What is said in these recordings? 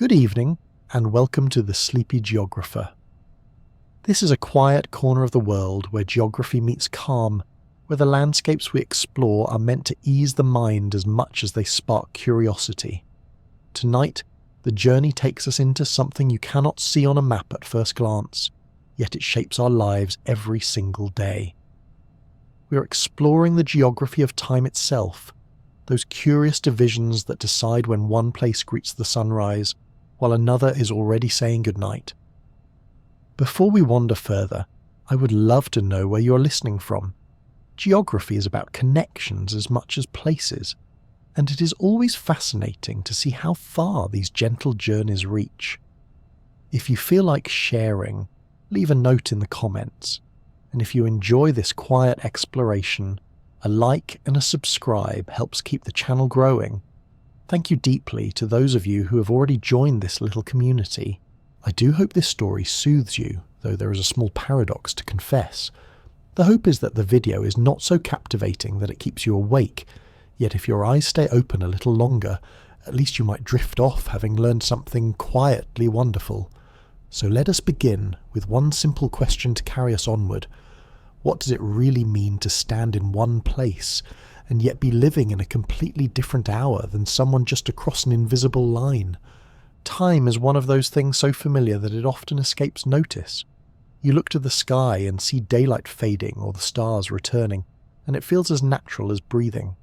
Good evening, and welcome to the Sleepy Geographer. This is a quiet corner of the world where geography meets calm, where the landscapes we explore are meant to ease the mind as much as they spark curiosity. Tonight, the journey takes us into something you cannot see on a map at first glance, yet it shapes our lives every single day. We are exploring the geography of time itself, those curious divisions that decide when one place greets the sunrise, while another is already saying goodnight. Before we wander further, I would love to know where you are listening from. Geography is about connections as much as places, and it is always fascinating to see how far these gentle journeys reach. If you feel like sharing, leave a note in the comments, and if you enjoy this quiet exploration, a like and a subscribe helps keep the channel growing. Thank you deeply to those of you who have already joined this little community. I do hope this story soothes you, though there is a small paradox to confess. The hope is that the video is not so captivating that it keeps you awake, yet if your eyes stay open a little longer, at least you might drift off having learned something quietly wonderful. So let us begin with one simple question to carry us onward. What does it really mean to stand in one place and yet be living in a completely different hour than someone just across an invisible line? Time is one of those things so familiar that it often escapes notice. You look to the sky and see daylight fading or the stars returning, and it feels as natural as breathing.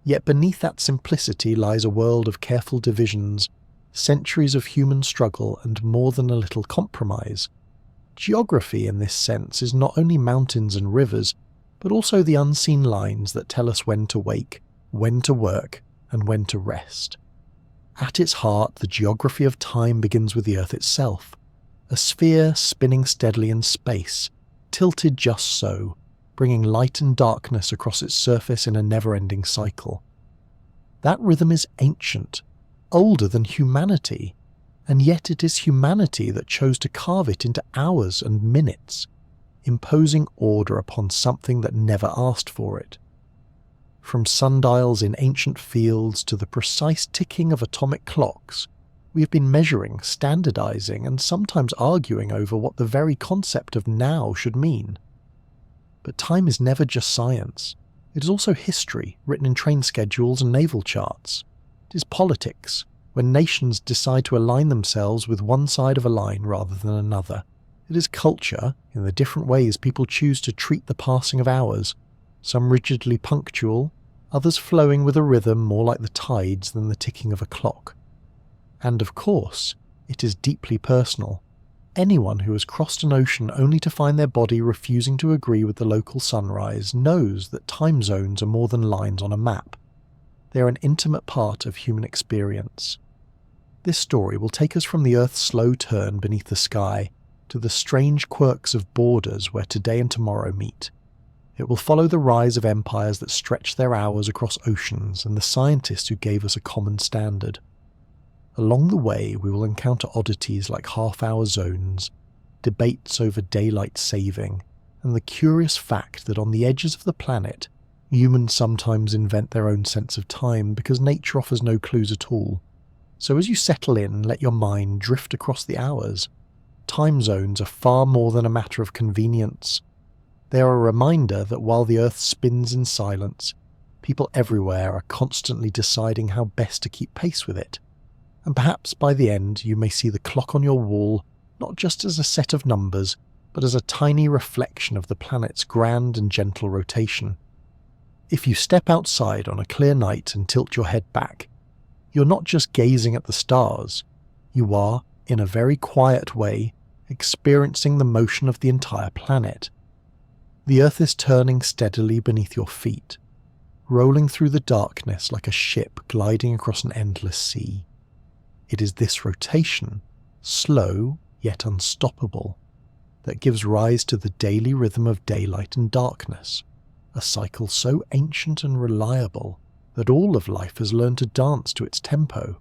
Yet beneath that simplicity lies a world of careful divisions, centuries of human struggle, and more than a little compromise. Geography in this sense is not only mountains and rivers, but also the unseen lines that tell us when to wake, when to work, and when to rest. At its heart, the geography of time begins with the Earth itself, a sphere spinning steadily in space, tilted just so, bringing light and darkness across its surface in a never-ending cycle. That rhythm is ancient, older than humanity, and yet it is humanity that chose to carve it into hours and minutes, imposing order upon something that never asked for it. From sundials in ancient fields to the precise ticking of atomic clocks, we have been measuring, standardizing, and sometimes arguing over what the very concept of now should mean. But time is never just science. It is also history, written in train schedules and naval charts. It is politics, when nations decide to align themselves with one side of a line rather than another. It is culture, in the different ways people choose to treat the passing of hours, some rigidly punctual, others flowing with a rhythm more like the tides than the ticking of a clock. And of course, it is deeply personal. Anyone who has crossed an ocean only to find their body refusing to agree with the local sunrise knows that time zones are more than lines on a map. They are an intimate part of human experience. This story will take us from the Earth's slow turn beneath the sky to the strange quirks of borders where today and tomorrow meet. It will follow the rise of empires that stretch their hours across oceans and the scientists who gave us a common standard. Along the way, we will encounter oddities like half-hour zones, debates over daylight saving, and the curious fact that on the edges of the planet, humans sometimes invent their own sense of time because nature offers no clues at all. So as you settle in, let your mind drift across the hours. Time zones are far more than a matter of convenience. They are a reminder that while the Earth spins in silence, people everywhere are constantly deciding how best to keep pace with it. And perhaps by the end you may see the clock on your wall not just as a set of numbers, but as a tiny reflection of the planet's grand and gentle rotation. If you step outside on a clear night and tilt your head back, you're not just gazing at the stars, you are, in a very quiet way, experiencing the motion of the entire planet. The Earth is turning steadily beneath your feet, rolling through the darkness like a ship gliding across an endless sea. It is this rotation, slow yet unstoppable, that gives rise to the daily rhythm of daylight and darkness, a cycle so ancient and reliable that all of life has learned to dance to its tempo.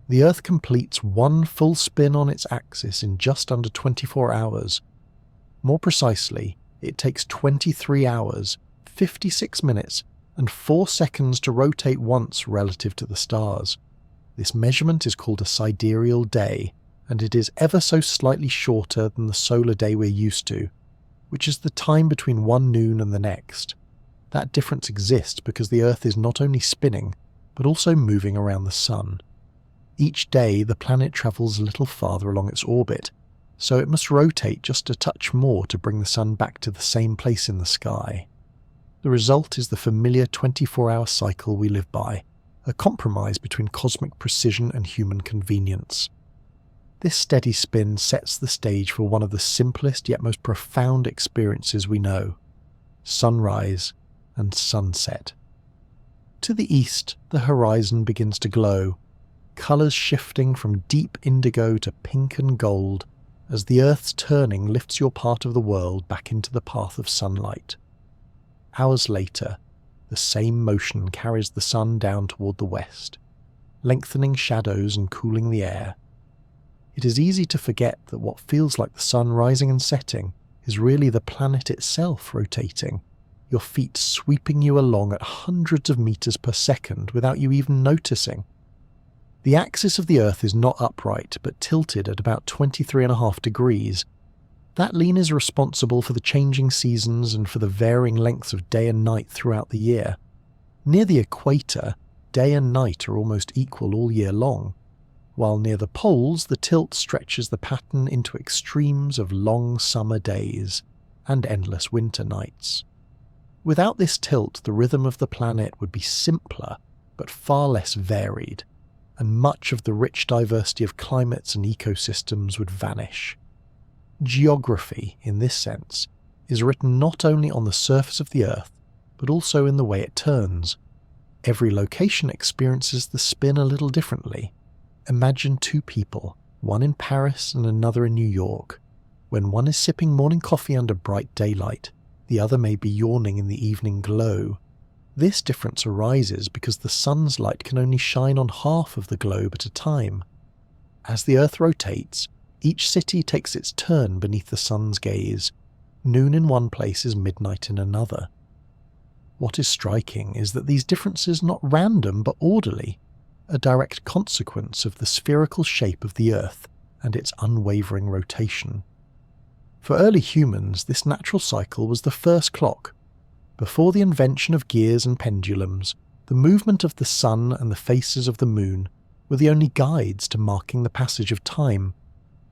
The Earth completes one full spin on its axis in just under 24 hours. More precisely, it takes 23 hours, 56 minutes, and 4 seconds to rotate once relative to the stars. This measurement is called a sidereal day, and it is ever so slightly shorter than the solar day we're used to, which is the time between one noon and the next. That difference exists because the Earth is not only spinning, but also moving around the Sun. Each day the planet travels a little farther along its orbit, so it must rotate just a touch more to bring the Sun back to the same place in the sky. The result is the familiar 24-hour cycle we live by, a compromise between cosmic precision and human convenience. This steady spin sets the stage for one of the simplest yet most profound experiences we know: sunrise and sunset. To the east, the horizon begins to glow, colours shifting from deep indigo to pink and gold as the Earth's turning lifts your part of the world back into the path of sunlight. Hours later, the same motion carries the sun down toward the west, lengthening shadows and cooling the air. It is easy to forget that what feels like the sun rising and setting is really the planet itself rotating, your feet sweeping you along at hundreds of meters per second without you even noticing. The axis of the Earth is not upright, but tilted at about 23.5 degrees. That lean is responsible for the changing seasons and for the varying lengths of day and night throughout the year. Near the equator, day and night are almost equal all year long, while near the poles the tilt stretches the pattern into extremes of long summer days and endless winter nights. Without this tilt, the rhythm of the planet would be simpler, but far less varied, and much of the rich diversity of climates and ecosystems would vanish. Geography, in this sense, is written not only on the surface of the Earth, but also in the way it turns. Every location experiences the spin a little differently. Imagine two people, one in Paris and another in New York. When one is sipping morning coffee under bright daylight, the other may be yawning in the evening glow. This difference arises because the sun's light can only shine on half of the globe at a time. As the Earth rotates, each city takes its turn beneath the sun's gaze. Noon in one place is midnight in another. What is striking is that these differences are not random but orderly, a direct consequence of the spherical shape of the Earth and its unwavering rotation. For early humans, this natural cycle was the first clock. Before the invention of gears and pendulums, the movement of the sun and the phases of the moon were the only guides to marking the passage of time.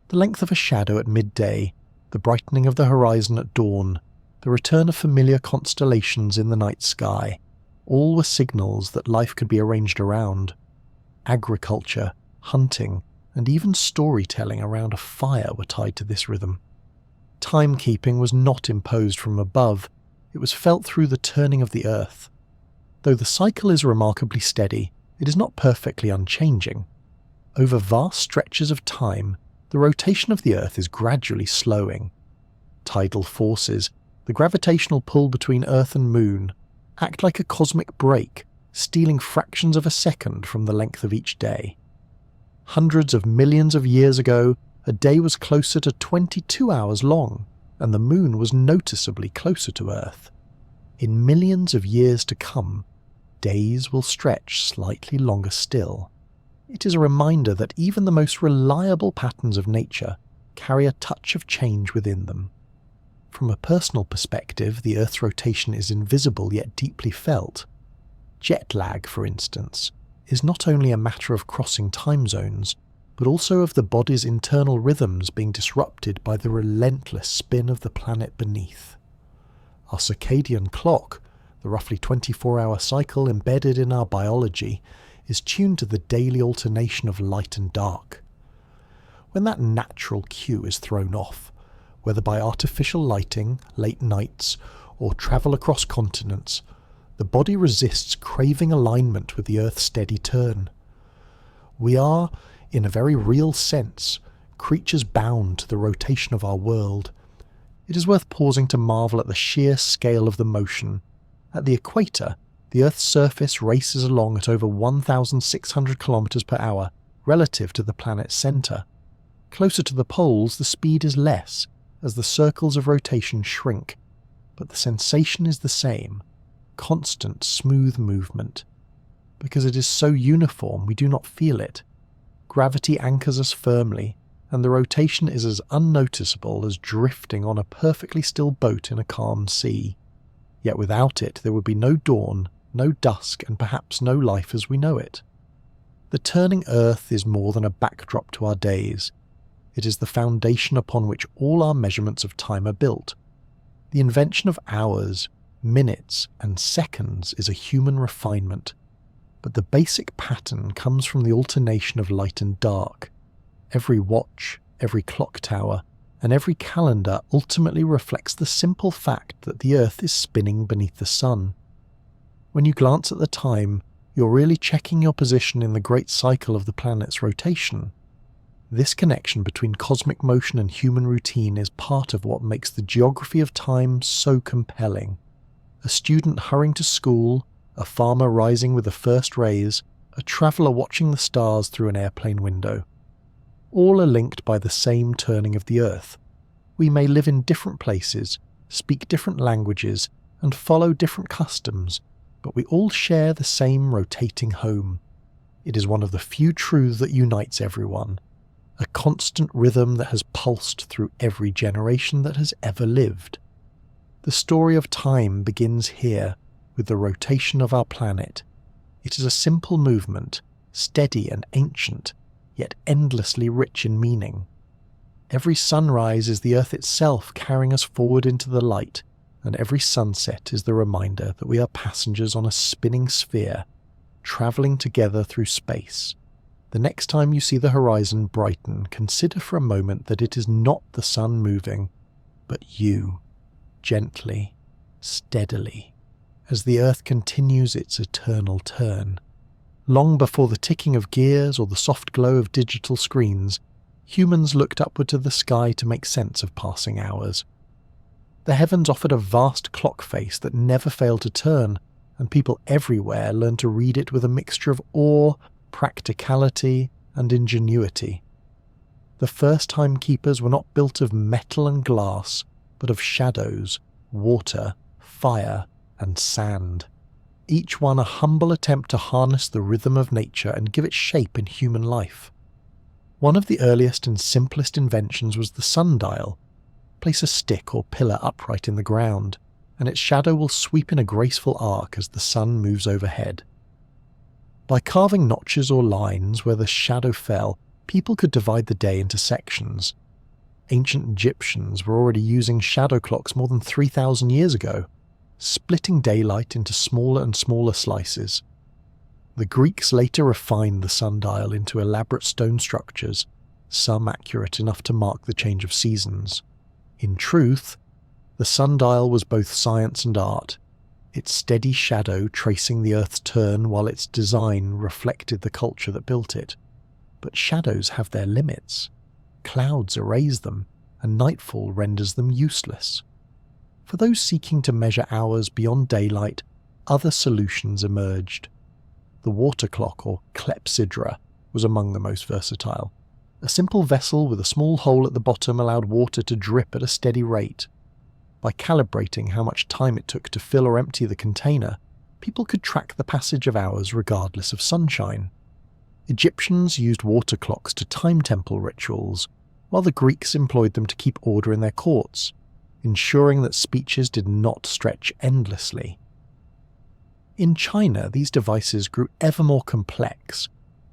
The length of a shadow at midday, the brightening of the horizon at dawn, the return of familiar constellations in the night sky, all were signals that life could be arranged around. Agriculture, hunting, and even storytelling around a fire were tied to this rhythm. Timekeeping was not imposed from above, it was felt through the turning of the Earth. Though the cycle is remarkably steady, it is not perfectly unchanging. Over vast stretches of time, the rotation of the Earth is gradually slowing. Tidal forces, the gravitational pull between Earth and Moon, act like a cosmic brake, stealing fractions of a second from the length of each day. Hundreds of millions of years ago, a day was closer to 22 hours long, and the Moon was noticeably closer to Earth. In millions of years to come, days will stretch slightly longer still. It is a reminder that even the most reliable patterns of nature carry a touch of change within them. From a personal perspective, the Earth's rotation is invisible yet deeply felt. Jet lag, for instance, is not only a matter of crossing time zones, but also of the body's internal rhythms being disrupted by the relentless spin of the planet beneath. Our circadian clock, the roughly 24-hour cycle embedded in our biology, is tuned to the daily alternation of light and dark. When that natural cue is thrown off, whether by artificial lighting, late nights, or travel across continents, the body resists craving alignment with the Earth's steady turn. We are, in a very real sense, creatures bound to the rotation of our world. It is worth pausing to marvel at the sheer scale of the motion. At the equator, the Earth's surface races along at over 1,600 kilometers per hour relative to the planet's centre. Closer to the poles, the speed is less, as the circles of rotation shrink, but the sensation is the same: constant, smooth movement. Because it is so uniform we do not feel it. Gravity anchors us firmly, and the rotation is as unnoticeable as drifting on a perfectly still boat in a calm sea. Yet without it there would be no dawn, no dusk, and perhaps no life as we know it. The turning Earth is more than a backdrop to our days. It is the foundation upon which all our measurements of time are built. The invention of hours, minutes, and seconds is a human refinement, but the basic pattern comes from the alternation of light and dark. Every watch, every clock tower, and every calendar ultimately reflects the simple fact that the Earth is spinning beneath the sun. When you glance at the time, you're really checking your position in the great cycle of the planet's rotation. This connection between cosmic motion and human routine is part of what makes the geography of time so compelling. A student hurrying to school, a farmer rising with the first rays, a traveller watching the stars through an airplane window. All are linked by the same turning of the Earth. We may live in different places, speak different languages, and follow different customs, but we all share the same rotating home. It is one of the few truths that unites everyone, a constant rhythm that has pulsed through every generation that has ever lived. The story of time begins here, with the rotation of our planet. It is a simple movement, steady and ancient, yet endlessly rich in meaning. Every sunrise is the Earth itself carrying us forward into the light, and every sunset is the reminder that we are passengers on a spinning sphere, travelling together through space. The next time you see the horizon brighten, consider for a moment that it is not the sun moving, but you, gently, steadily, as the Earth continues its eternal turn. Long before the ticking of gears or the soft glow of digital screens, humans looked upward to the sky to make sense of passing hours. The heavens offered a vast clock face that never failed to turn, and people everywhere learned to read it with a mixture of awe, practicality, and ingenuity. The first timekeepers were not built of metal and glass, but of shadows, water, fire, and sand. Each one a humble attempt to harness the rhythm of nature and give it shape in human life. One of the earliest and simplest inventions was the sundial. Place a stick or pillar upright in the ground, and its shadow will sweep in a graceful arc as the sun moves overhead. By carving notches or lines where the shadow fell, people could divide the day into sections. Ancient Egyptians were already using shadow clocks more than 3,000 years ago, splitting daylight into smaller and smaller slices. The Greeks later refined the sundial into elaborate stone structures, some accurate enough to mark the change of seasons. In truth, the sundial was both science and art, its steady shadow tracing the Earth's turn while its design reflected the culture that built it. But shadows have their limits. Clouds erase them, and nightfall renders them useless. For those seeking to measure hours beyond daylight, other solutions emerged. The water clock, or clepsydra, was among the most versatile. A simple vessel with a small hole at the bottom allowed water to drip at a steady rate. By calibrating how much time it took to fill or empty the container, people could track the passage of hours regardless of sunshine. Egyptians used water clocks to time temple rituals, while the Greeks employed them to keep order in their courts, ensuring that speeches did not stretch endlessly. In China, these devices grew ever more complex,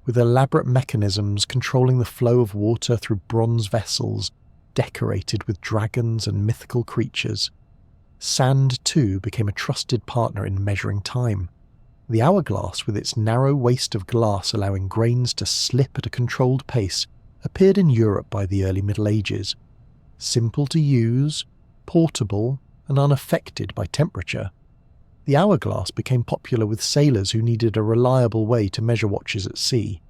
with elaborate mechanisms controlling the flow of water through bronze vessels decorated with dragons and mythical creatures. Sand, too, became a trusted partner in measuring time. The hourglass, with its narrow waist of glass allowing grains to slip at a controlled pace, appeared in Europe by the early Middle Ages. Simple to use, portable, and unaffected by temperature, the hourglass became popular with sailors who needed a reliable way to measure watches at sea.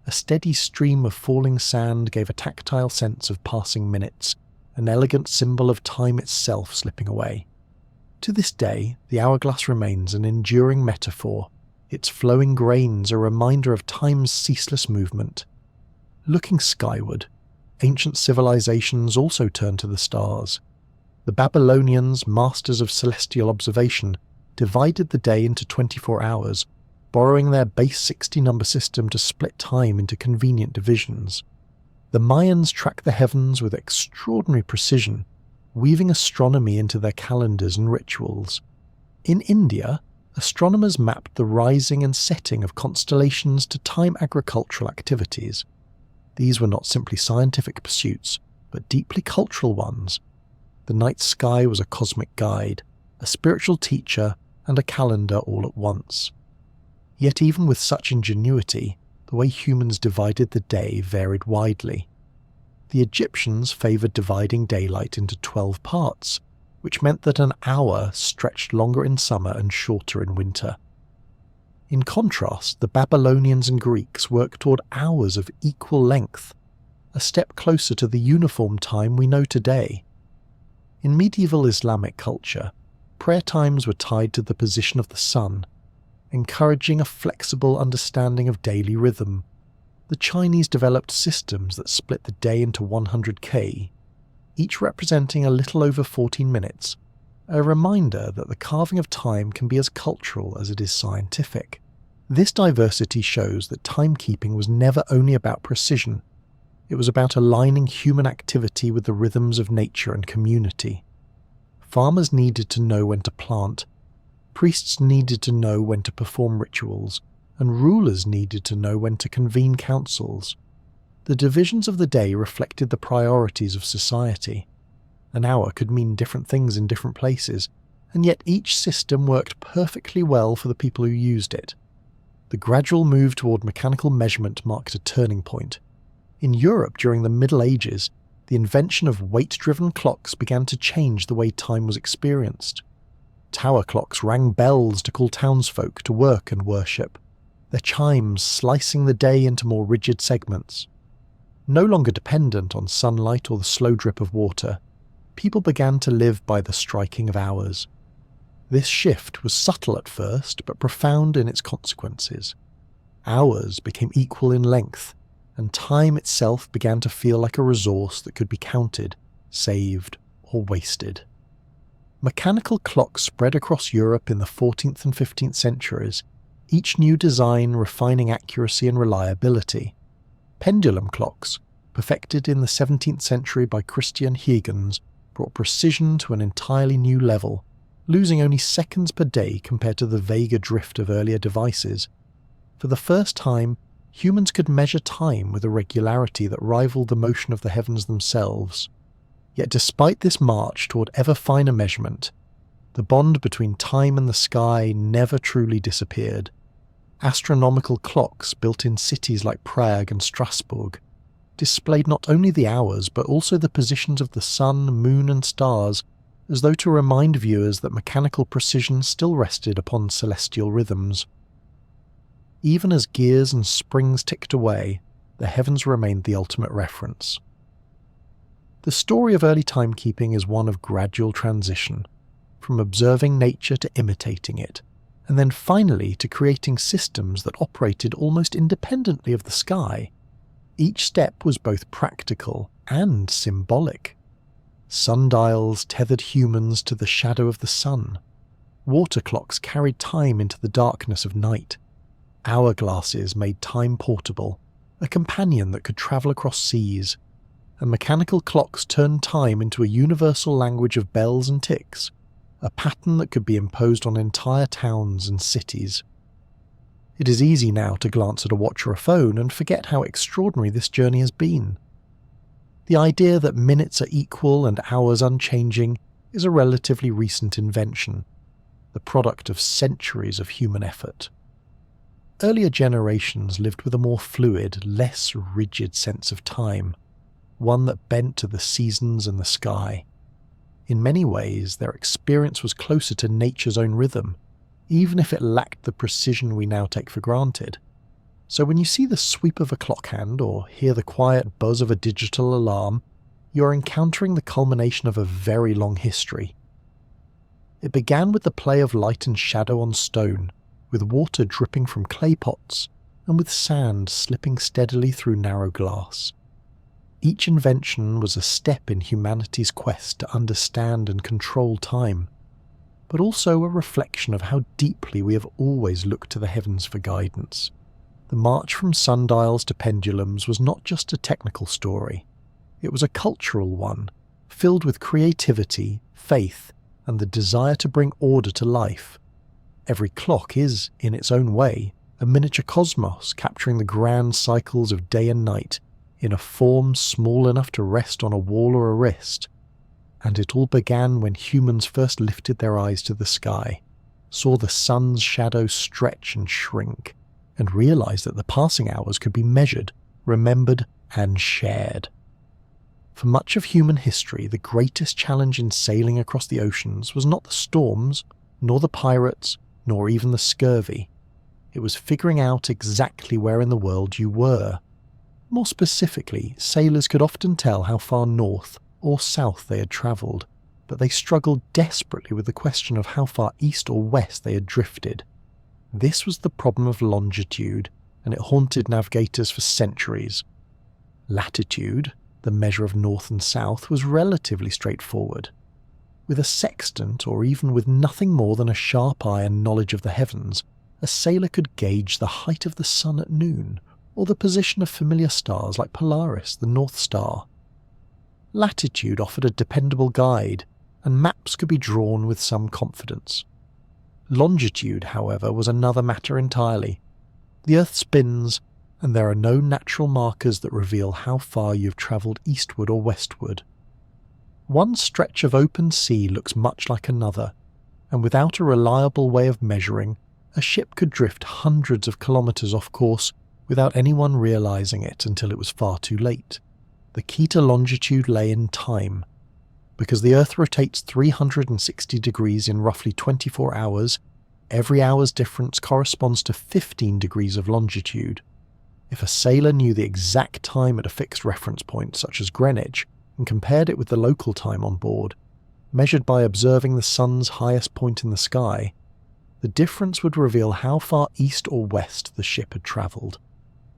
A steady stream of falling sand gave a tactile sense of passing minutes, an elegant symbol of time itself slipping away. To this day, the hourglass remains an enduring metaphor, its flowing grains a reminder of time's ceaseless movement. Looking skyward, ancient civilizations also turned to the stars. The Babylonians, masters of celestial observation, divided the day into 24 hours, borrowing their base 60 number system to split time into convenient divisions. The Mayans tracked the heavens with extraordinary precision, weaving astronomy into their calendars and rituals. In India, astronomers mapped the rising and setting of constellations to time agricultural activities. These were not simply scientific pursuits, but deeply cultural ones. The night sky was a cosmic guide, a spiritual teacher, and a calendar all at once. Yet even with such ingenuity, the way humans divided the day varied widely. The Egyptians favoured dividing daylight into 12 parts, which meant that an hour stretched longer in summer and shorter in winter. In contrast, the Babylonians and Greeks worked toward hours of equal length, a step closer to the uniform time we know today. In medieval Islamic culture, prayer times were tied to the position of the sun, encouraging a flexible understanding of daily rhythm. The Chinese developed systems that split the day into 100K, each representing a little over 14 minutes, a reminder that the carving of time can be as cultural as it is scientific. This diversity shows that timekeeping was never only about precision. It was about aligning human activity with the rhythms of nature and community. Farmers needed to know when to plant, priests needed to know when to perform rituals, and rulers needed to know when to convene councils. The divisions of the day reflected the priorities of society. An hour could mean different things in different places, and yet each system worked perfectly well for the people who used it. The gradual move toward mechanical measurement marked a turning point. In Europe during the Middle Ages, the invention of weight-driven clocks began to change the way time was experienced. Tower clocks rang bells to call townsfolk to work and worship, their chimes slicing the day into more rigid segments. No longer dependent on sunlight or the slow drip of water, people began to live by the striking of hours. This shift was subtle at first, but profound in its consequences. Hours became equal in length, and time itself began to feel like a resource that could be counted, saved, or wasted. Mechanical clocks spread across Europe in the 14th and 15th centuries, each new design refining accuracy and reliability. Pendulum clocks, perfected in the 17th century by Christian Huygens, brought precision to an entirely new level, losing only seconds per day compared to the vague drift of earlier devices. For the first time, humans could measure time with a regularity that rivaled the motion of the heavens themselves. Yet despite this march toward ever finer measurement, the bond between time and the sky never truly disappeared. Astronomical clocks built in cities like Prague and Strasbourg displayed not only the hours but also the positions of the sun, moon and stars, as though to remind viewers that mechanical precision still rested upon celestial rhythms. Even as gears and springs ticked away, the heavens remained the ultimate reference. The story of early timekeeping is one of gradual transition, from observing nature to imitating it, and then finally to creating systems that operated almost independently of the sky. Each step was both practical and symbolic. Sundials tethered humans to the shadow of the sun. Water clocks carried time into the darkness of night. Hourglasses made time portable, a companion that could travel across seas. And mechanical clocks turned time into a universal language of bells and ticks, a pattern that could be imposed on entire towns and cities. It is easy now to glance at a watch or a phone and forget how extraordinary this journey has been. The idea that minutes are equal and hours unchanging is a relatively recent invention, the product of centuries of human effort. Earlier generations lived with a more fluid, less rigid sense of time, one that bent to the seasons and the sky. In many ways, their experience was closer to nature's own rhythm, even if it lacked the precision we now take for granted. So when you see the sweep of a clock hand or hear the quiet buzz of a digital alarm, you're encountering the culmination of a very long history. It began with the play of light and shadow on stone, with water dripping from clay pots, and with sand slipping steadily through narrow glass. Each invention was a step in humanity's quest to understand and control time. but also a reflection of how deeply we have always looked to the heavens for guidance. The march from sundials to pendulums was not just a technical story. It was a cultural one, filled with creativity, faith, and the desire to bring order to life. Every clock is, in its own way, a miniature cosmos capturing the grand cycles of day and night in a form small enough to rest on a wall or a wrist. And it all began when humans first lifted their eyes to the sky, saw the sun's shadow stretch and shrink, and realized that the passing hours could be measured, remembered, and shared. For much of human history, the greatest challenge in sailing across the oceans was not the storms, nor the pirates, nor even the scurvy. It was figuring out exactly where in the world you were. More specifically, sailors could often tell how far north or south they had travelled, but they struggled desperately with the question of how far east or west they had drifted. This was the problem of longitude, and it haunted navigators for centuries. Latitude, the measure of north and south, was relatively straightforward. With a sextant, or even with nothing more than a sharp eye and knowledge of the heavens, a sailor could gauge the height of the sun at noon, or the position of familiar stars like Polaris, the North Star. Latitude offered a dependable guide, and maps could be drawn with some confidence. Longitude, however, was another matter entirely. The Earth spins, and there are no natural markers that reveal how far you've travelled eastward or westward. One stretch of open sea looks much like another, and without a reliable way of measuring, a ship could drift hundreds of kilometres off course without anyone realising it until it was far too late. The key to longitude lay in time. Because the Earth rotates 360 degrees in roughly 24 hours, every hour's difference corresponds to 15 degrees of longitude. If a sailor knew the exact time at a fixed reference point, such as Greenwich, and compared it with the local time on board, measured by observing the sun's highest point in the sky, the difference would reveal how far east or west the ship had travelled.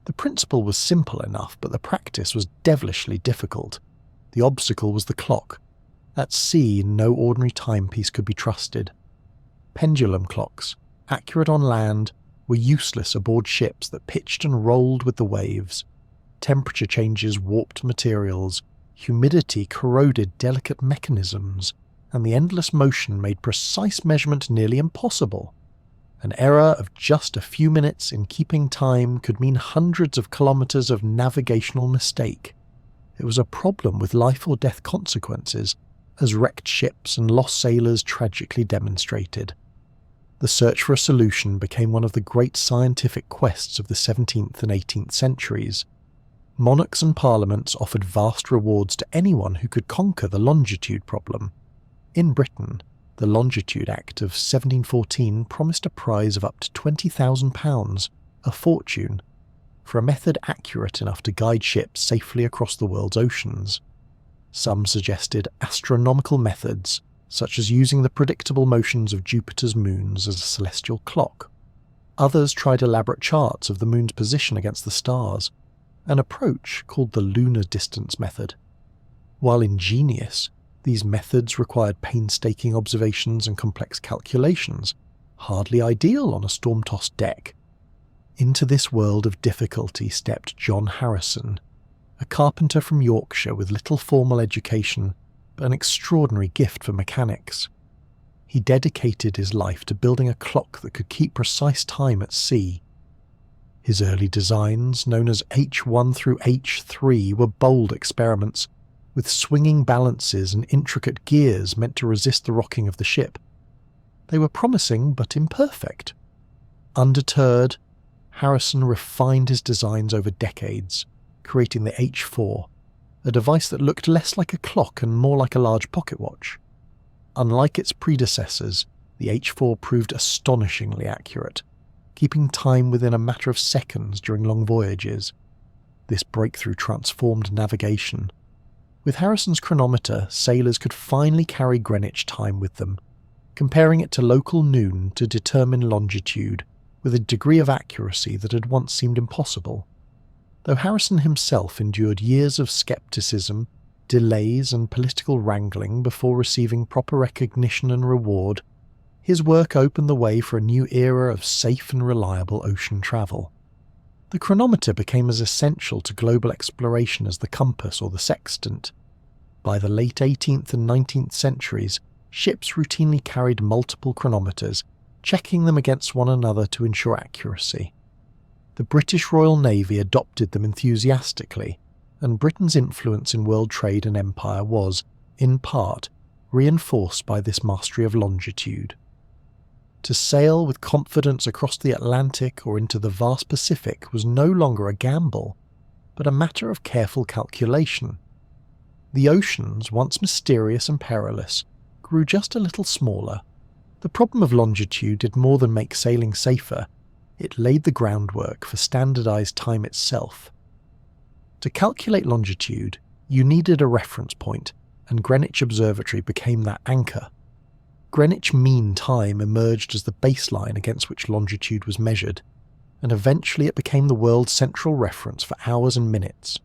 The principle was simple enough, but the practice was devilishly difficult. The obstacle was the clock. At sea, no ordinary timepiece could be trusted. Pendulum clocks, accurate on land, were useless aboard ships that pitched and rolled with the waves. Temperature changes warped materials, humidity corroded delicate mechanisms, and the endless motion made precise measurement nearly impossible. An error of just a few minutes in keeping time could mean hundreds of kilometres of navigational mistake. It was a problem with life or death consequences, as wrecked ships and lost sailors tragically demonstrated. The search for a solution became one of the great scientific quests of the 17th and 18th centuries. Monarchs and parliaments offered vast rewards to anyone who could conquer the longitude problem. In Britain, the Longitude Act of 1714 promised a prize of up to £20,000, a fortune, for a method accurate enough to guide ships safely across the world's oceans. Some suggested astronomical methods, such as using the predictable motions of Jupiter's moons as a celestial clock. Others tried elaborate charts of the moon's position against the stars, an approach called the lunar distance method. While ingenious, these methods required painstaking observations and complex calculations, hardly ideal on a storm-tossed deck. Into this world of difficulty stepped John Harrison, a carpenter from Yorkshire with little formal education, but an extraordinary gift for mechanics. He dedicated his life to building a clock that could keep precise time at sea. His early designs, known as H1 through H3, were bold experiments, with swinging balances and intricate gears meant to resist the rocking of the ship. They were promising but imperfect. Undeterred, Harrison refined his designs over decades, creating the H4, a device that looked less like a clock and more like a large pocket watch. Unlike its predecessors, the H4 proved astonishingly accurate, keeping time within a matter of seconds during long voyages. This breakthrough transformed navigation. With Harrison's chronometer, sailors could finally carry Greenwich time with them, comparing it to local noon to determine longitude with a degree of accuracy that had once seemed impossible. Though Harrison himself endured years of scepticism, delays and political wrangling before receiving proper recognition and reward, His work opened the way for a new era of safe and reliable ocean travel. The chronometer became as essential to global exploration as the compass or the sextant. By the late 18th and 19th centuries, ships routinely carried multiple chronometers, checking them against one another to ensure accuracy. The British Royal Navy adopted them enthusiastically, and Britain's influence in world trade and empire was, in part, reinforced by this mastery of longitude. To sail with confidence across the Atlantic or into the vast Pacific was no longer a gamble, but a matter of careful calculation. The oceans, once mysterious and perilous, grew just a little smaller. The problem of longitude did more than make sailing safer. It laid the groundwork for standardized time itself. To calculate longitude, you needed a reference point, and Greenwich Observatory became that anchor. Greenwich Mean Time emerged as the baseline against which longitude was measured, and eventually it became the world's central reference for hours and minutes.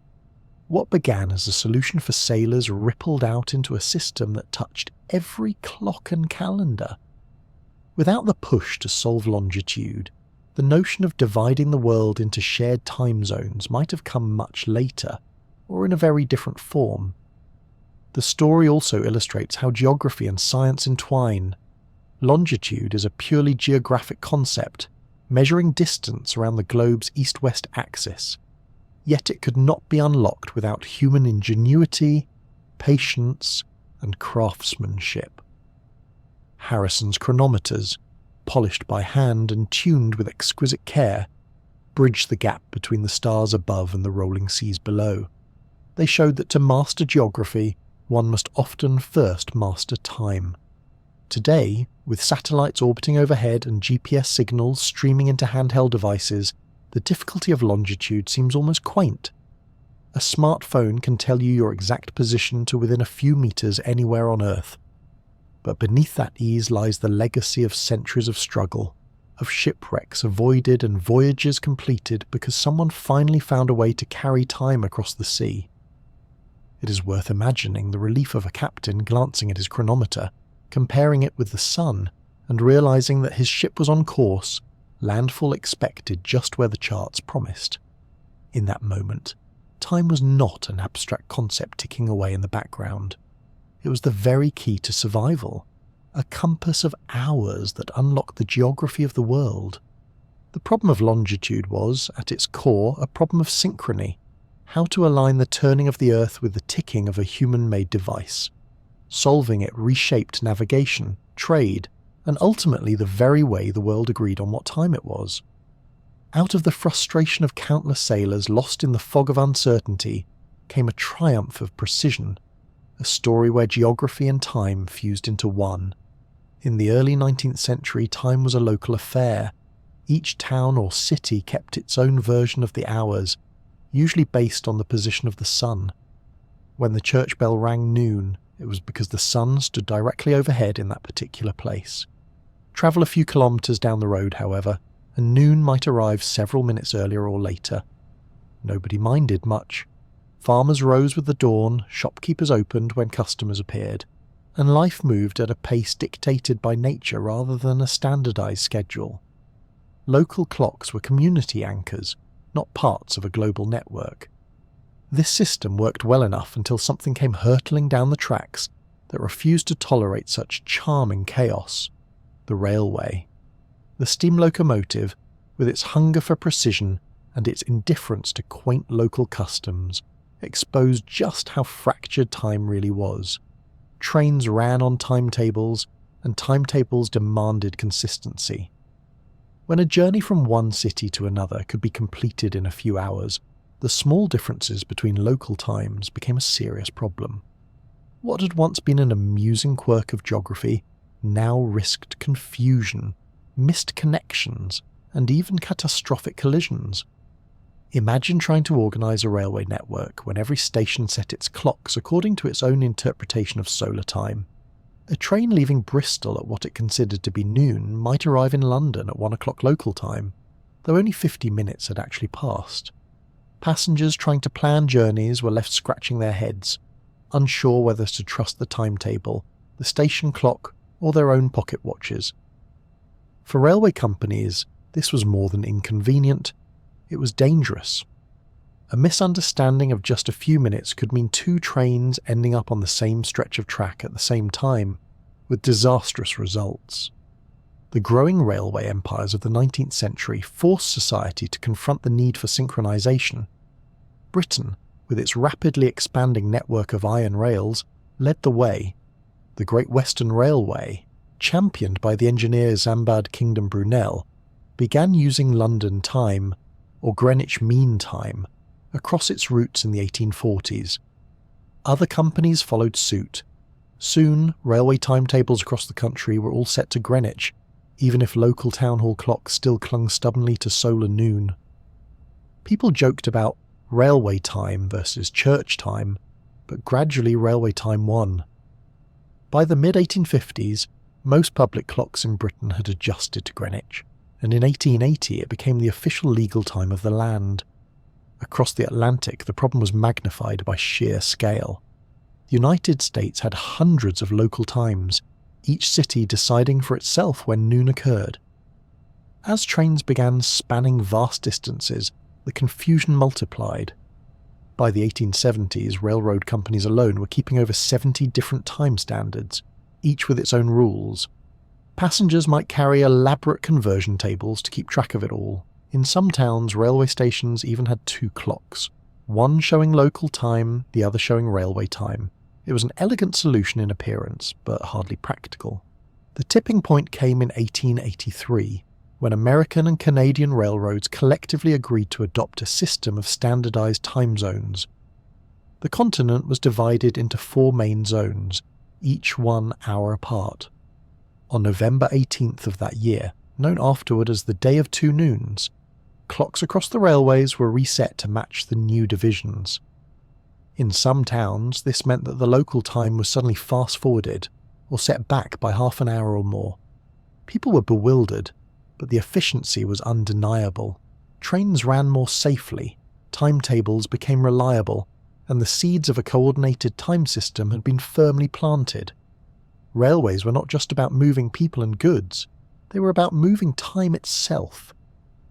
What began as a solution for sailors rippled out into a system that touched every clock and calendar. Without the push to solve longitude, the notion of dividing the world into shared time zones might have come much later, or in a very different form. The story also illustrates how geography and science entwine. Longitude is a purely geographic concept, measuring distance around the globe's east-west axis. Yet it could not be unlocked without human ingenuity, patience, and craftsmanship. Harrison's chronometers, polished by hand and tuned with exquisite care, bridged the gap between the stars above and the rolling seas below. They showed that to master geography, one must often first master time. Today, with satellites orbiting overhead and GPS signals streaming into handheld devices, the difficulty of longitude seems almost quaint. A smartphone can tell you your exact position to within a few meters anywhere on Earth. But beneath that ease lies the legacy of centuries of struggle, of shipwrecks avoided and voyages completed because someone finally found a way to carry time across the sea. It is worth imagining the relief of a captain glancing at his chronometer, comparing it with the sun, and realizing that his ship was on course, landfall expected just where the charts promised. In that moment, time was not an abstract concept ticking away in the background. It was the very key to survival, a compass of hours that unlocked the geography of the world. The problem of longitude was, at its core, a problem of synchrony, how to align the turning of the Earth with the ticking of a human-made device. Solving it reshaped navigation, trade, and ultimately the very way the world agreed on what time it was. Out of the frustration of countless sailors lost in the fog of uncertainty came a triumph of precision, a story where geography and time fused into one. In the early 19th century, time was a local affair. Each town or city kept its own version of the hours, usually based on the position of the sun. When the church bell rang noon, it was because the sun stood directly overhead in that particular place. Travel a few kilometres down the road, however, and noon might arrive several minutes earlier or later. Nobody minded much. Farmers rose with the dawn, shopkeepers opened when customers appeared, and life moved at a pace dictated by nature rather than a standardised schedule. Local clocks were community anchors, not parts of a global network. This system worked well enough until something came hurtling down the tracks that refused to tolerate such charming chaos: the railway. The steam locomotive, with its hunger for precision and its indifference to quaint local customs, exposed just how fractured time really was. Trains ran on timetables, and timetables demanded consistency. When a journey from one city to another could be completed in a few hours, the small differences between local times became a serious problem. What had once been an amusing quirk of geography now risked confusion, missed connections, and even catastrophic collisions. Imagine trying to organise a railway network when every station set its clocks according to its own interpretation of solar time. A train leaving Bristol at what it considered to be noon might arrive in London at 1 o'clock local time, though only 50 minutes had actually passed. Passengers trying to plan journeys were left scratching their heads, unsure whether to trust the timetable, the station clock, or their own pocket watches, For railway companies, this was more than inconvenient, it was dangerous. A misunderstanding of just a few minutes could mean two trains ending up on the same stretch of track at the same time, with disastrous results. The growing railway empires of the 19th century forced society to confront the need for synchronization. Britain, with its rapidly expanding network of iron rails, led the way. The Great Western Railway, championed by the engineer Zambad Kingdom Brunel, began using London time, or Greenwich Mean Time, across its routes in the 1840s. Other companies followed suit. Soon, railway timetables across the country were all set to Greenwich, even if local town hall clocks still clung stubbornly to solar noon. People joked about railway time versus church time, but gradually railway time won. By the mid-1850s, most public clocks in Britain had adjusted to Greenwich, and in 1880 it became the official legal time of the land. Across the Atlantic, the problem was magnified by sheer scale. The United States had hundreds of local times, each city deciding for itself when noon occurred. As trains began spanning vast distances, the confusion multiplied. By the 1870s, railroad companies alone were keeping over 70 different time standards, each with its own rules. Passengers might carry elaborate conversion tables to keep track of it all. In some towns, railway stations even had two clocks, one showing local time, the other showing railway time. It was an elegant solution in appearance, but hardly practical. The tipping point came in 1883, when American and Canadian railroads collectively agreed to adopt a system of standardized time zones. The continent was divided into 4 main zones, each 1 hour apart. On November 18th of that year, known afterward as the Day of Two Noons, clocks across the railways were reset to match the new divisions. In some towns, this meant that the local time was suddenly fast-forwarded, or set back by half an hour or more. People were bewildered, but the efficiency was undeniable. Trains ran more safely, timetables became reliable, and the seeds of a coordinated time system had been firmly planted. Railways were not just about moving people and goods, they were about moving time itself.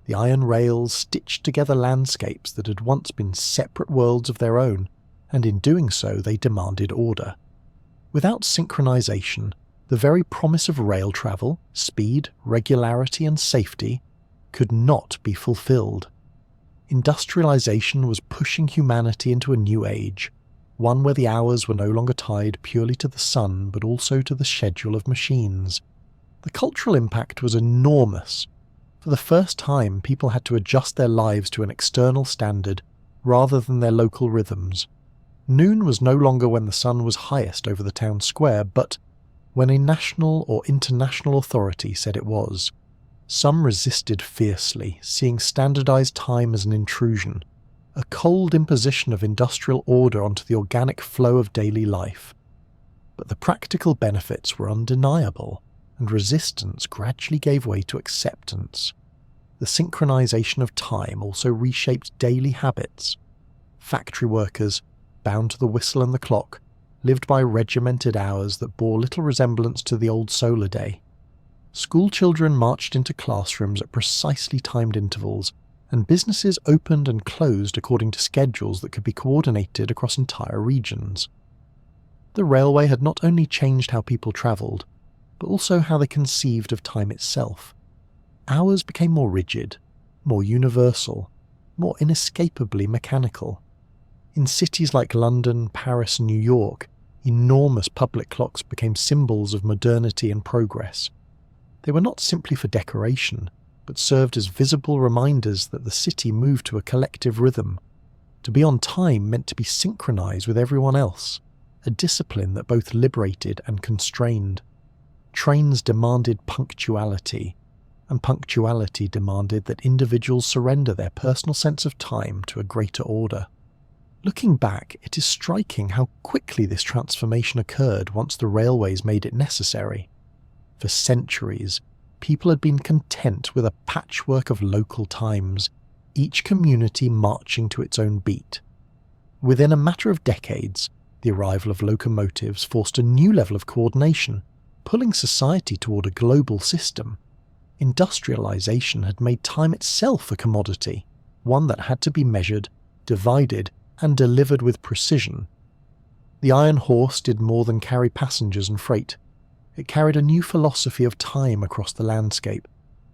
The iron rails stitched together landscapes that had once been separate worlds of their own, and in doing so they demanded order. Without synchronization, the very promise of rail travel, speed, regularity and safety, could not be fulfilled. Industrialization was pushing humanity into a new age, one where the hours were no longer tied purely to the sun but also to the schedule of machines. The cultural impact was enormous. For the first time, people had to adjust their lives to an external standard rather than their local rhythms. Noon was no longer when the sun was highest over the town square, but when a national or international authority said it was. Some resisted fiercely, seeing standardized time as an intrusion, a cold imposition of industrial order onto the organic flow of daily life. But the practical benefits were undeniable, and resistance gradually gave way to acceptance. The synchronization of time also reshaped daily habits. Factory workers, bound to the whistle and the clock, lived by regimented hours that bore little resemblance to the old solar day. School children marched into classrooms at precisely timed intervals, and businesses opened and closed according to schedules that could be coordinated across entire regions. The railway had not only changed how people travelled, but also how they conceived of time itself. Hours became more rigid, more universal, more inescapably mechanical. In cities like London, Paris and New York, enormous public clocks became symbols of modernity and progress. They were not simply for decoration, but served as visible reminders that the city moved to a collective rhythm. To be on time meant to be synchronized with everyone else, a discipline that both liberated and constrained. Trains demanded punctuality, and punctuality demanded that individuals surrender their personal sense of time to a greater order. Looking back, it is striking how quickly this transformation occurred once the railways made it necessary. For centuries, people had been content with a patchwork of local times, each community marching to its own beat. Within a matter of decades, the arrival of locomotives forced a new level of coordination, pulling society toward a global system. Industrialization had made time itself a commodity, one that had to be measured, divided, and delivered with precision. The Iron Horse did more than carry passengers and freight. It carried a new philosophy of time across the landscape,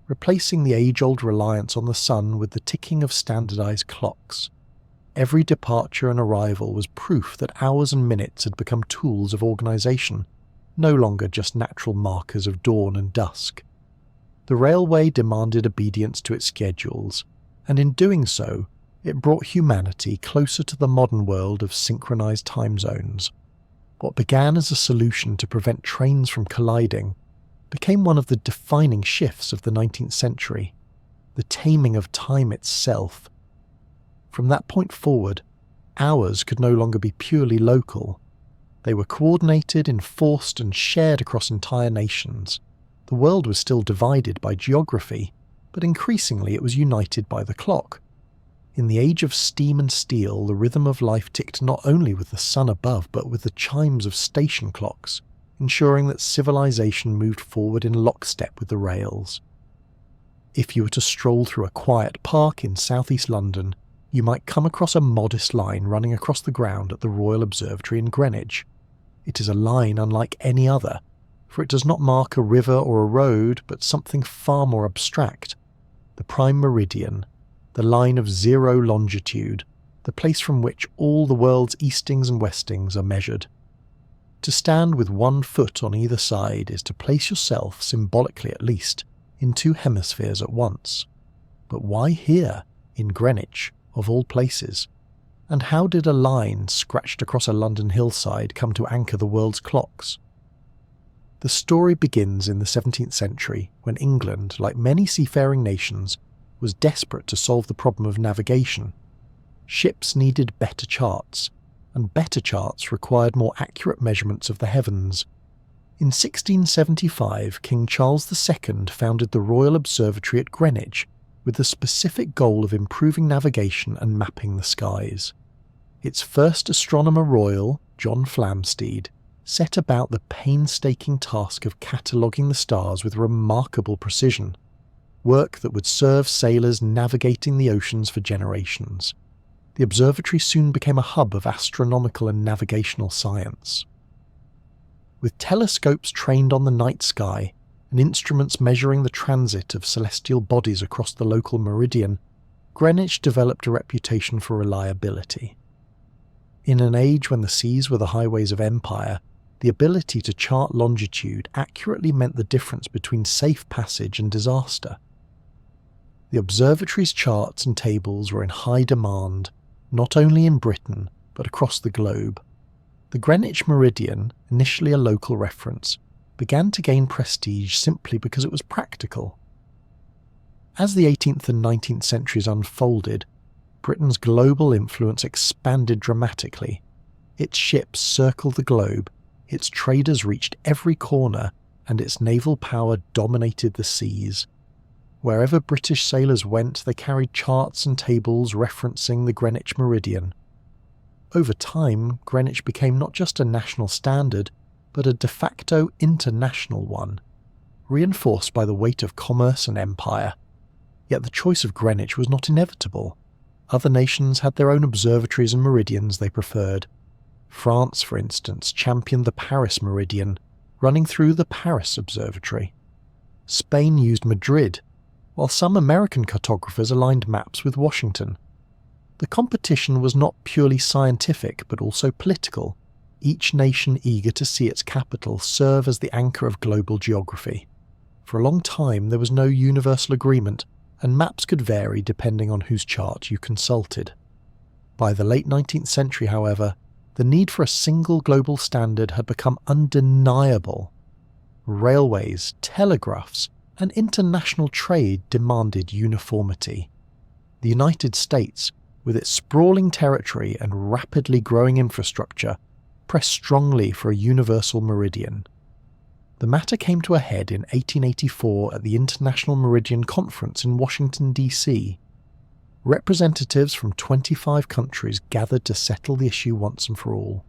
replacing the age-old reliance on the sun with the ticking of standardized clocks. Every departure and arrival was proof that hours and minutes had become tools of organization, no longer just natural markers of dawn and dusk. The railway demanded obedience to its schedules, and in doing so, it brought humanity closer to the modern world of synchronized time zones. What began as a solution to prevent trains from colliding became one of the defining shifts of the 19th century, the taming of time itself. From that point forward, hours could no longer be purely local. They were coordinated, enforced, and shared across entire nations. The world was still divided by geography, but increasingly it was united by the clock. In the age of steam and steel, the rhythm of life ticked not only with the sun above, but with the chimes of station clocks, ensuring that civilization moved forward in lockstep with the rails. If you were to stroll through a quiet park in southeast London, you might come across a modest line running across the ground at the Royal Observatory in Greenwich. It is a line unlike any other, for it does not mark a river or a road, but something far more abstract: the prime meridian, the line of zero longitude, the place from which all the world's eastings and westings are measured. To stand with one foot on either side is to place yourself, symbolically at least, in two hemispheres at once. But why here, in Greenwich, of all places? And how did a line scratched across a London hillside come to anchor the world's clocks? The story begins in the 17th century, when England, like many seafaring nations, was desperate to solve the problem of navigation. Ships needed better charts, and better charts required more accurate measurements of the heavens. In 1675, King Charles II founded the Royal Observatory at Greenwich, with the specific goal of improving navigation and mapping the skies. Its first astronomer royal, John Flamsteed, set about the painstaking task of cataloguing the stars with remarkable precision, work that would serve sailors navigating the oceans for generations. The observatory soon became a hub of astronomical and navigational science. With telescopes trained on the night sky and instruments measuring the transit of celestial bodies across the local meridian, Greenwich developed a reputation for reliability. In an age when the seas were the highways of empire, the ability to chart longitude accurately meant the difference between safe passage and disaster. The observatory's charts and tables were in high demand, not only in Britain, but across the globe. The Greenwich Meridian, initially a local reference, began to gain prestige simply because it was practical. As the 18th and 19th centuries unfolded, Britain's global influence expanded dramatically. Its ships circled the globe, its traders reached every corner, and its naval power dominated the seas. Wherever British sailors went, they carried charts and tables referencing the Greenwich Meridian. Over time, Greenwich became not just a national standard, but a de facto international one, reinforced by the weight of commerce and empire. Yet the choice of Greenwich was not inevitable. Other nations had their own observatories and meridians they preferred. France, for instance, championed the Paris Meridian, running through the Paris Observatory. Spain used Madrid, while some American cartographers aligned maps with Washington. The competition was not purely scientific but also political, each nation eager to see its capital serve as the anchor of global geography. For a long time there was no universal agreement, and maps could vary depending on whose chart you consulted. By the late 19th century, however, the need for a single global standard had become undeniable. Railways, telegraphs, and international trade demanded uniformity. The United States, with its sprawling territory and rapidly growing infrastructure, pressed strongly for a universal meridian. The matter came to a head in 1884 at the International Meridian Conference in Washington, D.C. Representatives from 25 countries gathered to settle the issue once and for all.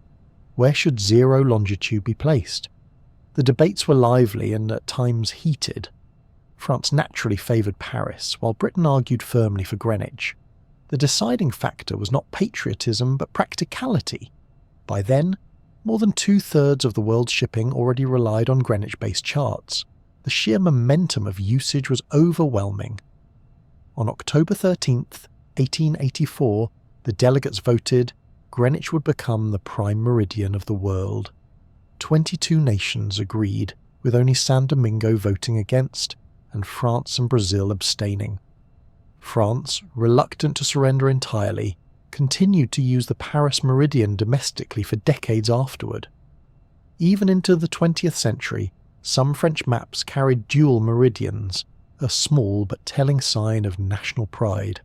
Where should zero longitude be placed? The debates were lively and at times heated. France naturally favoured Paris, while Britain argued firmly for Greenwich. The deciding factor was not patriotism but practicality. By then, more than 2/3 of the world's shipping already relied on Greenwich-based charts. The sheer momentum of usage was overwhelming. On October 13th, 1884, the delegates voted Greenwich would become the prime meridian of the world. 22 nations agreed, with only San Domingo voting against, and France and Brazil abstaining. France, reluctant to surrender entirely, continued to use the Paris meridian domestically for decades afterward. Even into the 20th century, some French maps carried dual meridians, a small but telling sign of national pride.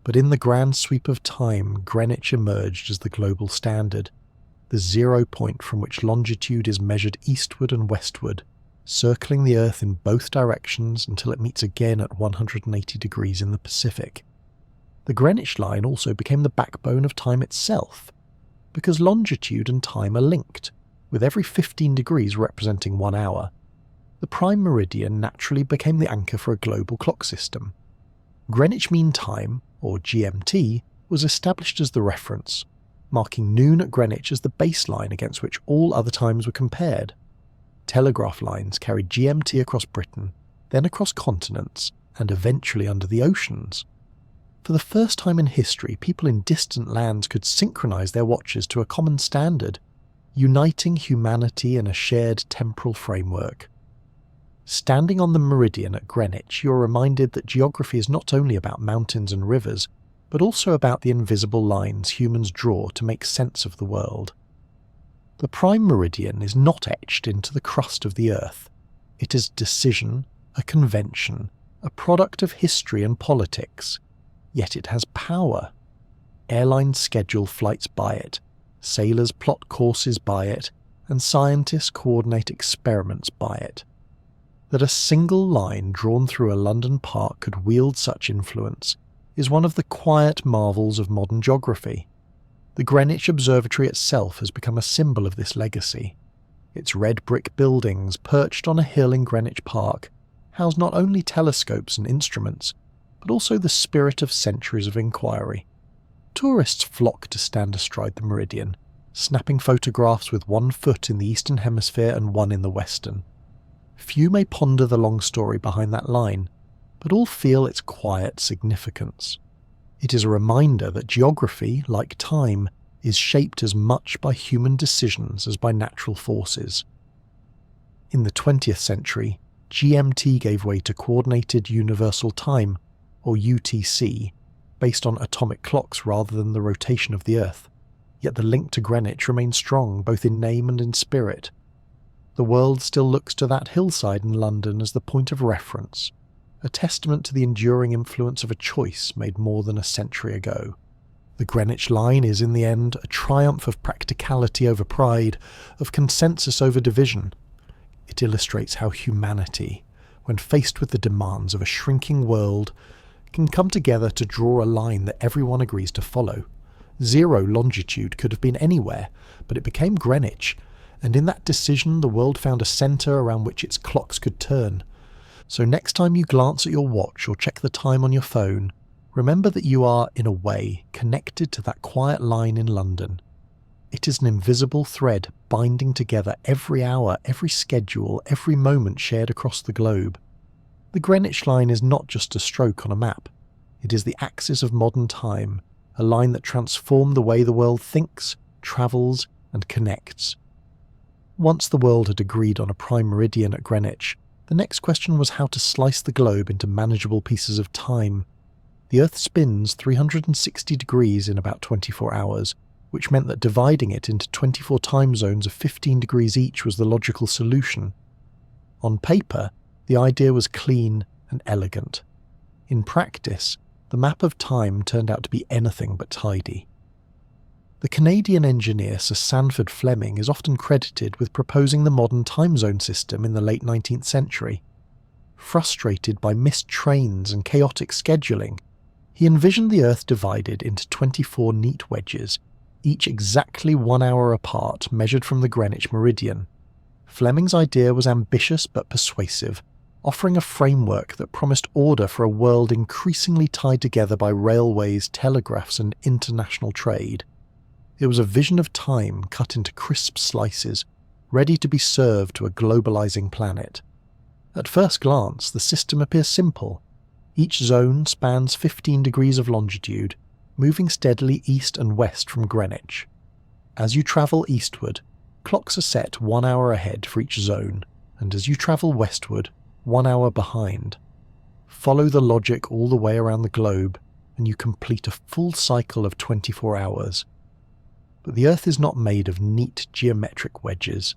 But in the grand sweep of time, Greenwich emerged as the global standard, the 0 point from which longitude is measured eastward and westward, circling the Earth in both directions until it meets again at 180 degrees in the Pacific. The Greenwich line also became the backbone of time itself, because longitude and time are linked, with every 15 degrees representing 1 hour. The prime meridian naturally became the anchor for a global clock system. Greenwich Mean Time, or GMT, was established as the reference, marking noon at Greenwich as the baseline against which all other times were compared. Telegraph lines carried GMT across Britain, then across continents, and eventually under the oceans. For the first time in history, people in distant lands could synchronize their watches to a common standard, uniting humanity in a shared temporal framework. Standing on the meridian at Greenwich, you're reminded that geography is not only about mountains and rivers, but also about the invisible lines humans draw to make sense of the world. The prime meridian is not etched into the crust of the Earth. It is decision, a convention, a product of history and politics. Yet it has power. Airlines schedule flights by it, sailors plot courses by it, and scientists coordinate experiments by it. That a single line drawn through a London park could wield such influence is one of the quiet marvels of modern geography. The Greenwich Observatory itself has become a symbol of this legacy. Its red brick buildings, perched on a hill in Greenwich Park, house not only telescopes and instruments, but also the spirit of centuries of inquiry. Tourists flock to stand astride the meridian, snapping photographs with 1 foot in the eastern hemisphere and 1 in the western. Few may ponder the long story behind that line, but all feel its quiet significance. It is a reminder that geography, like time, is shaped as much by human decisions as by natural forces. In the 20th century, GMT gave way to Coordinated Universal Time, or UTC, based on atomic clocks rather than the rotation of the Earth. Yet the link to Greenwich remains strong both in name and in spirit. The world still looks to that hillside in London as the point of reference, a testament to the enduring influence of a choice made more than a century ago. The Greenwich line is in the end a triumph of practicality over pride, of consensus over division. It illustrates how humanity, when faced with the demands of a shrinking world, can come together to draw a line that everyone agrees to follow. 0 longitude could have been anywhere, but it became Greenwich, and in that decision the world found a centre around which its clocks could turn. So next time you glance at your watch or check the time on your phone, remember that you are, in a way, connected to that quiet line in London. It is an invisible thread binding together every hour, every schedule, every moment shared across the globe. The Greenwich line is not just a stroke on a map. It is the axis of modern time, a line that transformed the way the world thinks, travels, and connects. Once the world had agreed on a prime meridian at Greenwich, the next question was how to slice the globe into manageable pieces of time. The Earth spins 360 degrees in about 24 hours, which meant that dividing it into 24 time zones of 15 degrees each was the logical solution. On paper, the idea was clean and elegant. In practice, the map of time turned out to be anything but tidy. The Canadian engineer Sir Sandford Fleming is often credited with proposing the modern time zone system in the late 19th century. Frustrated by missed trains and chaotic scheduling, he envisioned the Earth divided into 24 neat wedges, each exactly 1 hour apart, measured from the Greenwich meridian. Fleming's idea was ambitious but persuasive, offering a framework that promised order for a world increasingly tied together by railways, telegraphs, and international trade. It was a vision of time cut into crisp slices, ready to be served to a globalizing planet. At first glance, the system appears simple. Each zone spans 15 degrees of longitude, moving steadily east and west from Greenwich. As you travel eastward, clocks are set 1 hour ahead for each zone, and as you travel westward, 1 hour behind. Follow the logic all the way around the globe, and you complete a full cycle of 24 hours. But the Earth is not made of neat geometric wedges.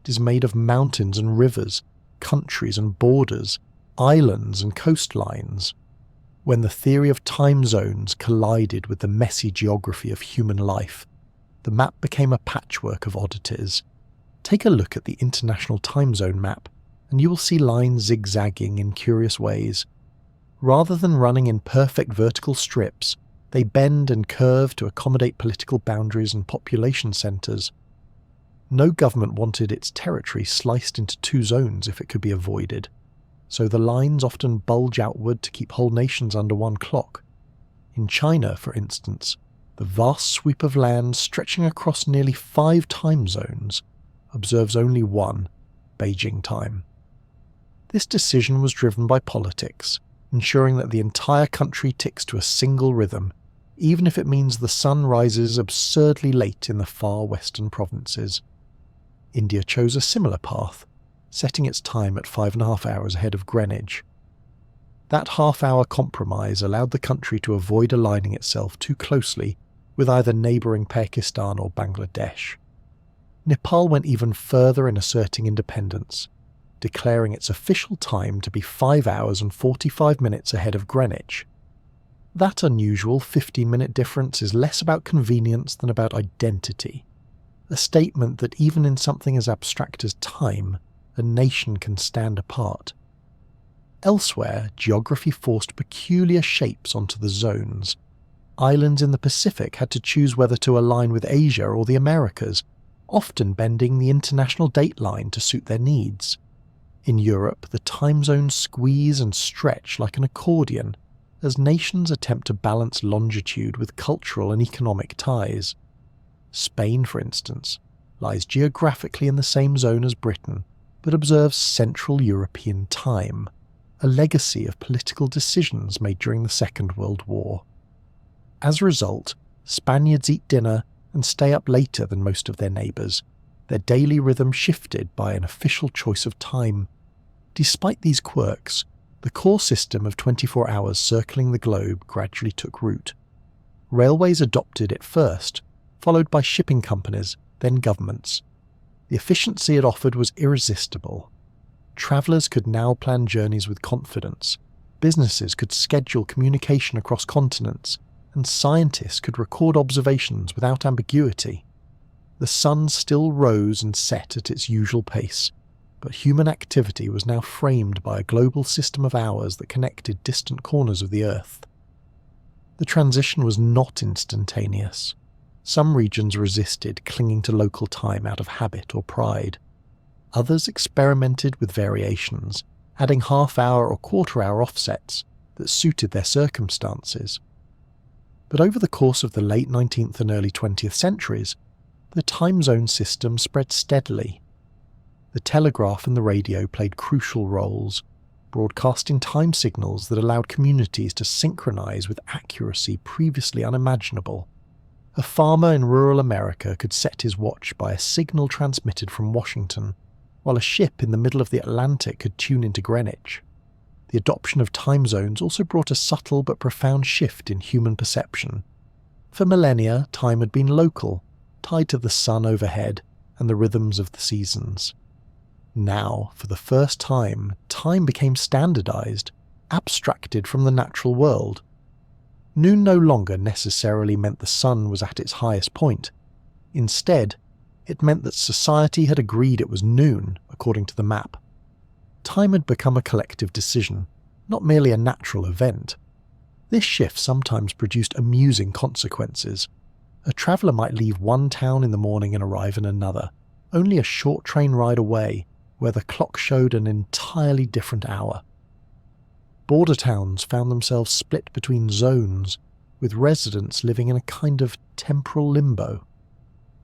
It is made of mountains and rivers, countries and borders, islands and coastlines. When the theory of time zones collided with the messy geography of human life, the map became a patchwork of oddities. Take a look at the international time zone map, and you will see lines zigzagging in curious ways. Rather than running in perfect vertical strips, they bend and curve to accommodate political boundaries and population centres. No government wanted its territory sliced into 2 zones if it could be avoided, so the lines often bulge outward to keep whole nations under one clock. In China, for instance, the vast sweep of land stretching across nearly 5 time zones observes only one, Beijing time. This decision was driven by politics, ensuring that the entire country ticks to a single rhythm, even if it means the sun rises absurdly late in the far western provinces. India chose a similar path, setting its time at 5.5 hours ahead of Greenwich. That half-hour compromise allowed the country to avoid aligning itself too closely with either neighbouring Pakistan or Bangladesh. Nepal went even further in asserting independence, declaring its official time to be 5 hours and 45 minutes ahead of Greenwich. That unusual 15-minute difference is less about convenience than about identity, a statement that even in something as abstract as time, a nation can stand apart. Elsewhere, geography forced peculiar shapes onto the zones. Islands in the Pacific had to choose whether to align with Asia or the Americas, often bending the international dateline to suit their needs. In Europe, the time zones squeeze and stretch like an accordion, as nations attempt to balance longitude with cultural and economic ties. Spain, for instance, lies geographically in the same zone as Britain, but observes Central European time, a legacy of political decisions made during the Second World War. As a result, Spaniards eat dinner and stay up later than most of their neighbours, their daily rhythm shifted by an official choice of time. Despite these quirks, the core system of 24 hours circling the globe gradually took root. Railways adopted it first, followed by shipping companies, then governments. The efficiency it offered was irresistible. Travellers could now plan journeys with confidence, businesses could schedule communication across continents, and scientists could record observations without ambiguity. The sun still rose and set at its usual pace, but human activity was now framed by a global system of hours that connected distant corners of the Earth. The transition was not instantaneous. Some regions resisted, clinging to local time out of habit or pride. Others experimented with variations, adding half-hour or quarter-hour offsets that suited their circumstances. But over the course of the late 19th and early 20th centuries, the time zone system spread steadily. The telegraph and the radio played crucial roles, broadcasting time signals that allowed communities to synchronize with accuracy previously unimaginable. A farmer in rural America could set his watch by a signal transmitted from Washington, while a ship in the middle of the Atlantic could tune into Greenwich. The adoption of time zones also brought a subtle but profound shift in human perception. For millennia, time had been local, tied to the sun overhead and the rhythms of the seasons. Now, for the first time, time became standardized, abstracted from the natural world. Noon no longer necessarily meant the sun was at its highest point. Instead, it meant that society had agreed it was noon, according to the map. Time had become a collective decision, not merely a natural event. This shift sometimes produced amusing consequences. A traveller might leave one town in the morning and arrive in another, only a short train ride away, where the clock showed an entirely different hour. Border towns found themselves split between zones, with residents living in a kind of temporal limbo.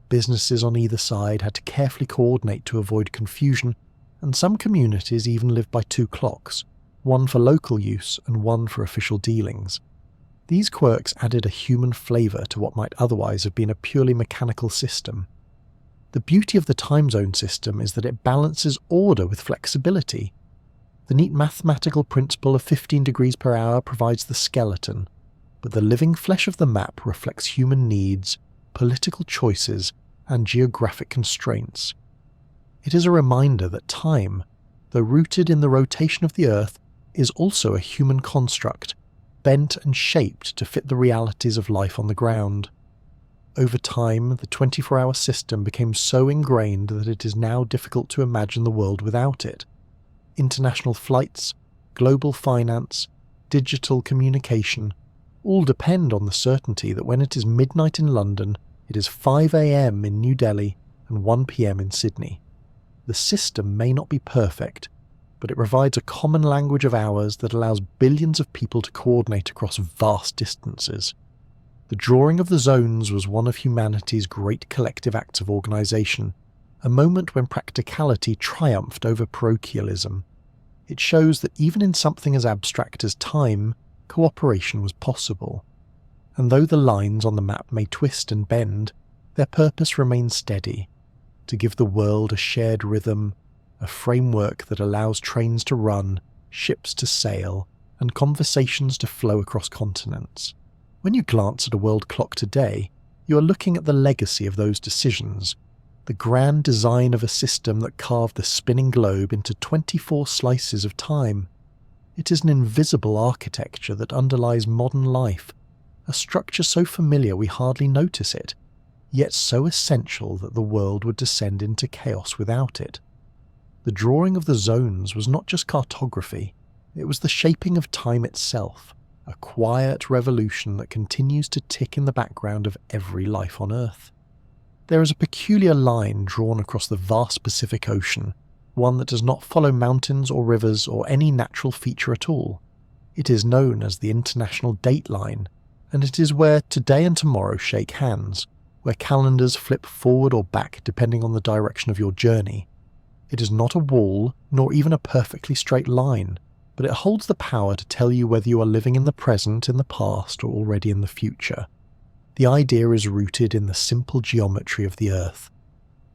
Businesses on either side had to carefully coordinate to avoid confusion, and some communities even lived by two clocks, one for local use and one for official dealings. These quirks added a human flavour to what might otherwise have been a purely mechanical system. The beauty of the time zone system is that it balances order with flexibility. The neat mathematical principle of 15 degrees per hour provides the skeleton, but the living flesh of the map reflects human needs, political choices, and geographic constraints. It is a reminder that time, though rooted in the rotation of the Earth, is also a human construct, bent and shaped to fit the realities of life on the ground. Over time, the 24-hour system became so ingrained that it is now difficult to imagine the world without it. International flights, global finance, digital communication, all depend on the certainty that when it is midnight in London, it is 5 a.m. in New Delhi and 1 p.m. in Sydney. The system may not be perfect, but it provides a common language of hours that allows billions of people to coordinate across vast distances. The drawing of the zones was one of humanity's great collective acts of organisation, a moment when practicality triumphed over parochialism. It shows that even in something as abstract as time, cooperation was possible. And though the lines on the map may twist and bend, their purpose remains steady: to give the world a shared rhythm, a framework that allows trains to run, ships to sail, and conversations to flow across continents. When you glance at a world clock today, you are looking at the legacy of those decisions, the grand design of a system that carved the spinning globe into 24 slices of time. It is an invisible architecture that underlies modern life, a structure so familiar we hardly notice it, yet so essential that the world would descend into chaos without it. The drawing of the zones was not just cartography, it was the shaping of time itself, a quiet revolution that continues to tick in the background of every life on Earth. There is a peculiar line drawn across the vast Pacific Ocean, one that does not follow mountains or rivers or any natural feature at all. It is known as the International Date Line, and it is where today and tomorrow shake hands, where calendars flip forward or back depending on the direction of your journey. It is not a wall, nor even a perfectly straight line, but it holds the power to tell you whether you are living in the present, in the past, or already in the future. The idea is rooted in the simple geometry of the Earth.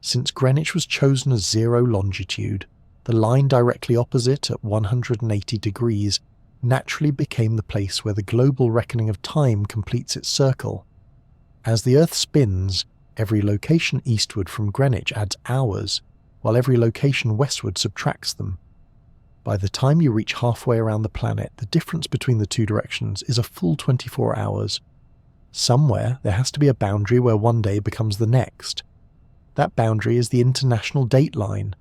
Since Greenwich was chosen as zero longitude, the line directly opposite at 180 degrees naturally became the place where the global reckoning of time completes its circle. As the Earth spins, every location eastward from Greenwich adds hours, while every location westward subtracts them. By the time you reach halfway around the planet, the difference between the two directions is a full 24 hours. Somewhere there has to be a boundary where one day becomes the next. That boundary is the International Date Line.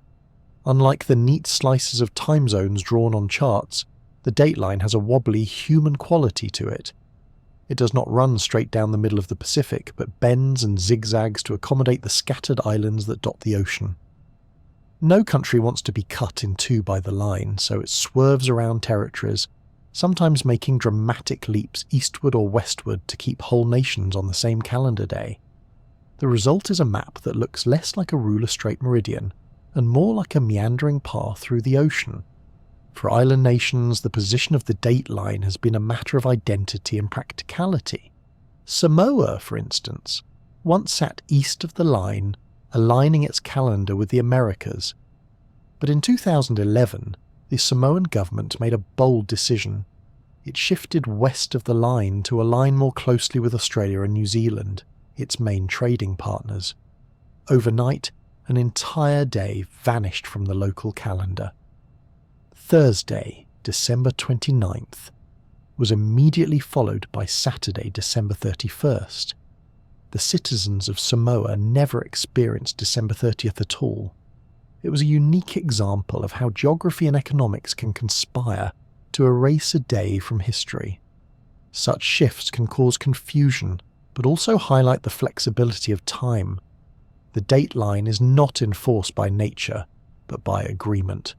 Unlike the neat slices of time zones drawn on charts, the date line has a wobbly human quality to it. It does not run straight down the middle of the Pacific, but bends and zigzags to accommodate the scattered islands that dot the ocean. No country wants to be cut in two by the line, so it swerves around territories, sometimes making dramatic leaps eastward or westward to keep whole nations on the same calendar day. The result is a map that looks less like a ruler-straight meridian, and more like a meandering path through the ocean. For island nations, the position of the date line has been a matter of identity and practicality. Samoa, for instance, once sat east of the line, aligning its calendar with the Americas. But in 2011, the Samoan government made a bold decision. It shifted west of the line to align more closely with Australia and New Zealand, its main trading partners. Overnight, an entire day vanished from the local calendar. Thursday, December 29th, was immediately followed by Saturday, December 31st. The citizens of Samoa never experienced December 30th at all. It was a unique example of how geography and economics can conspire to erase a day from history. Such shifts can cause confusion, but also highlight the flexibility of time. The date line is not enforced by nature, but by agreement.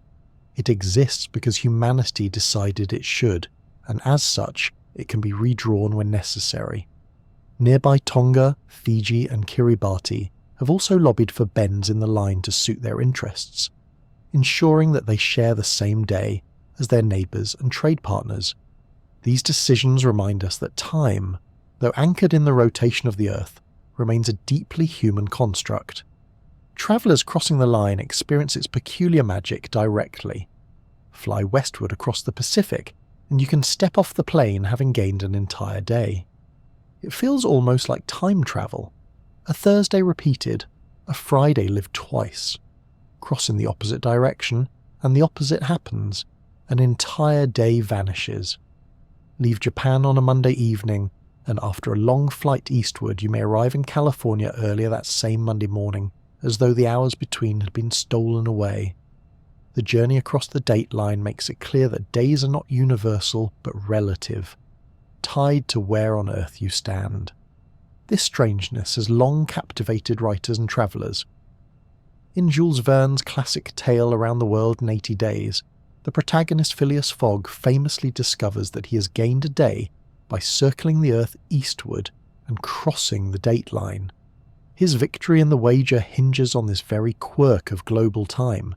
It exists because humanity decided it should, and as such, it can be redrawn when necessary. Nearby Tonga, Fiji, and Kiribati have also lobbied for bends in the line to suit their interests, ensuring that they share the same day as their neighbours and trade partners. These decisions remind us that time, though anchored in the rotation of the Earth, remains a deeply human construct. Travellers crossing the line experience its peculiar magic directly. Fly westward across the Pacific, and you can step off the plane having gained an entire day. It feels almost like time travel. A Thursday repeated, a Friday lived twice. Cross in the opposite direction, and the opposite happens. An entire day vanishes. Leave Japan on a Monday evening, and after a long flight eastward you may arrive in California earlier that same Monday morning, as though the hours between had been stolen away. The journey across the date line makes it clear that days are not universal but relative, tied to where on Earth you stand. This strangeness has long captivated writers and travellers. In Jules Verne's classic tale Around the World in 80 Days, the protagonist Phileas Fogg famously discovers that he has gained a day by circling the Earth eastward and crossing the date line. His victory in the wager hinges on this very quirk of global time.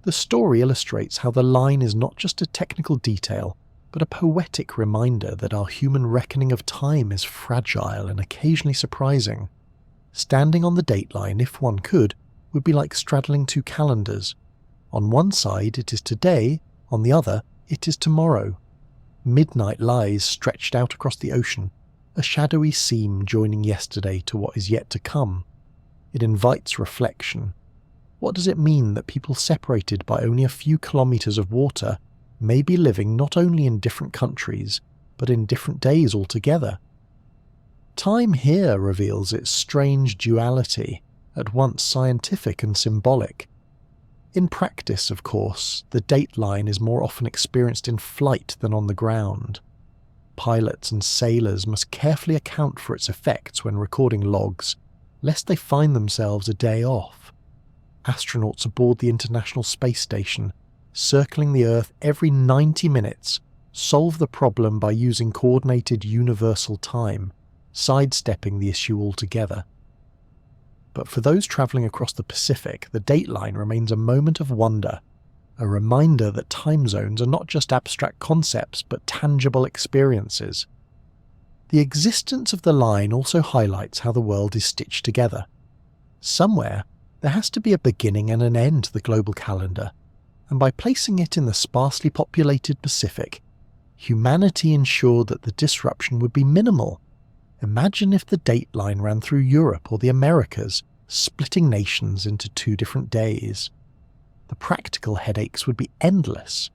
The story illustrates how the line is not just a technical detail, but a poetic reminder that our human reckoning of time is fragile and occasionally surprising. Standing on the date line, if one could, would be like straddling two calendars. On one side it is today, on the other it is tomorrow. Midnight lies stretched out across the ocean, a shadowy seam joining yesterday to what is yet to come. It invites reflection. What does it mean that people separated by only a few kilometres of water may be living not only in different countries, but in different days altogether? Time here reveals its strange duality, at once scientific and symbolic. In practice, of course, the date line is more often experienced in flight than on the ground. Pilots and sailors must carefully account for its effects when recording logs, lest they find themselves a day off. Astronauts aboard the International Space Station, circling the Earth every 90 minutes, solve the problem by using coordinated universal time, sidestepping the issue altogether. But for those travelling across the Pacific, the date line remains a moment of wonder, a reminder that time zones are not just abstract concepts but tangible experiences. The existence of the line also highlights how the world is stitched together. Somewhere, there has to be a beginning and an end to the global calendar, and by placing it in the sparsely populated Pacific, humanity ensured that the disruption would be minimal. Imagine if the date line ran through Europe or the Americas, splitting nations into 2 different days. The practical headaches would be endless.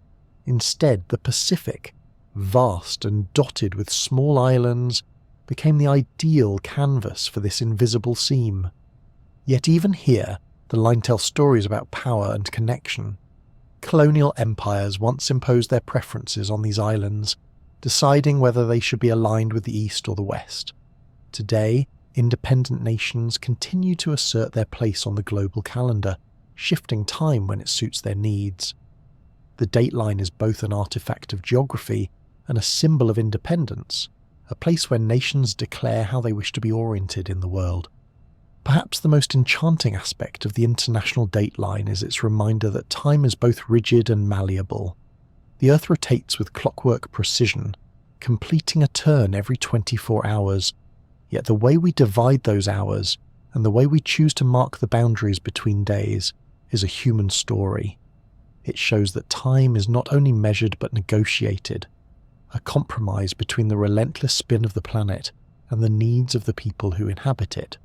Instead, the Pacific, vast and dotted with small islands, became the ideal canvas for this invisible seam. Yet even here, the line tells stories about power and connection. Colonial empires once imposed their preferences on these islands, deciding whether they should be aligned with the East or the West. Today, independent nations continue to assert their place on the global calendar, shifting time when it suits their needs. The date line is both an artifact of geography and a symbol of independence, a place where nations declare how they wish to be oriented in the world. Perhaps the most enchanting aspect of the international date line is its reminder that time is both rigid and malleable. The Earth rotates with clockwork precision, completing a turn every 24 hours, yet the way we divide those hours and the way we choose to mark the boundaries between days is a human story. It shows that time is not only measured but negotiated, a compromise between the relentless spin of the planet and the needs of the people who inhabit it.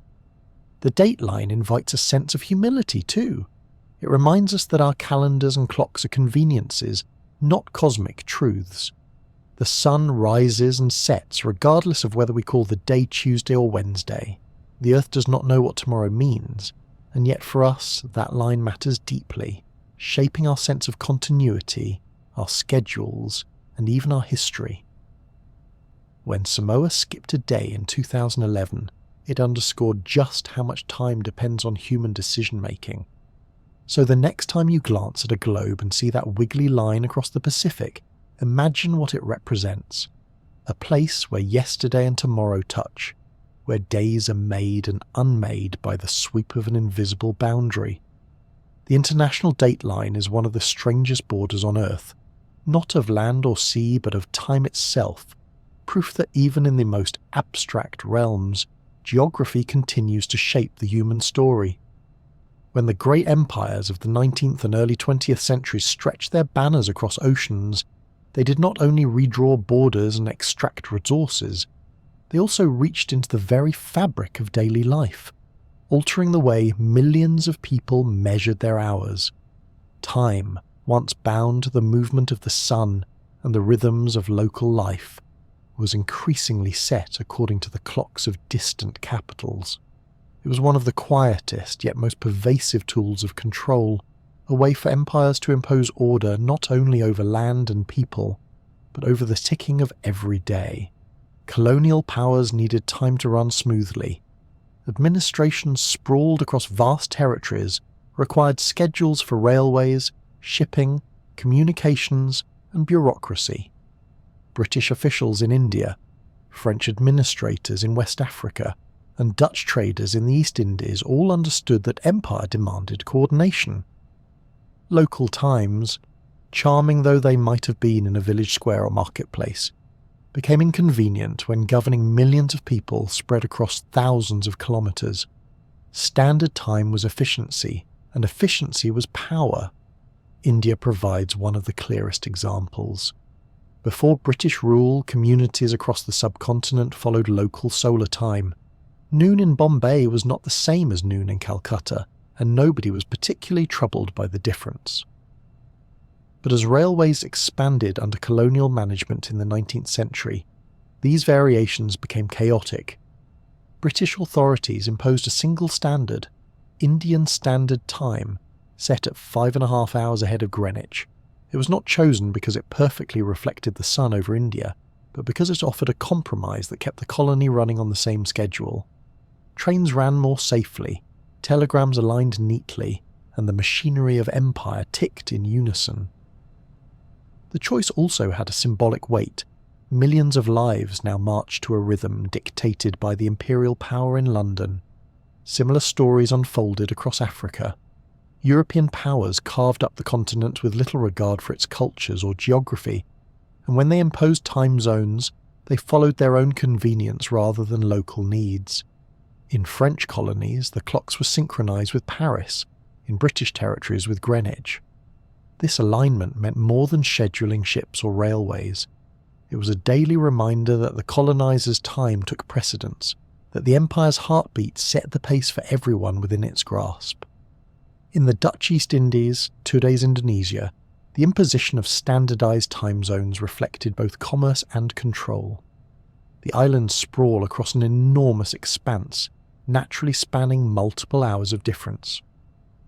The date line invites a sense of humility too. It reminds us that our calendars and clocks are conveniences, not cosmic truths. The sun rises and sets regardless of whether we call the day Tuesday or Wednesday. The Earth does not know what tomorrow means, and yet for us that line matters deeply, shaping our sense of continuity, our schedules, and even our history. When Samoa skipped a day in 2011, it underscored just how much time depends on human decision-making. So the next time you glance at a globe and see that wiggly line across the Pacific, imagine what it represents. A place where yesterday and tomorrow touch, where days are made and unmade by the sweep of an invisible boundary. The international date line is one of the strangest borders on Earth, not of land or sea but of time itself, proof that even in the most abstract realms, geography continues to shape the human story. When the great empires of the 19th and early 20th centuries stretched their banners across oceans, they did not only redraw borders and extract resources, they also reached into the very fabric of daily life, altering the way millions of people measured their hours. Time, once bound to the movement of the sun and the rhythms of local life, was increasingly set according to the clocks of distant capitals. It was one of the quietest yet most pervasive tools of control, a way for empires to impose order not only over land and people, but over the ticking of every day. Colonial powers needed time to run smoothly. Administration sprawled across vast territories, required schedules for railways, shipping, communications, and bureaucracy. British officials in India, French administrators in West Africa, and Dutch traders in the East Indies all understood that empire demanded coordination. Local times, charming though they might have been in a village square or marketplace, became inconvenient when governing millions of people spread across thousands of kilometres. Standard time was efficiency, and efficiency was power. India provides one of the clearest examples. Before British rule, communities across the subcontinent followed local solar time. Noon in Bombay was not the same as noon in Calcutta, and nobody was particularly troubled by the difference. But as railways expanded under colonial management in the 19th century, these variations became chaotic. British authorities imposed a single standard, Indian Standard Time, set at 5.5 hours ahead of Greenwich. It was not chosen because it perfectly reflected the sun over India, but because it offered a compromise that kept the colony running on the same schedule. Trains ran more safely, telegrams aligned neatly, and the machinery of empire ticked in unison. The choice also had a symbolic weight. Millions of lives now marched to a rhythm dictated by the imperial power in London. Similar stories unfolded across Africa. European powers carved up the continent with little regard for its cultures or geography, and when they imposed time zones, they followed their own convenience rather than local needs. In French colonies, the clocks were synchronized with Paris, in British territories with Greenwich. This alignment meant more than scheduling ships or railways. It was a daily reminder that the colonizers' time took precedence, that the empire's heartbeat set the pace for everyone within its grasp. In the Dutch East Indies, today's Indonesia, the imposition of standardized time zones reflected both commerce and control. The islands sprawl across an enormous expanse, naturally spanning multiple hours of difference.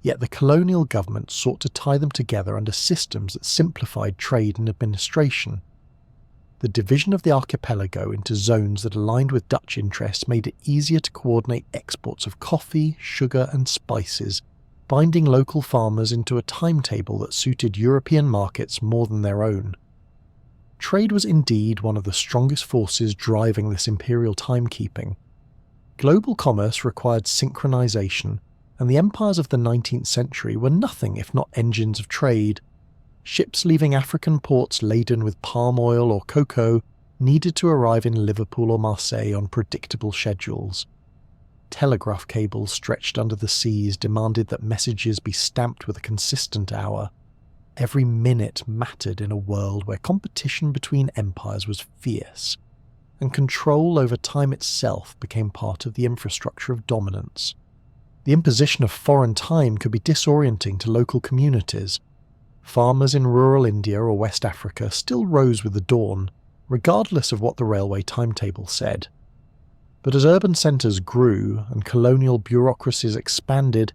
Yet the colonial government sought to tie them together under systems that simplified trade and administration. The division of the archipelago into zones that aligned with Dutch interests made it easier to coordinate exports of coffee, sugar and spices, binding local farmers into a timetable that suited European markets more than their own. Trade was indeed one of the strongest forces driving this imperial timekeeping. Global commerce required synchronization, and the empires of the 19th century were nothing if not engines of trade. Ships leaving African ports laden with palm oil or cocoa needed to arrive in Liverpool or Marseille on predictable schedules. Telegraph cables stretched under the seas demanded that messages be stamped with a consistent hour. Every minute mattered in a world where competition between empires was fierce, and control over time itself became part of the infrastructure of dominance. The imposition of foreign time could be disorienting to local communities. Farmers in rural India or West Africa still rose with the dawn, regardless of what the railway timetable said. But as urban centres grew and colonial bureaucracies expanded,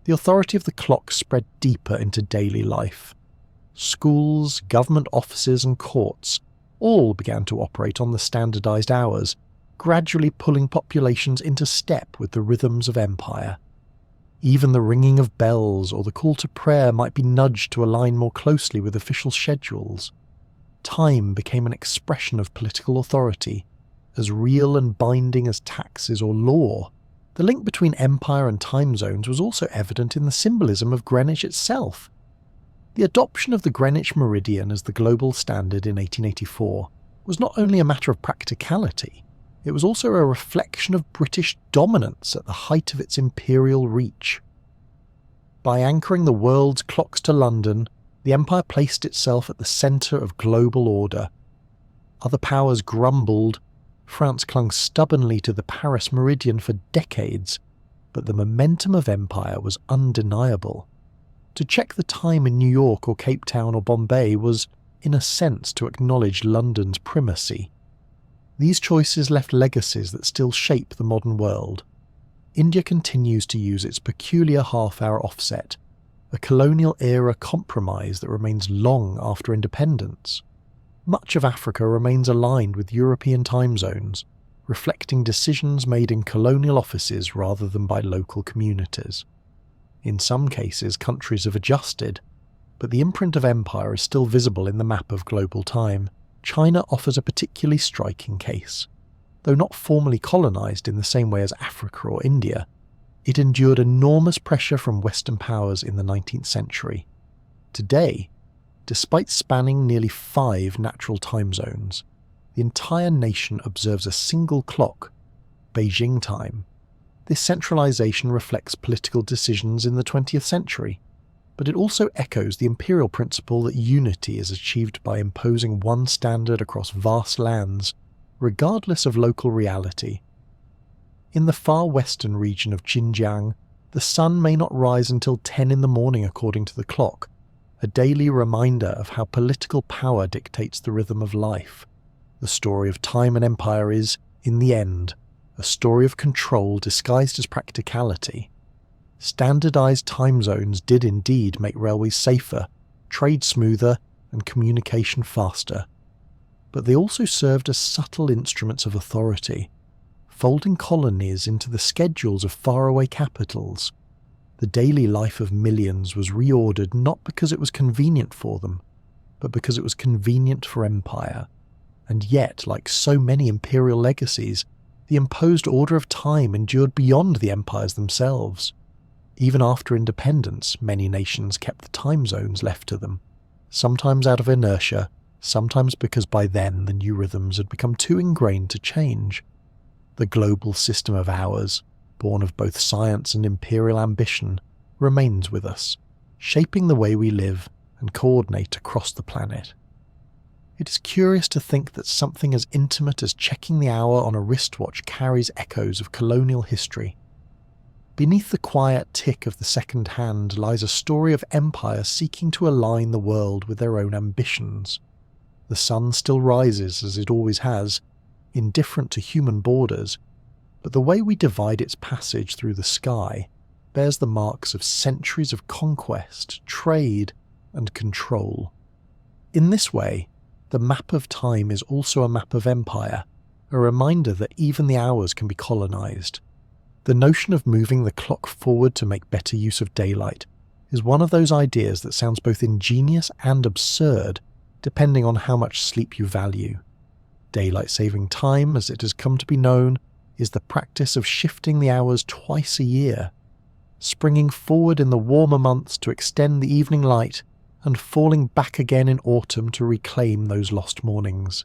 the authority of the clock spread deeper into daily life. Schools, government offices and courts all began to operate on the standardised hours, gradually pulling populations into step with the rhythms of empire. Even the ringing of bells or the call to prayer might be nudged to align more closely with official schedules. Time became an expression of political authority, as real and binding as taxes or law. The link between empire and time zones was also evident in the symbolism of Greenwich itself. The adoption of the Greenwich meridian as the global standard in 1884 was not only a matter of practicality, it was also a reflection of British dominance at the height of its imperial reach. By anchoring the world's clocks to London, the empire placed itself at the centre of global order. Other powers grumbled. France clung stubbornly to the Paris meridian for decades, but the momentum of empire was undeniable. To check the time in New York or Cape Town or Bombay was, in a sense, to acknowledge London's primacy. These choices left legacies that still shape the modern world. India continues to use its peculiar half-hour offset, a colonial-era compromise that remains long after independence. Much of Africa remains aligned with European time zones, reflecting decisions made in colonial offices rather than by local communities. In some cases, countries have adjusted, but the imprint of empire is still visible in the map of global time. China offers a particularly striking case. Though not formally colonized in the same way as Africa or India, it endured enormous pressure from Western powers in the 19th century. Today, despite spanning nearly 5 natural time zones, the entire nation observes a single clock, Beijing time. This centralization reflects political decisions in the 20th century, but it also echoes the imperial principle that unity is achieved by imposing one standard across vast lands, regardless of local reality. In the far western region of Xinjiang, the sun may not rise until 10 in the morning according to the clock, a daily reminder of how political power dictates the rhythm of life. The story of time and empire is, in the end, a story of control disguised as practicality. Standardized time zones did indeed make railways safer, trade smoother, and communication faster. But they also served as subtle instruments of authority, folding colonies into the schedules of faraway capitals. The daily life of millions was reordered not because it was convenient for them, but because it was convenient for empire. And yet, like so many imperial legacies, the imposed order of time endured beyond the empires themselves. Even after independence, many nations kept the time zones left to them, sometimes out of inertia, sometimes because by then the new rhythms had become too ingrained to change. The global system of hours, born of both science and imperial ambition, remains with us, shaping the way we live and coordinate across the planet. It is curious to think that something as intimate as checking the hour on a wristwatch carries echoes of colonial history. Beneath the quiet tick of the second hand lies a story of empire seeking to align the world with their own ambitions. The sun still rises as it always has, indifferent to human borders, but the way we divide its passage through the sky bears the marks of centuries of conquest, trade, and control. In this way, the map of time is also a map of empire, a reminder that even the hours can be colonized. The notion of moving the clock forward to make better use of daylight is one of those ideas that sounds both ingenious and absurd, depending on how much sleep you value. Daylight saving time, as it has come to be known, is the practice of shifting the hours twice a year, springing forward in the warmer months to extend the evening light and falling back again in autumn to reclaim those lost mornings.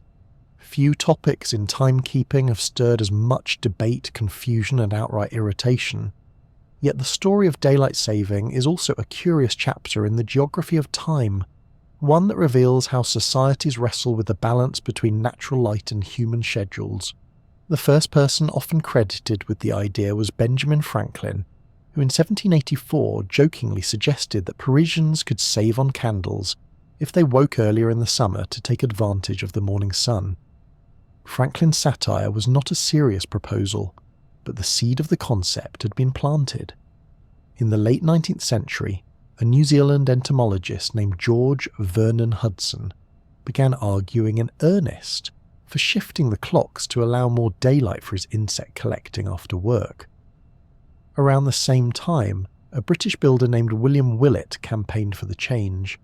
Few topics in timekeeping have stirred as much debate, confusion, and outright irritation. Yet the story of daylight saving is also a curious chapter in the geography of time, one that reveals how societies wrestle with the balance between natural light and human schedules. The first person often credited with the idea was Benjamin Franklin, who in 1784 jokingly suggested that Parisians could save on candles if they woke earlier in the summer to take advantage of the morning sun. Franklin's satire was not a serious proposal, but the seed of the concept had been planted. In the late 19th century, a New Zealand entomologist named George Vernon Hudson began arguing in earnest for shifting the clocks to allow more daylight for his insect collecting after work. Around the same time, a British builder named William Willett campaigned for the change,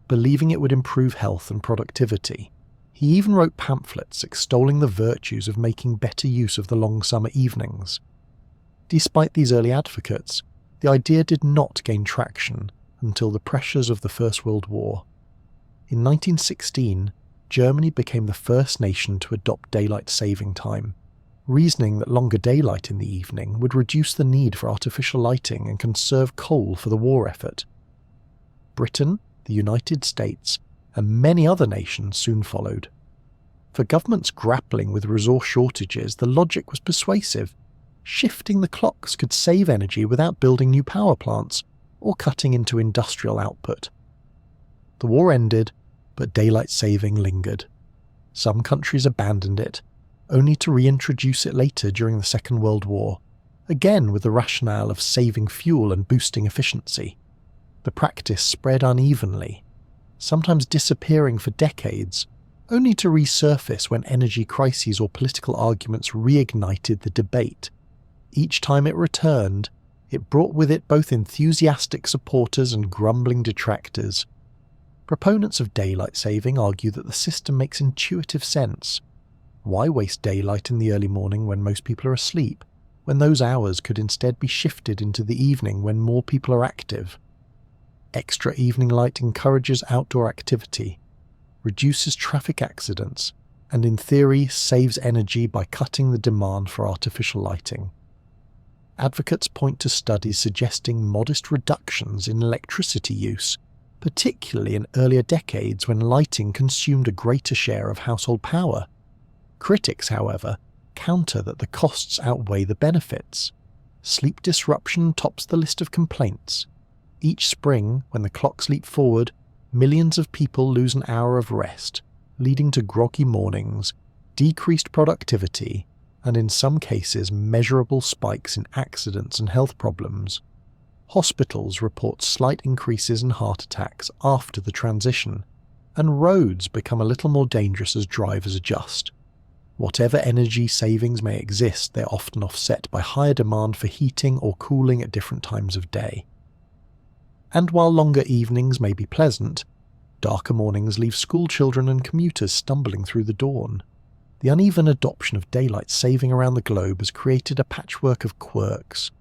believing it would improve health and productivity. He even wrote pamphlets extolling the virtues of making better use of the long summer evenings. Despite these early advocates, the idea did not gain traction until the pressures of the First World War. In 1916, Germany became the first nation to adopt daylight saving time, reasoning that longer daylight in the evening would reduce the need for artificial lighting and conserve coal for the war effort. Britain, the United States, and many other nations soon followed. For governments grappling with resource shortages, the logic was persuasive. Shifting the clocks could save energy without building new power plants or cutting into industrial output. The war ended, but daylight saving lingered. Some countries abandoned it, only to reintroduce it later during the Second World War, again with the rationale of saving fuel and boosting efficiency. The practice spread unevenly, sometimes disappearing for decades, only to resurface when energy crises or political arguments reignited the debate. Each time it returned, it brought with it both enthusiastic supporters and grumbling detractors. Proponents of daylight saving argue that the system makes intuitive sense. Why waste daylight in the early morning when most people are asleep, when those hours could instead be shifted into the evening when more people are active? Extra evening light encourages outdoor activity, reduces traffic accidents, and in theory saves energy by cutting the demand for artificial lighting. Advocates point to studies suggesting modest reductions in electricity use, particularly in earlier decades when lighting consumed a greater share of household power. Critics, however, counter that the costs outweigh the benefits. Sleep disruption tops the list of complaints. Each spring, when the clocks leap forward, millions of people lose an hour of rest, leading to groggy mornings, decreased productivity, and in some cases measurable spikes in accidents and health problems. Hospitals report slight increases in heart attacks after the transition, and roads become a little more dangerous as drivers adjust. Whatever energy savings may exist, they're often offset by higher demand for heating or cooling at different times of day. And while longer evenings may be pleasant, darker mornings leave school children and commuters stumbling through the dawn. The uneven adoption of daylight saving around the globe has created a patchwork of quirks.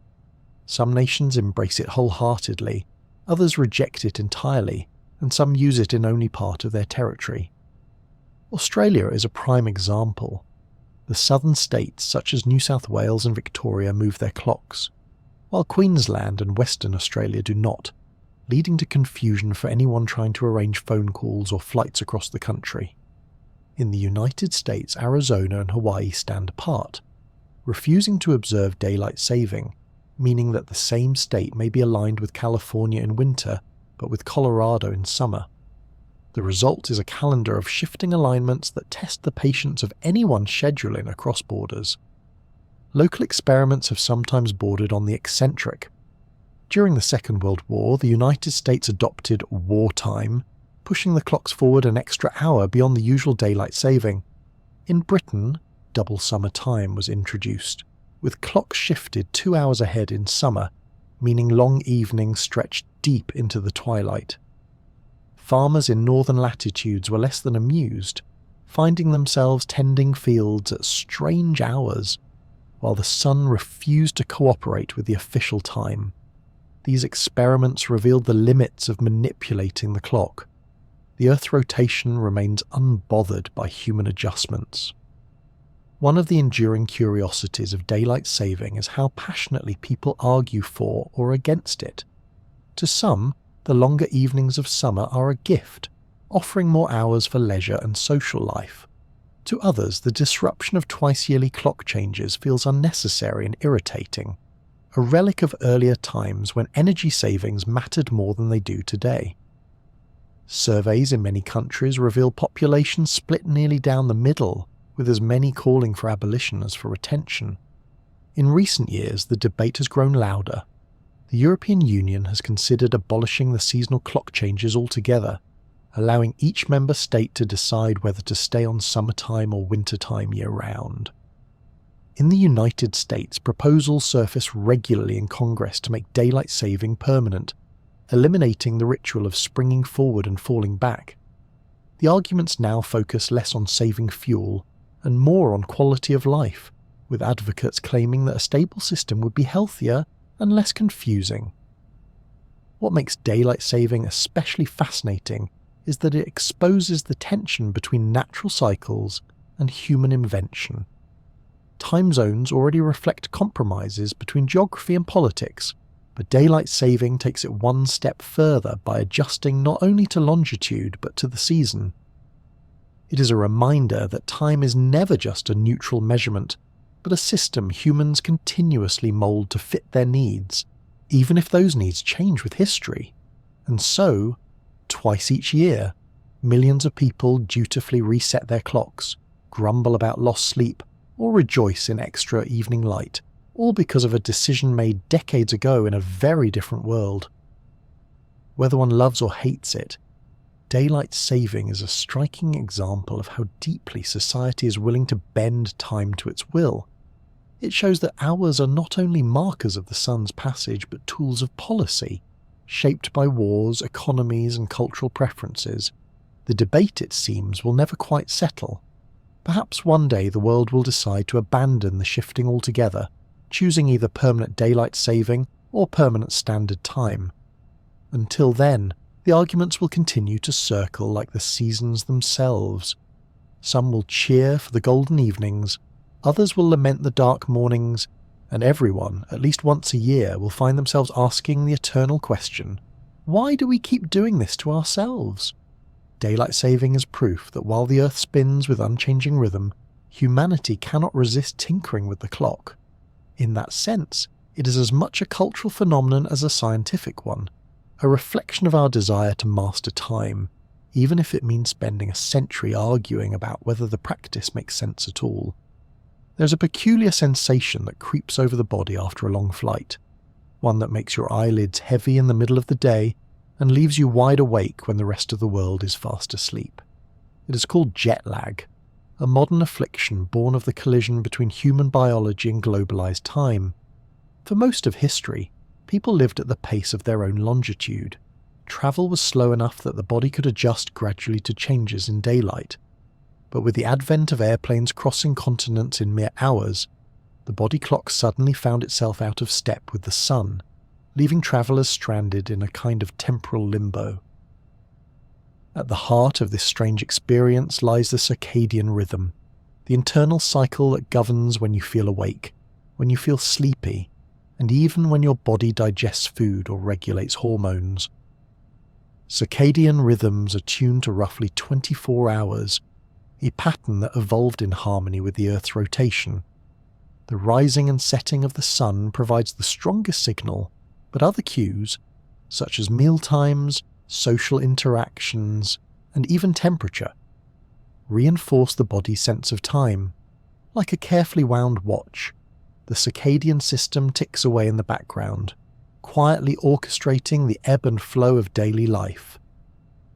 Some nations embrace it wholeheartedly, others reject it entirely, and some use it in only part of their territory. Australia is a prime example. The southern states such as New South Wales and Victoria move their clocks, while Queensland and Western Australia do not, leading to confusion for anyone trying to arrange phone calls or flights across the country. In the United States, Arizona and Hawaii stand apart, refusing to observe daylight saving, meaning that the same state may be aligned with California in winter, but with Colorado in summer. The result is a calendar of shifting alignments that test the patience of anyone scheduling across borders. Local experiments have sometimes bordered on the eccentric. During the Second World War, the United States adopted wartime, pushing the clocks forward an extra hour beyond the usual daylight saving. In Britain, double summer time was introduced, with clocks shifted 2 hours ahead in summer, meaning long evenings stretched deep into the twilight. Farmers in northern latitudes were less than amused, finding themselves tending fields at strange hours, while the sun refused to cooperate with the official time. These experiments revealed the limits of manipulating the clock. The Earth's rotation remains unbothered by human adjustments. One of the enduring curiosities of daylight saving is how passionately people argue for or against it. To some, the longer evenings of summer are a gift, offering more hours for leisure and social life. To others, the disruption of twice-yearly clock changes feels unnecessary and irritating, a relic of earlier times when energy savings mattered more than they do today. Surveys in many countries reveal populations split nearly down the middle, with as many calling for abolition as for retention. In recent years, the debate has grown louder. The European Union has considered abolishing the seasonal clock changes altogether, allowing each member state to decide whether to stay on summertime or wintertime year-round. In the United States, proposals surface regularly in Congress to make daylight saving permanent, eliminating the ritual of springing forward and falling back. The arguments now focus less on saving fuel and more on quality of life, with advocates claiming that a stable system would be healthier and less confusing. What makes daylight saving especially fascinating is that it exposes the tension between natural cycles and human invention. Time zones already reflect compromises between geography and politics, but daylight saving takes it one step further by adjusting not only to longitude but to the season. It is a reminder that time is never just a neutral measurement, but a system humans continuously mould to fit their needs, even if those needs change with history. And so, twice each year, millions of people dutifully reset their clocks, grumble about lost sleep, or rejoice in extra evening light, all because of a decision made decades ago in a very different world. Whether one loves or hates it, daylight saving is a striking example of how deeply society is willing to bend time to its will. It shows that hours are not only markers of the sun's passage but tools of policy, shaped by wars, economies and cultural preferences. The debate, it seems, will never quite settle. Perhaps one day the world will decide to abandon the shifting altogether, choosing either permanent daylight saving or permanent standard time. Until then, the arguments will continue to circle like the seasons themselves. Some will cheer for the golden evenings, others will lament the dark mornings, and everyone, at least once a year, will find themselves asking the eternal question, why do we keep doing this to ourselves? Daylight saving is proof that while the Earth spins with unchanging rhythm, humanity cannot resist tinkering with the clock. In that sense, it is as much a cultural phenomenon as a scientific one, a reflection of our desire to master time, even if it means spending a century arguing about whether the practice makes sense at all. There's a peculiar sensation that creeps over the body after a long flight, one that makes your eyelids heavy in the middle of the day and leaves you wide awake when the rest of the world is fast asleep. It is called jet lag, a modern affliction born of the collision between human biology and globalized time. For most of history, people lived at the pace of their own longitude. Travel was slow enough that the body could adjust gradually to changes in daylight. But with the advent of airplanes crossing continents in mere hours, the body clock suddenly found itself out of step with the sun, leaving travellers stranded in a kind of temporal limbo. At the heart of this strange experience lies the circadian rhythm, the internal cycle that governs when you feel awake, when you feel sleepy, and even when your body digests food or regulates hormones. Circadian rhythms are tuned to roughly 24 hours, a pattern that evolved in harmony with the Earth's rotation. The rising and setting of the sun provides the strongest signal, but other cues, such as meal times, social interactions, and even temperature, reinforce the body's sense of time. Like a carefully wound watch, the circadian system ticks away in the background, quietly orchestrating the ebb and flow of daily life.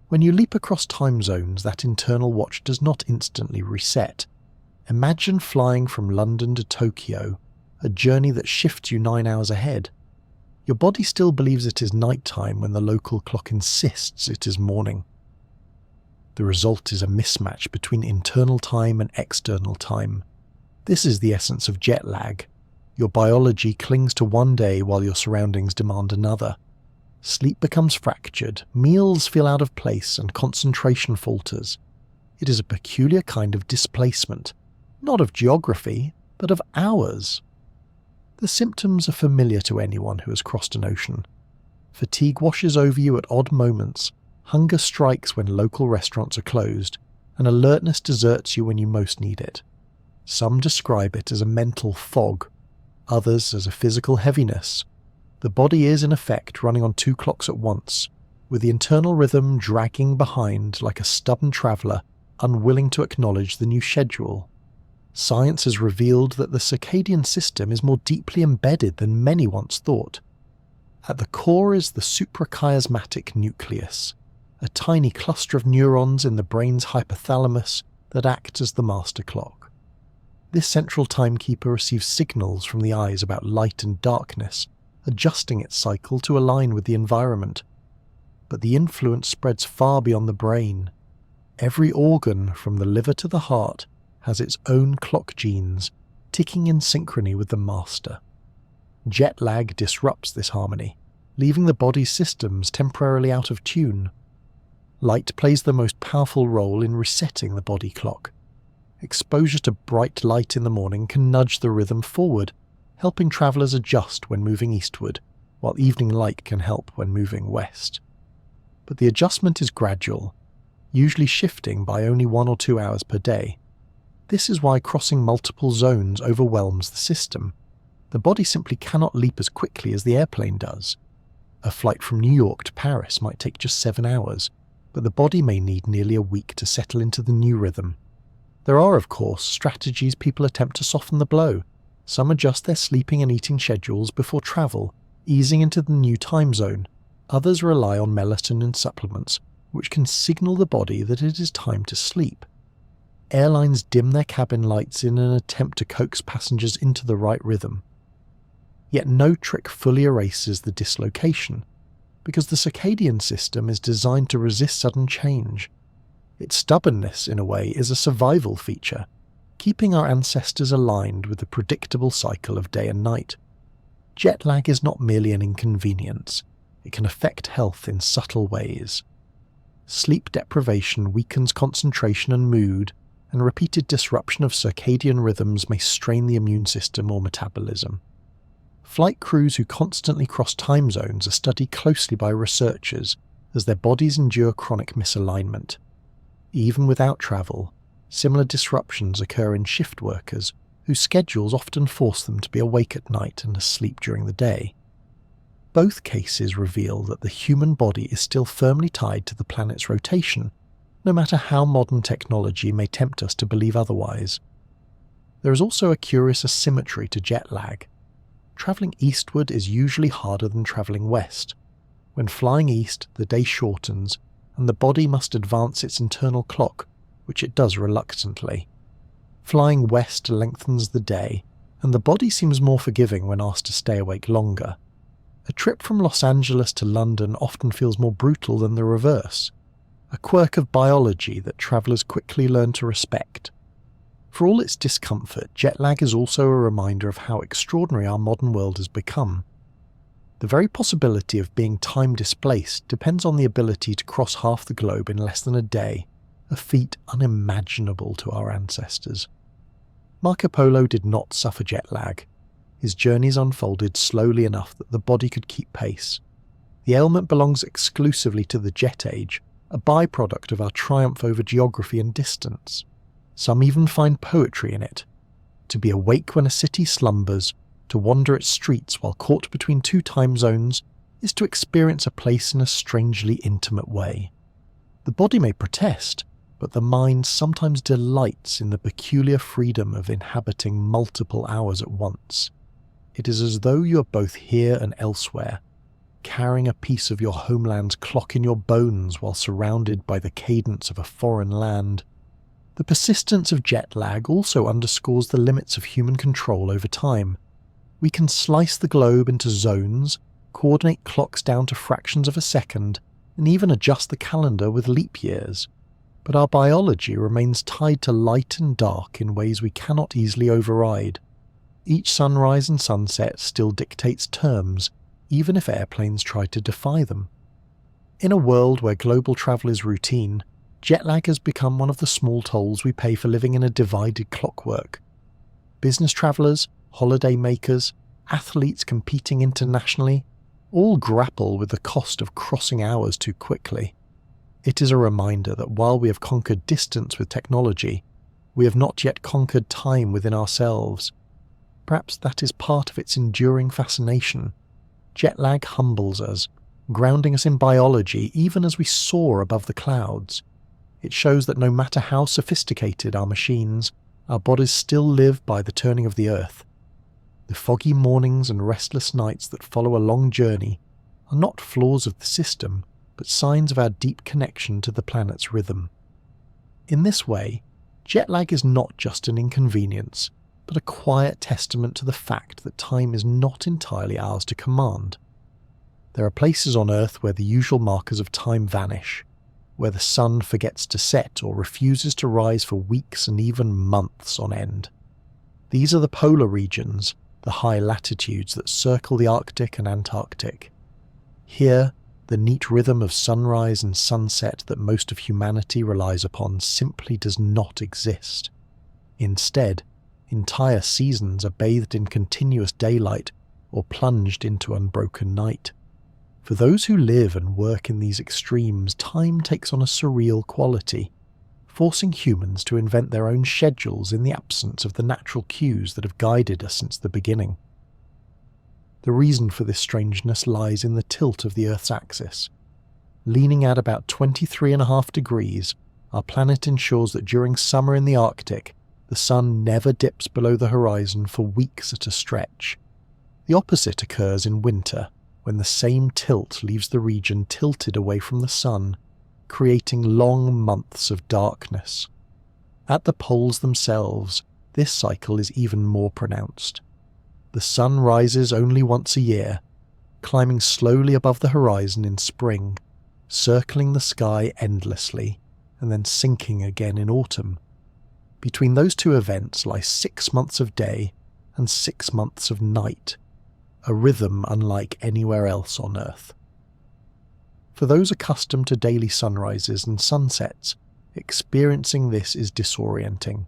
When you leap across time zones, that internal watch does not instantly reset. Imagine flying from London to Tokyo, a journey that shifts you 9 hours ahead. Your body still believes it is nighttime when the local clock insists it is morning. The result is a mismatch between internal time and external time. This is the essence of jet lag. Your biology clings to one day while your surroundings demand another. Sleep becomes fractured, meals feel out of place, and concentration falters. It is a peculiar kind of displacement, not of geography, but of hours. The symptoms are familiar to anyone who has crossed an ocean. Fatigue washes over you at odd moments, hunger strikes when local restaurants are closed, and alertness deserts you when you most need it. Some describe it as a mental fog, others as a physical heaviness. The body is, in effect, running on 2 clocks at once, with the internal rhythm dragging behind like a stubborn traveller unwilling to acknowledge the new schedule. Science has revealed that the circadian system is more deeply embedded than many once thought. At the core is the suprachiasmatic nucleus, a tiny cluster of neurons in the brain's hypothalamus that act as the master clock. This central timekeeper receives signals from the eyes about light and darkness, adjusting its cycle to align with the environment. But the influence spreads far beyond the brain. Every organ, from the liver to the heart, has its own clock genes, ticking in synchrony with the master. Jet lag disrupts this harmony, leaving the body's systems temporarily out of tune. Light plays the most powerful role in resetting the body clock. Exposure to bright light in the morning can nudge the rhythm forward, helping travellers adjust when moving eastward, while evening light can help when moving west. But the adjustment is gradual, usually shifting by only 1 or 2 hours per day. This is why crossing multiple zones overwhelms the system. The body simply cannot leap as quickly as the airplane does. A flight from New York to Paris might take just 7 hours, but the body may need nearly a week to settle into the new rhythm. There are, of course, strategies people attempt to soften the blow. Some adjust their sleeping and eating schedules before travel, easing into the new time zone. Others rely on melatonin supplements, which can signal the body that it is time to sleep. Airlines dim their cabin lights in an attempt to coax passengers into the right rhythm. Yet no trick fully erases the dislocation, because the circadian system is designed to resist sudden change. Its stubbornness, in a way, is a survival feature, keeping our ancestors aligned with the predictable cycle of day and night. Jet lag is not merely an inconvenience, it can affect health in subtle ways. Sleep deprivation weakens concentration and mood, and repeated disruption of circadian rhythms may strain the immune system or metabolism. Flight crews who constantly cross time zones are studied closely by researchers as their bodies endure chronic misalignment. Even without travel, similar disruptions occur in shift workers, whose schedules often force them to be awake at night and asleep during the day. Both cases reveal that the human body is still firmly tied to the planet's rotation, no matter how modern technology may tempt us to believe otherwise. There is also a curious asymmetry to jet lag. Travelling eastward is usually harder than travelling west. When flying east, the day shortens, and the body must advance its internal clock, which it does reluctantly. Flying west lengthens the day, and the body seems more forgiving when asked to stay awake longer. A trip from Los Angeles to London often feels more brutal than the reverse, a quirk of biology that travellers quickly learn to respect. For all its discomfort, jet lag is also a reminder of how extraordinary our modern world has become. The very possibility of being time displaced depends on the ability to cross half the globe in less than a day, a feat unimaginable to our ancestors. Marco Polo did not suffer jet lag. His journeys unfolded slowly enough that the body could keep pace. The ailment belongs exclusively to the jet age, a byproduct of our triumph over geography and distance. Some even find poetry in it. To be awake when a city slumbers, to wander its streets while caught between 2 time zones, is to experience a place in a strangely intimate way. The body may protest, but the mind sometimes delights in the peculiar freedom of inhabiting multiple hours at once. It is as though you are both here and elsewhere, carrying a piece of your homeland's clock in your bones while surrounded by the cadence of a foreign land. The persistence of jet lag also underscores the limits of human control over time. We can slice the globe into zones, coordinate clocks down to fractions of a second, and even adjust the calendar with leap years. But our biology remains tied to light and dark in ways we cannot easily override. Each sunrise and sunset still dictates terms, even if airplanes try to defy them. In a world where global travel is routine, jet lag has become one of the small tolls we pay for living in a divided clockwork. Business travellers, holiday makers, athletes competing internationally, all grapple with the cost of crossing hours too quickly. It is a reminder that while we have conquered distance with technology, we have not yet conquered time within ourselves. Perhaps that is part of its enduring fascination. Jet lag humbles us, grounding us in biology even as we soar above the clouds. It shows that no matter how sophisticated our machines, our bodies still live by the turning of the earth. The foggy mornings and restless nights that follow a long journey are not flaws of the system, but signs of our deep connection to the planet's rhythm. In this way, jet lag is not just an inconvenience, but a quiet testament to the fact that time is not entirely ours to command. There are places on Earth where the usual markers of time vanish, where the sun forgets to set or refuses to rise for weeks and even months on end. These are the polar regions, the high latitudes that circle the Arctic and Antarctic. Here, the neat rhythm of sunrise and sunset that most of humanity relies upon simply does not exist. Instead, entire seasons are bathed in continuous daylight or plunged into unbroken night. For those who live and work in these extremes, time takes on a surreal quality, forcing humans to invent their own schedules in the absence of the natural cues that have guided us since the beginning. The reason for this strangeness lies in the tilt of the Earth's axis. Leaning at about 23.5 degrees, our planet ensures that during summer in the Arctic, the sun never dips below the horizon for weeks at a stretch. The opposite occurs in winter, when the same tilt leaves the region tilted away from the sun, creating long months of darkness. At the poles themselves, this cycle is even more pronounced. The sun rises only once a year, climbing slowly above the horizon in spring, circling the sky endlessly, and then sinking again in autumn. Between those two events lie 6 months of day and 6 months of night, a rhythm unlike anywhere else on Earth. For those accustomed to daily sunrises and sunsets, experiencing this is disorienting.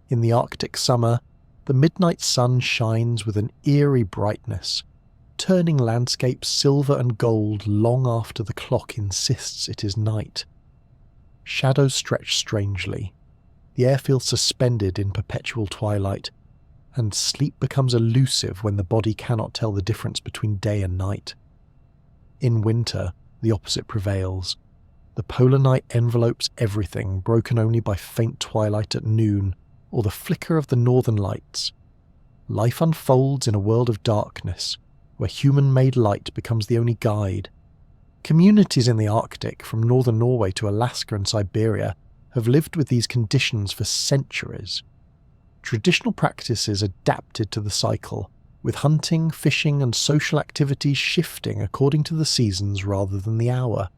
In the Arctic summer, the midnight sun shines with an eerie brightness, turning landscapes silver and gold long after the clock insists it is night. Shadows stretch strangely. The air feels suspended in perpetual twilight, and sleep becomes elusive when the body cannot tell the difference between day and night. In winter, the opposite prevails. The polar night envelopes everything, broken only by faint twilight at noon or the flicker of the northern lights. Life unfolds in a world of darkness, where human-made light becomes the only guide. Communities in the Arctic, from northern Norway to Alaska and Siberia, have lived with these conditions for centuries. Traditional practices adapted to the cycle, with hunting, fishing and social activities shifting according to the seasons rather than the hour.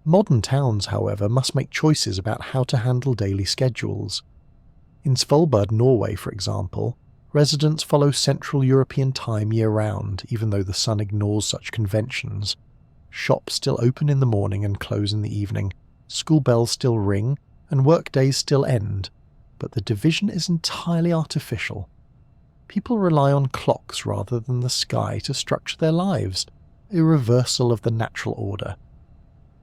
Modern towns, however, must make choices about how to handle daily schedules. In Svalbard, Norway, for example, residents follow Central European time year-round, even though the sun ignores such conventions. Shops still open in the morning and close in the evening, school bells still ring, and work days still end, but the division is entirely artificial. People rely on clocks rather than the sky to structure their lives, a reversal of the natural order.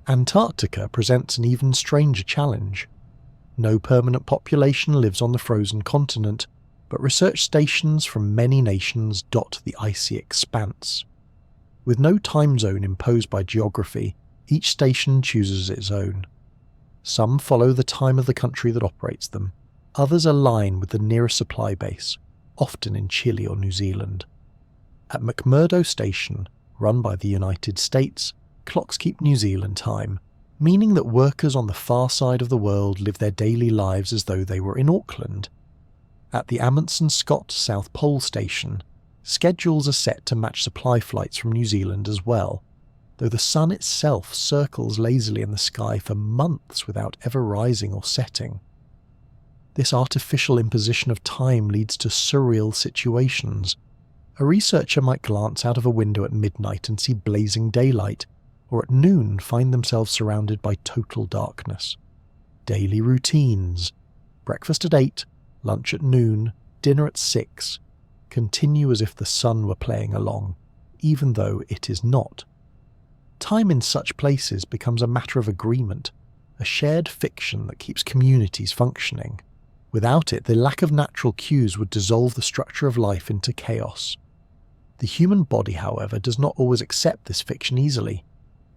Antarctica presents an even stranger challenge. No permanent population lives on the frozen continent, but research stations from many nations dot the icy expanse. With no time zone imposed by geography, each station chooses its own. Some follow the time of the country that operates them, others align with the nearest supply base, often in Chile or New Zealand. At McMurdo Station, run by the United States, clocks keep New Zealand time, meaning that workers on the far side of the world live their daily lives as though they were in Auckland. At the Amundsen Scott South Pole Station, schedules are set to match supply flights from New Zealand as well, though the sun itself circles lazily in the sky for months without ever rising or setting. This artificial imposition of time leads to surreal situations. A researcher might glance out of a window at midnight and see blazing daylight, or at noon find themselves surrounded by total darkness. Daily routines, breakfast at 8, lunch at noon, dinner at 6, continue as if the sun were playing along, even though it is not. Time in such places becomes a matter of agreement, a shared fiction that keeps communities functioning. Without it, the lack of natural cues would dissolve the structure of life into chaos. The human body, however, does not always accept this fiction easily.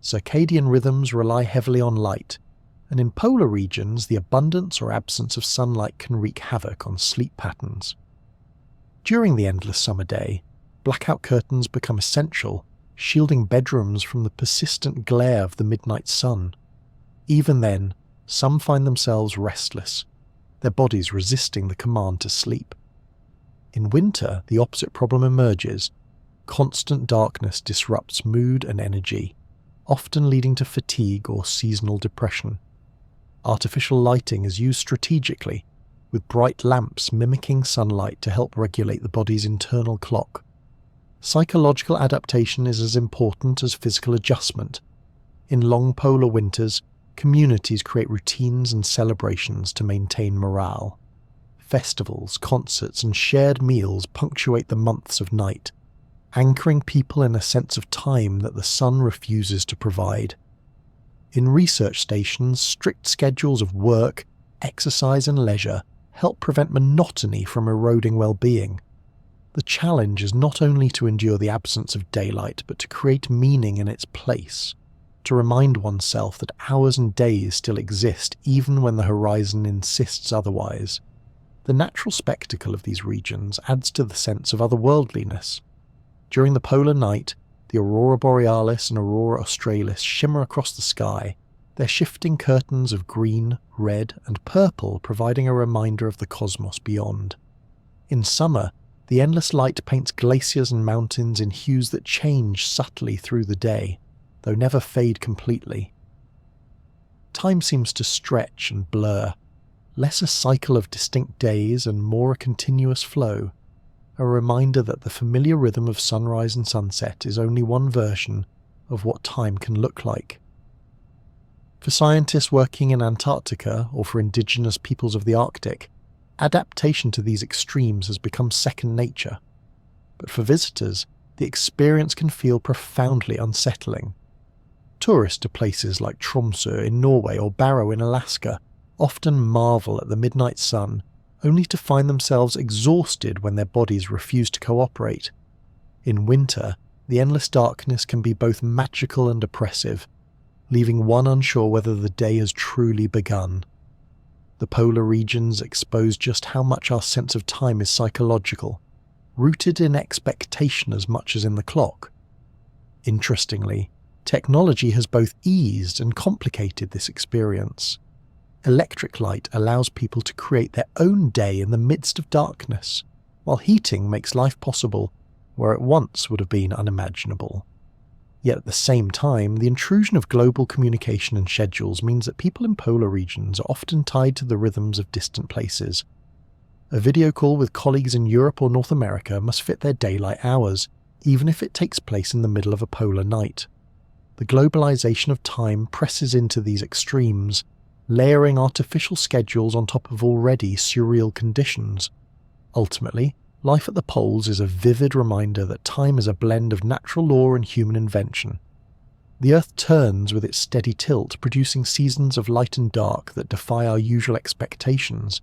Circadian rhythms rely heavily on light, and in polar regions the abundance or absence of sunlight can wreak havoc on sleep patterns. During the endless summer day, blackout curtains become essential, shielding bedrooms from the persistent glare of the midnight sun. Even then, some find themselves restless, their bodies resisting the command to sleep. In winter, the opposite problem emerges. Constant darkness disrupts mood and energy, often leading to fatigue or seasonal depression. Artificial lighting is used strategically, with bright lamps mimicking sunlight to help regulate the body's internal clock. Psychological adaptation is as important as physical adjustment. In long polar winters, communities create routines and celebrations to maintain morale. Festivals, concerts, and shared meals punctuate the months of night, anchoring people in a sense of time that the sun refuses to provide. In research stations, strict schedules of work, exercise, and leisure help prevent monotony from eroding well-being. The challenge is not only to endure the absence of daylight, but to create meaning in its place, to remind oneself that hours and days still exist even when the horizon insists otherwise. The natural spectacle of these regions adds to the sense of otherworldliness. During the polar night, the aurora borealis and aurora australis shimmer across the sky, their shifting curtains of green, red, and purple providing a reminder of the cosmos beyond. In summer, the endless light paints glaciers and mountains in hues that change subtly through the day, though never fade completely. Time seems to stretch and blur, less a cycle of distinct days and more a continuous flow, a reminder that the familiar rhythm of sunrise and sunset is only one version of what time can look like. For scientists working in Antarctica or for indigenous peoples of the Arctic, adaptation to these extremes has become second nature. But for visitors, the experience can feel profoundly unsettling. Tourists to places like Tromsø in Norway or Barrow in Alaska often marvel at the midnight sun, only to find themselves exhausted when their bodies refuse to cooperate. In winter, the endless darkness can be both magical and oppressive, leaving one unsure whether the day has truly begun. The polar regions expose just how much our sense of time is psychological, rooted in expectation as much as in the clock. Interestingly, technology has both eased and complicated this experience. Electric light allows people to create their own day in the midst of darkness, while heating makes life possible where it once would have been unimaginable. Yet at the same time, the intrusion of global communication and schedules means that people in polar regions are often tied to the rhythms of distant places. A video call with colleagues in Europe or North America must fit their daylight hours, even if it takes place in the middle of a polar night. The globalization of time presses into these extremes, layering artificial schedules on top of already surreal conditions. Ultimately, life at the poles is a vivid reminder that time is a blend of natural law and human invention. The Earth turns with its steady tilt, producing seasons of light and dark that defy our usual expectations.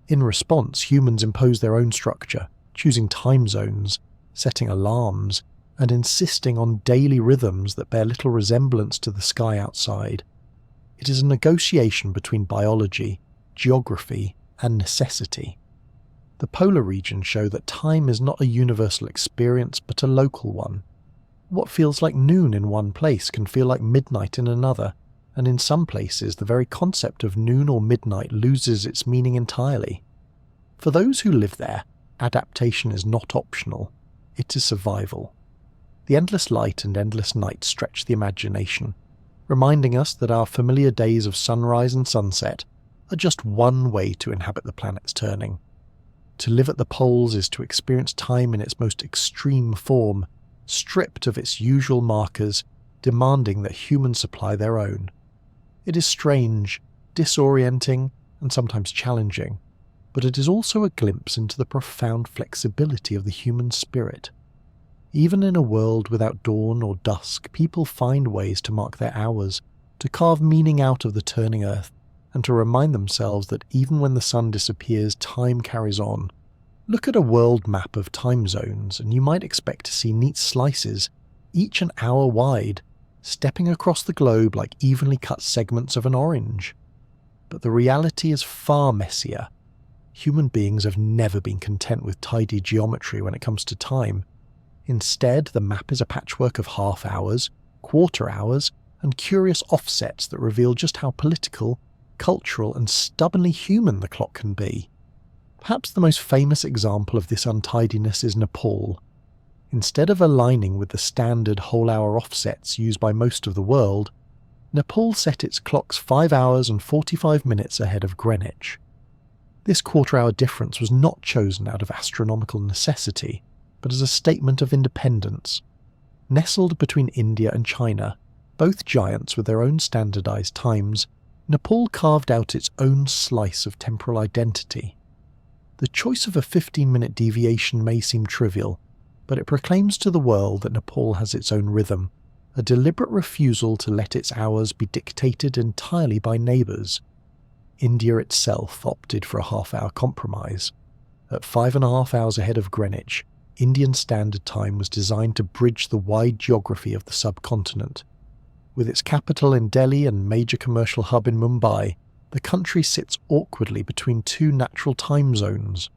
In response, humans impose their own structure, choosing time zones, setting alarms, and insisting on daily rhythms that bear little resemblance to the sky outside. It is a negotiation between biology, geography, and necessity. The polar regions show that time is not a universal experience but a local one. What feels like noon in one place can feel like midnight in another, and in some places the very concept of noon or midnight loses its meaning entirely. For those who live there, adaptation is not optional, it is survival. The endless light and endless night stretch the imagination, reminding us that our familiar days of sunrise and sunset are just one way to inhabit the planet's turning. To live at the poles is to experience time in its most extreme form, stripped of its usual markers, demanding that humans supply their own. It is strange, disorienting, and sometimes challenging, but it is also a glimpse into the profound flexibility of the human spirit. Even in a world without dawn or dusk, people find ways to mark their hours, to carve meaning out of the turning earth, and to remind themselves that even when the sun disappears, time carries on. Look at a world map of time zones, and you might expect to see neat slices, each an hour wide, stepping across the globe like evenly cut segments of an orange. But the reality is far messier. Human beings have never been content with tidy geometry when it comes to time. Instead, the map is a patchwork of half hours, quarter hours, and curious offsets that reveal just how political, cultural, and stubbornly human the clock can be. Perhaps the most famous example of this untidiness is Nepal. Instead of aligning with the standard whole-hour offsets used by most of the world, Nepal set its clocks 5 hours and 45 minutes ahead of Greenwich. This quarter-hour difference was not chosen out of astronomical necessity, but as a statement of independence. Nestled between India and China, both giants with their own standardized times, Nepal carved out its own slice of temporal identity. The choice of a 15-minute deviation may seem trivial, but it proclaims to the world that Nepal has its own rhythm, a deliberate refusal to let its hours be dictated entirely by neighbours. India itself opted for a half-hour compromise. At 5.5 hours ahead of Greenwich, Indian Standard Time was designed to bridge the wide geography of the subcontinent. With its capital in Delhi and major commercial hub in Mumbai, the country sits awkwardly between two natural time zones.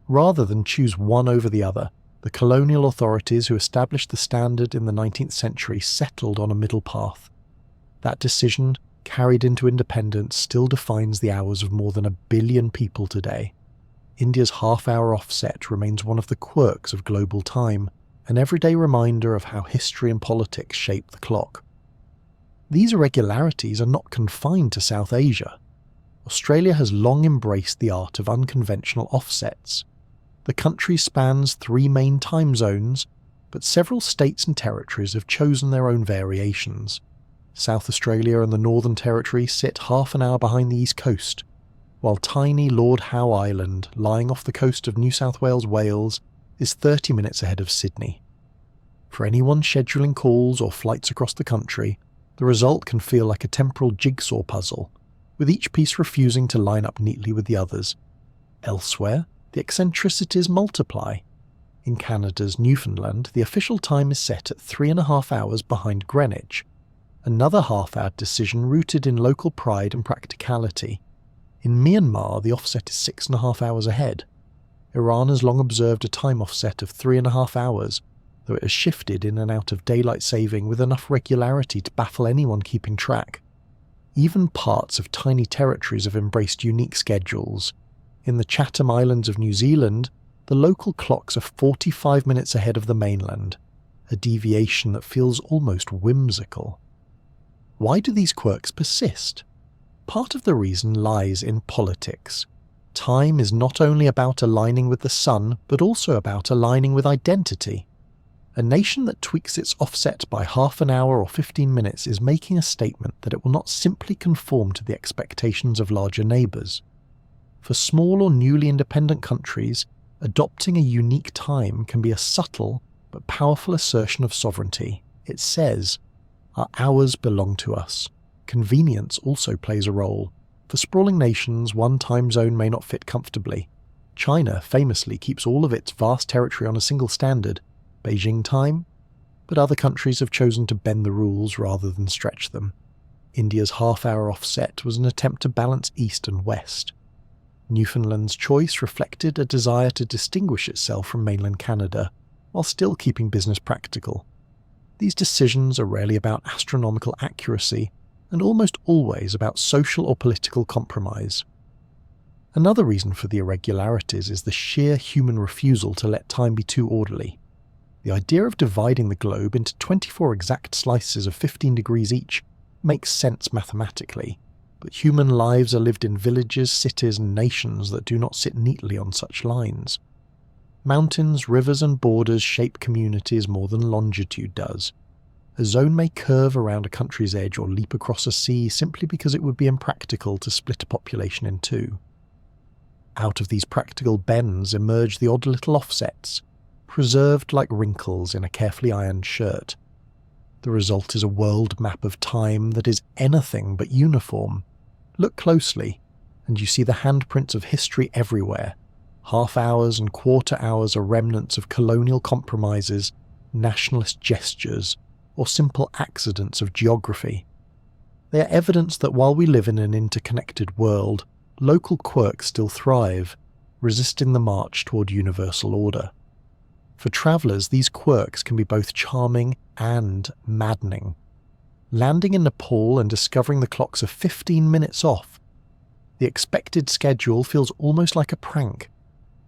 Rather than choose one over the other, the colonial authorities who established the standard in the 19th century settled on a middle path. That decision, carried into independence, still defines the hours of more than 1 billion people today. India's half-hour offset remains one of the quirks of global time, an everyday reminder of how history and politics shape the clock. These irregularities are not confined to South Asia. Australia has long embraced the art of unconventional offsets. The country spans 3 main time zones, but several states and territories have chosen their own variations. South Australia and the Northern Territory sit half an hour behind the East Coast, while tiny Lord Howe Island, lying off the coast of New South Wales, Wales, is 30 minutes ahead of Sydney. For anyone scheduling calls or flights across the country, the result can feel like a temporal jigsaw puzzle, with each piece refusing to line up neatly with the others. Elsewhere, the eccentricities multiply. In Canada's Newfoundland, the official time is set at 3.5 hours behind Greenwich, another half-hour decision rooted in local pride and practicality. In Myanmar, the offset is 6.5 hours ahead. Iran has long observed a time offset of 3.5 hours, though it has shifted in and out of daylight saving with enough regularity to baffle anyone keeping track. Even parts of tiny territories have embraced unique schedules. In the Chatham Islands of New Zealand, the local clocks are 45 minutes ahead of the mainland, a deviation that feels almost whimsical. Why do these quirks persist? Part of the reason lies in politics. Time is not only about aligning with the sun, but also about aligning with identity. A nation that tweaks its offset by half an hour or 15 minutes is making a statement that it will not simply conform to the expectations of larger neighbours. For small or newly independent countries, adopting a unique time can be a subtle but powerful assertion of sovereignty. It says, "Our hours belong to us." Convenience also plays a role. For sprawling nations, one time zone may not fit comfortably. China famously keeps all of its vast territory on a single standard, Beijing time, but other countries have chosen to bend the rules rather than stretch them. India's half-hour offset was an attempt to balance East and West. Newfoundland's choice reflected a desire to distinguish itself from mainland Canada, while still keeping business practical. These decisions are rarely about astronomical accuracy, and almost always about social or political compromise. Another reason for the irregularities is the sheer human refusal to let time be too orderly. The idea of dividing the globe into 24 exact slices of 15 degrees each makes sense mathematically, but human lives are lived in villages, cities and nations that do not sit neatly on such lines. Mountains, rivers and borders shape communities more than longitude does. A zone may curve around a country's edge or leap across a sea simply because it would be impractical to split a population in two. Out of these practical bends emerge the odd little offsets, preserved like wrinkles in a carefully ironed shirt. The result is a world map of time that is anything but uniform. Look closely, and you see the handprints of history everywhere. Half hours and quarter hours are remnants of colonial compromises, nationalist gestures, or simple accidents of geography. They are evidence that while we live in an interconnected world, local quirks still thrive, resisting the march toward universal order. For travellers, these quirks can be both charming and maddening. Landing in Nepal and discovering the clocks are 15 minutes off. The expected schedule feels almost like a prank.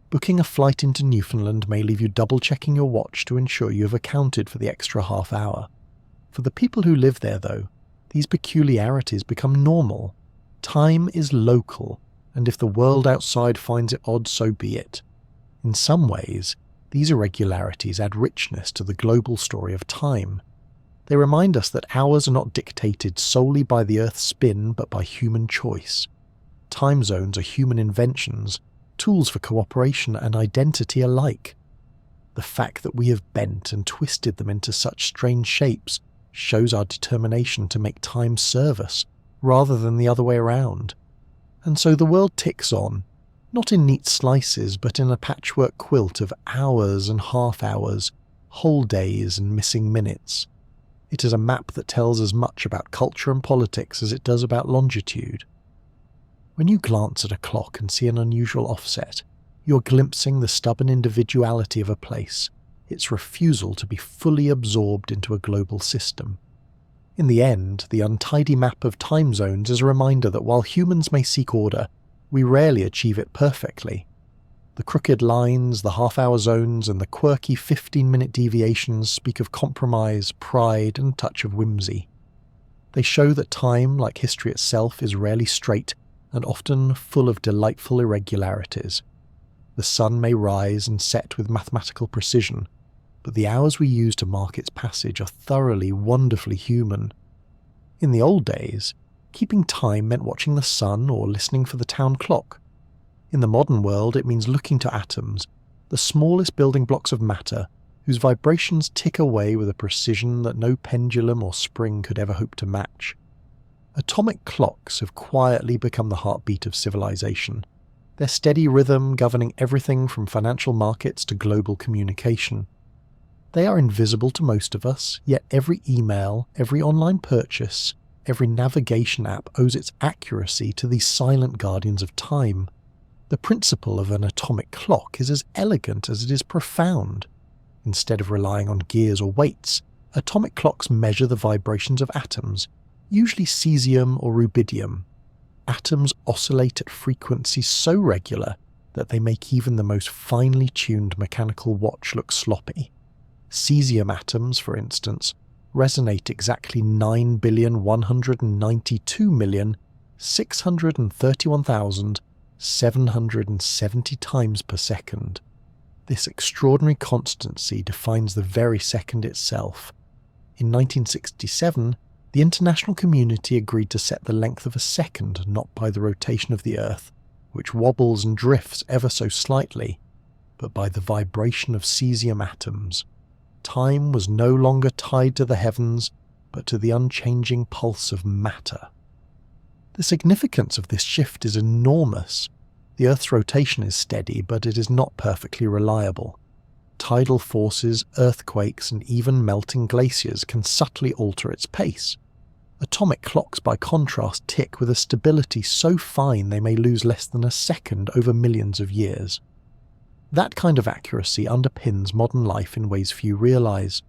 Booking a flight into Newfoundland may leave you double-checking your watch to ensure you have accounted for the extra half hour. For the people who live there, though, these peculiarities become normal. Time is local, and if the world outside finds it odd, so be it. In some ways, these irregularities add richness to the global story of time. They remind us that hours are not dictated solely by the Earth's spin, but by human choice. Time zones are human inventions, tools for cooperation and identity alike. The fact that we have bent and twisted them into such strange shapes shows our determination to make time serve us, rather than the other way around. And so the world ticks on, not in neat slices, but in a patchwork quilt of hours and half hours, whole days and missing minutes. It is a map that tells as much about culture and politics as it does about longitude. When you glance at a clock and see an unusual offset, you're glimpsing the stubborn individuality of a place, its refusal to be fully absorbed into a global system. In the end, the untidy map of time zones is a reminder that while humans may seek order, we rarely achieve it perfectly. The crooked lines, the half-hour zones, and the quirky 15-minute deviations speak of compromise, pride, and a touch of whimsy. They show that time, like history itself, is rarely straight and often full of delightful irregularities. The sun may rise and set with mathematical precision, but the hours we use to mark its passage are thoroughly, wonderfully human. In the old days, keeping time meant watching the sun or listening for the town clock. In the modern world, it means looking to atoms, the smallest building blocks of matter, whose vibrations tick away with a precision that no pendulum or spring could ever hope to match. Atomic clocks have quietly become the heartbeat of civilization, their steady rhythm governing everything from financial markets to global communication. They are invisible to most of us, yet every email, every online purchase, every navigation app owes its accuracy to these silent guardians of time. The principle of an atomic clock is as elegant as it is profound. Instead of relying on gears or weights, atomic clocks measure the vibrations of atoms, usually cesium or rubidium. Atoms oscillate at frequencies so regular that they make even the most finely tuned mechanical watch look sloppy. Cesium atoms, for instance, resonate exactly 9,192,631,770 times per second. This extraordinary constancy defines the very second itself. In 1967, the international community agreed to set the length of a second not by the rotation of the Earth, which wobbles and drifts ever so slightly, but by the vibration of cesium atoms. Time was no longer tied to the heavens, but to the unchanging pulse of matter. The significance of this shift is enormous. The Earth's rotation is steady, but it is not perfectly reliable. Tidal forces, earthquakes, and even melting glaciers can subtly alter its pace. Atomic clocks, by contrast, tick with a stability so fine they may lose less than a second over millions of years. That kind of accuracy underpins modern life in ways few realize.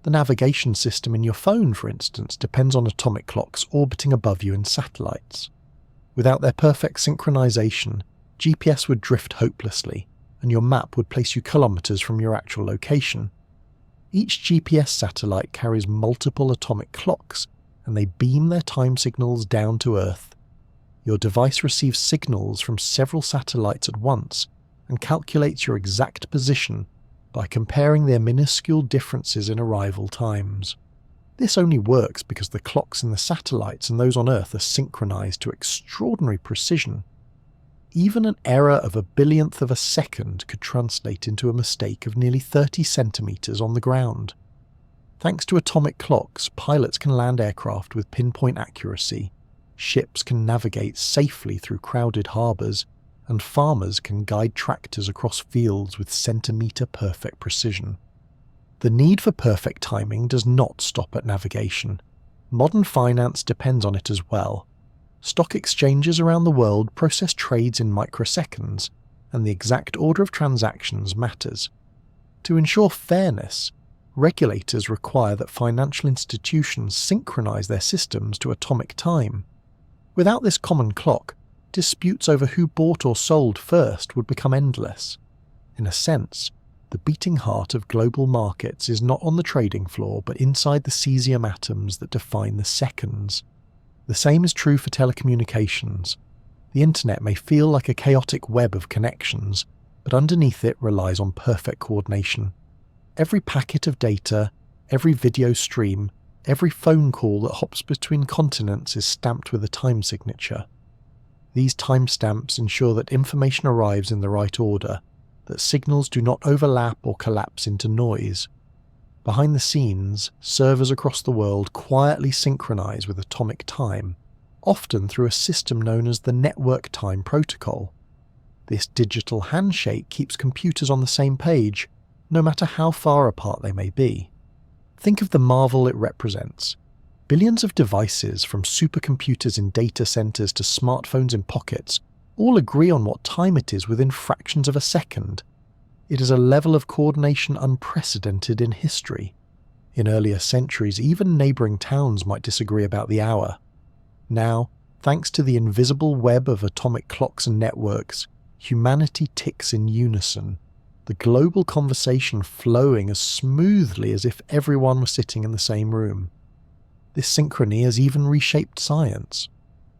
The navigation system in your phone, for instance, depends on atomic clocks orbiting above you in satellites. Without their perfect synchronization, GPS would drift hopelessly, and your map would place you kilometers from your actual location. Each GPS satellite carries multiple atomic clocks, and they beam their time signals down to Earth. Your device receives signals from several satellites at once, and calculates your exact position by comparing their minuscule differences in arrival times. This only works because the clocks in the satellites and those on Earth are synchronized to extraordinary precision. Even an error of a billionth of a second could translate into a mistake of nearly 30 centimeters on the ground. Thanks to atomic clocks, pilots can land aircraft with pinpoint accuracy, ships can navigate safely through crowded harbors, and farmers can guide tractors across fields with centimeter-perfect precision. The need for perfect timing does not stop at navigation. Modern finance depends on it as well. Stock exchanges around the world process trades in microseconds, and the exact order of transactions matters. To ensure fairness, regulators require that financial institutions synchronize their systems to atomic time. Without this common clock, disputes over who bought or sold first would become endless. In a sense, the beating heart of global markets is not on the trading floor but inside the cesium atoms that define the seconds. The same is true for telecommunications. The internet may feel like a chaotic web of connections, but underneath it relies on perfect coordination. Every packet of data, every video stream, every phone call that hops between continents is stamped with a time signature. These timestamps ensure that information arrives in the right order, that signals do not overlap or collapse into noise. Behind the scenes, servers across the world quietly synchronize with atomic time, often through a system known as the Network Time Protocol. This digital handshake keeps computers on the same page, no matter how far apart they may be. Think of the marvel it represents. Billions of devices, from supercomputers in data centers to smartphones in pockets, all agree on what time it is within fractions of a second. It is a level of coordination unprecedented in history. In earlier centuries, even neighbouring towns might disagree about the hour. Now, thanks to the invisible web of atomic clocks and networks, humanity ticks in unison, the global conversation flowing as smoothly as if everyone was sitting in the same room. This synchrony has even reshaped science.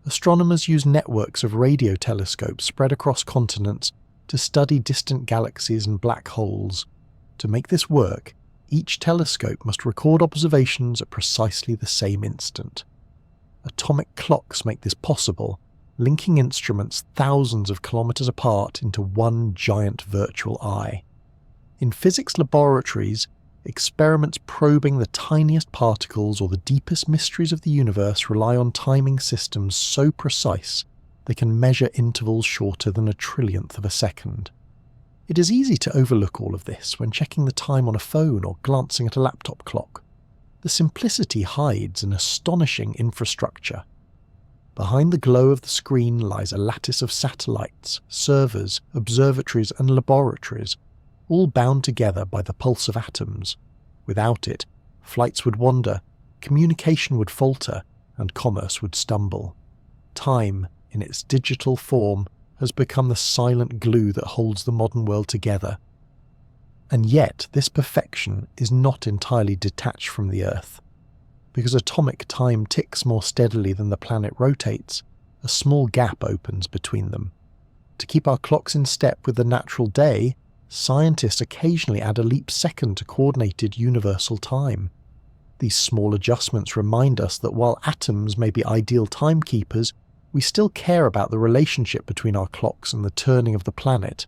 Astronomers use networks of radio telescopes spread across continents to study distant galaxies and black holes. To make this work, each telescope must record observations at precisely the same instant. Atomic clocks make this possible, linking instruments thousands of kilometers apart into one giant virtual eye. In physics laboratories, experiments probing the tiniest particles or the deepest mysteries of the universe rely on timing systems so precise they can measure intervals shorter than a trillionth of a second. It is easy to overlook all of this when checking the time on a phone or glancing at a laptop clock. The simplicity hides an astonishing infrastructure. Behind the glow of the screen lies a lattice of satellites, servers, observatories and laboratories, all bound together by the pulse of atoms. Without it, flights would wander, communication would falter, and commerce would stumble. Time, in its digital form, has become the silent glue that holds the modern world together. And yet, this perfection is not entirely detached from the Earth. Because atomic time ticks more steadily than the planet rotates, a small gap opens between them. To keep our clocks in step with the natural day, scientists occasionally add a leap second to coordinated universal time. These small adjustments remind us that while atoms may be ideal timekeepers, we still care about the relationship between our clocks and the turning of the planet.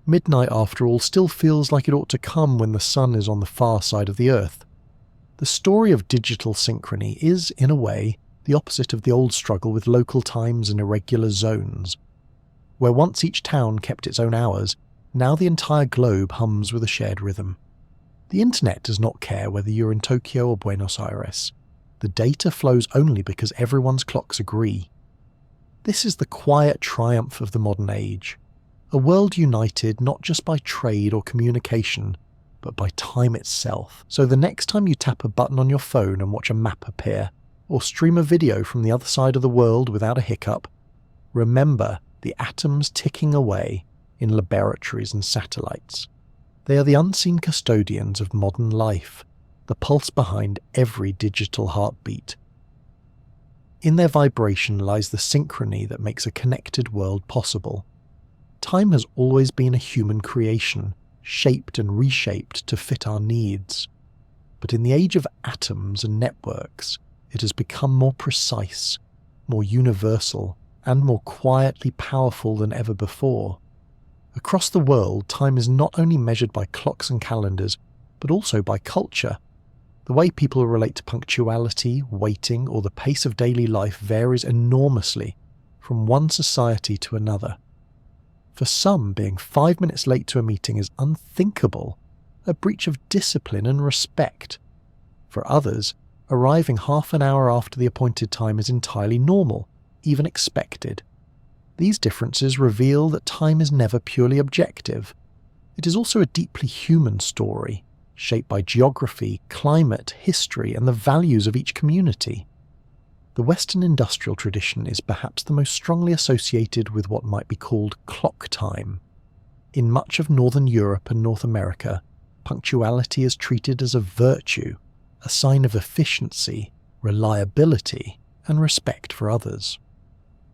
Midnight, after all, still feels like it ought to come when the sun is on the far side of the Earth. The story of digital synchrony is, in a way, the opposite of the old struggle with local times and irregular zones. Where once each town kept its own hours, now the entire globe hums with a shared rhythm. The internet does not care whether you're in Tokyo or Buenos Aires. The data flows only because everyone's clocks agree. This is the quiet triumph of the modern age. A world united not just by trade or communication, but by time itself. So the next time you tap a button on your phone and watch a map appear, or stream a video from the other side of the world without a hiccup, remember the atoms ticking away in laboratories and satellites. They are the unseen custodians of modern life, the pulse behind every digital heartbeat. In their vibration lies the synchrony that makes a connected world possible. Time has always been a human creation, shaped and reshaped to fit our needs. But in the age of atoms and networks, it has become more precise, more universal, and more quietly powerful than ever before. Across the world, time is not only measured by clocks and calendars, but also by culture. The way people relate to punctuality, waiting, or the pace of daily life varies enormously from one society to another. For some, being 5 minutes late to a meeting is unthinkable, a breach of discipline and respect. For others, arriving half an hour after the appointed time is entirely normal, even expected. These differences reveal that time is never purely objective. It is also a deeply human story, shaped by geography, climate, history, and the values of each community. The Western industrial tradition is perhaps the most strongly associated with what might be called clock time. In much of Northern Europe and North America, punctuality is treated as a virtue, a sign of efficiency, reliability, and respect for others.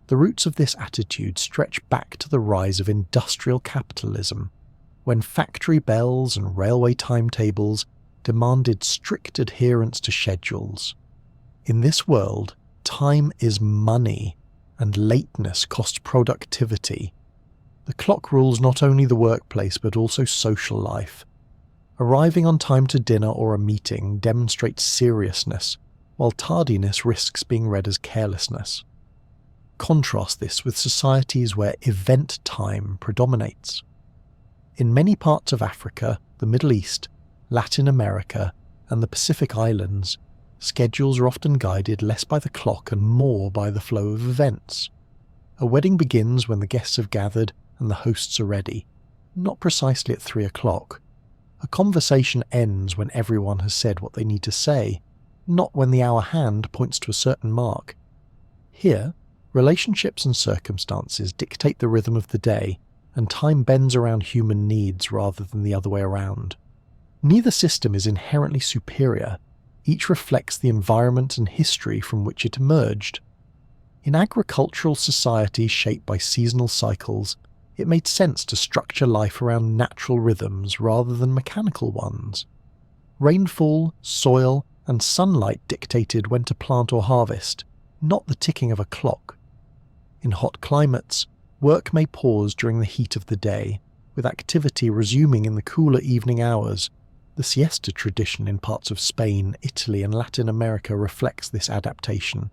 The roots of this attitude stretch back to the rise of industrial capitalism, when factory bells and railway timetables demanded strict adherence to schedules. In this world, time is money, and lateness costs productivity. The clock rules not only the workplace but also social life. Arriving on time to dinner or a meeting demonstrates seriousness, while tardiness risks being read as carelessness. Contrast this with societies where event time predominates. In many parts of Africa, the Middle East, Latin America, and the Pacific Islands, schedules are often guided less by the clock and more by the flow of events. A wedding begins when the guests have gathered and the hosts are ready, not precisely at 3 o'clock. A conversation ends when everyone has said what they need to say, not when the hour hand points to a certain mark. Here, relationships and circumstances dictate the rhythm of the day, and time bends around human needs rather than the other way around. Neither system is inherently superior. Each reflects the environment and history from which it emerged. In agricultural societies shaped by seasonal cycles, it made sense to structure life around natural rhythms rather than mechanical ones. Rainfall, soil, and sunlight dictated when to plant or harvest, not the ticking of a clock. In hot climates, work may pause during the heat of the day, with activity resuming in the cooler evening hours. The siesta tradition in parts of Spain, Italy, and Latin America reflects this adaptation,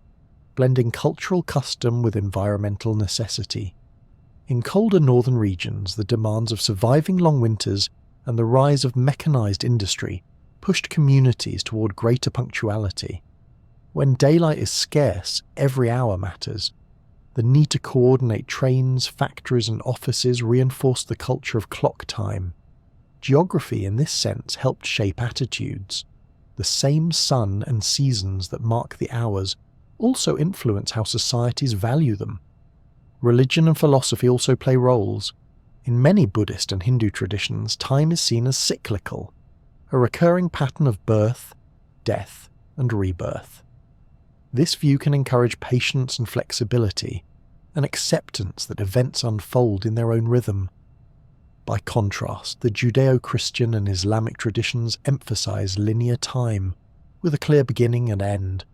blending cultural custom with environmental necessity. In colder northern regions, the demands of surviving long winters and the rise of mechanized industry pushed communities toward greater punctuality. When daylight is scarce, every hour matters. The need to coordinate trains, factories, and offices reinforced the culture of clock time. Geography, in this sense, helped shape attitudes. The same sun and seasons that mark the hours also influence how societies value them. Religion and philosophy also play roles. In many Buddhist and Hindu traditions, time is seen as cyclical, a recurring pattern of birth, death, and rebirth. This view can encourage patience and flexibility, an acceptance that events unfold in their own rhythm. By contrast, the Judeo-Christian and Islamic traditions emphasize linear time, with a clear beginning and end,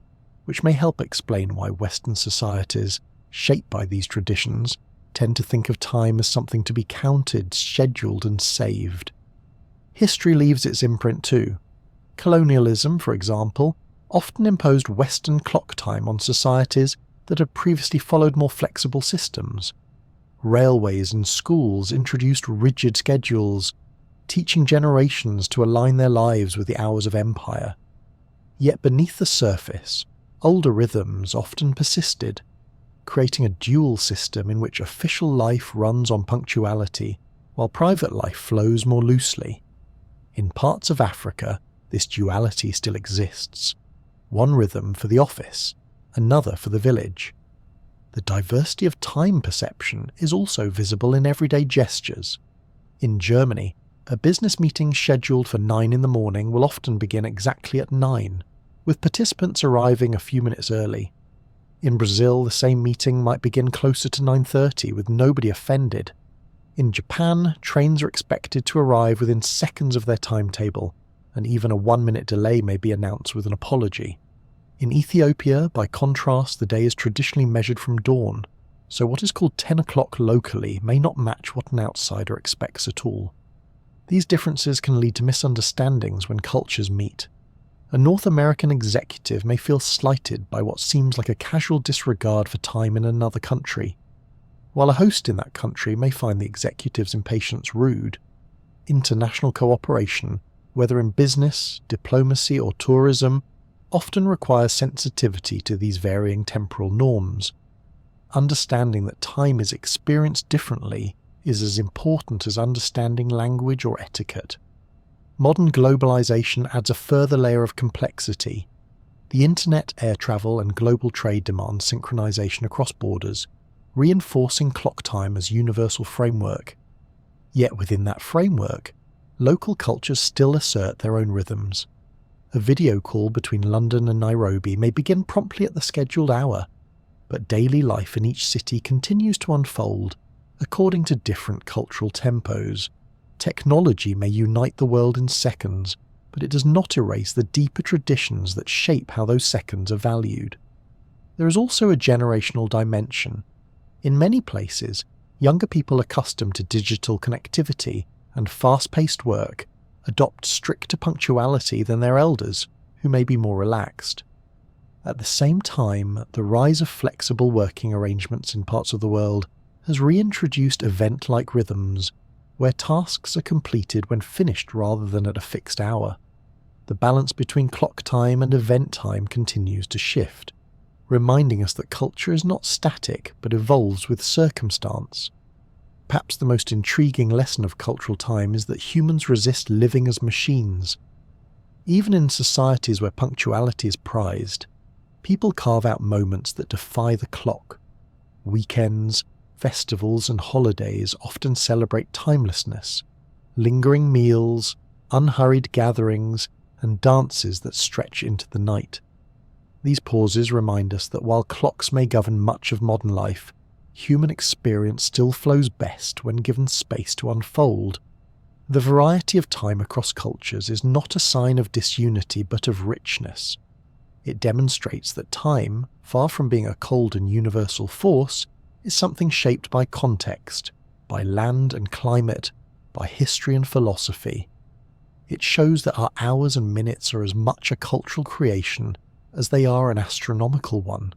which may help explain why Western societies, shaped by these traditions, tend to think of time as something to be counted, scheduled, and saved. History leaves its imprint too. Colonialism, for example, often imposed Western clock time on societies that had previously followed more flexible systems. Railways and schools introduced rigid schedules, teaching generations to align their lives with the hours of empire. Yet beneath the surface, older rhythms often persisted, creating a dual system in which official life runs on punctuality, while private life flows more loosely. In parts of Africa, this duality still exists. One rhythm for the office, another for the village. The diversity of time perception is also visible in everyday gestures. In Germany, a business meeting scheduled for 9 in the morning will often begin exactly at 9, with participants arriving a few minutes early. In Brazil, the same meeting might begin closer to 9:30 with nobody offended. In Japan, trains are expected to arrive within seconds of their timetable, and even a 1-minute delay may be announced with an apology. In Ethiopia, by contrast, the day is traditionally measured from dawn, so what is called 10 o'clock locally may not match what an outsider expects at all. These differences can lead to misunderstandings when cultures meet. A North American executive may feel slighted by what seems like a casual disregard for time in another country, while a host in that country may find the executive's impatience rude. International cooperation, whether in business, diplomacy, or tourism, often requires sensitivity to these varying temporal norms. Understanding that time is experienced differently is as important as understanding language or etiquette. Modern globalization adds a further layer of complexity. The internet, air travel, and global trade demand synchronization across borders, reinforcing clock time as universal framework. Yet within that framework, local cultures still assert their own rhythms. A video call between London and Nairobi may begin promptly at the scheduled hour, but daily life in each city continues to unfold according to different cultural tempos. Technology may unite the world in seconds, but it does not erase the deeper traditions that shape how those seconds are valued. There is also a generational dimension. In many places, younger people accustomed to digital connectivity and fast-paced work adopt stricter punctuality than their elders, who may be more relaxed. At the same time, the rise of flexible working arrangements in parts of the world has reintroduced event-like rhythms, where tasks are completed when finished rather than at a fixed hour. The balance between clock time and event time continues to shift, reminding us that culture is not static but evolves with circumstance. Perhaps the most intriguing lesson of cultural time is that humans resist living as machines. Even in societies where punctuality is prized, people carve out moments that defy the clock. Weekends, festivals, and holidays often celebrate timelessness, lingering meals, unhurried gatherings, and dances that stretch into the night. These pauses remind us that while clocks may govern much of modern life, human experience still flows best when given space to unfold. The variety of time across cultures is not a sign of disunity but of richness. It demonstrates that time, far from being a cold and universal force, is something shaped by context, by land and climate, by history and philosophy. It shows that our hours and minutes are as much a cultural creation as they are an astronomical one.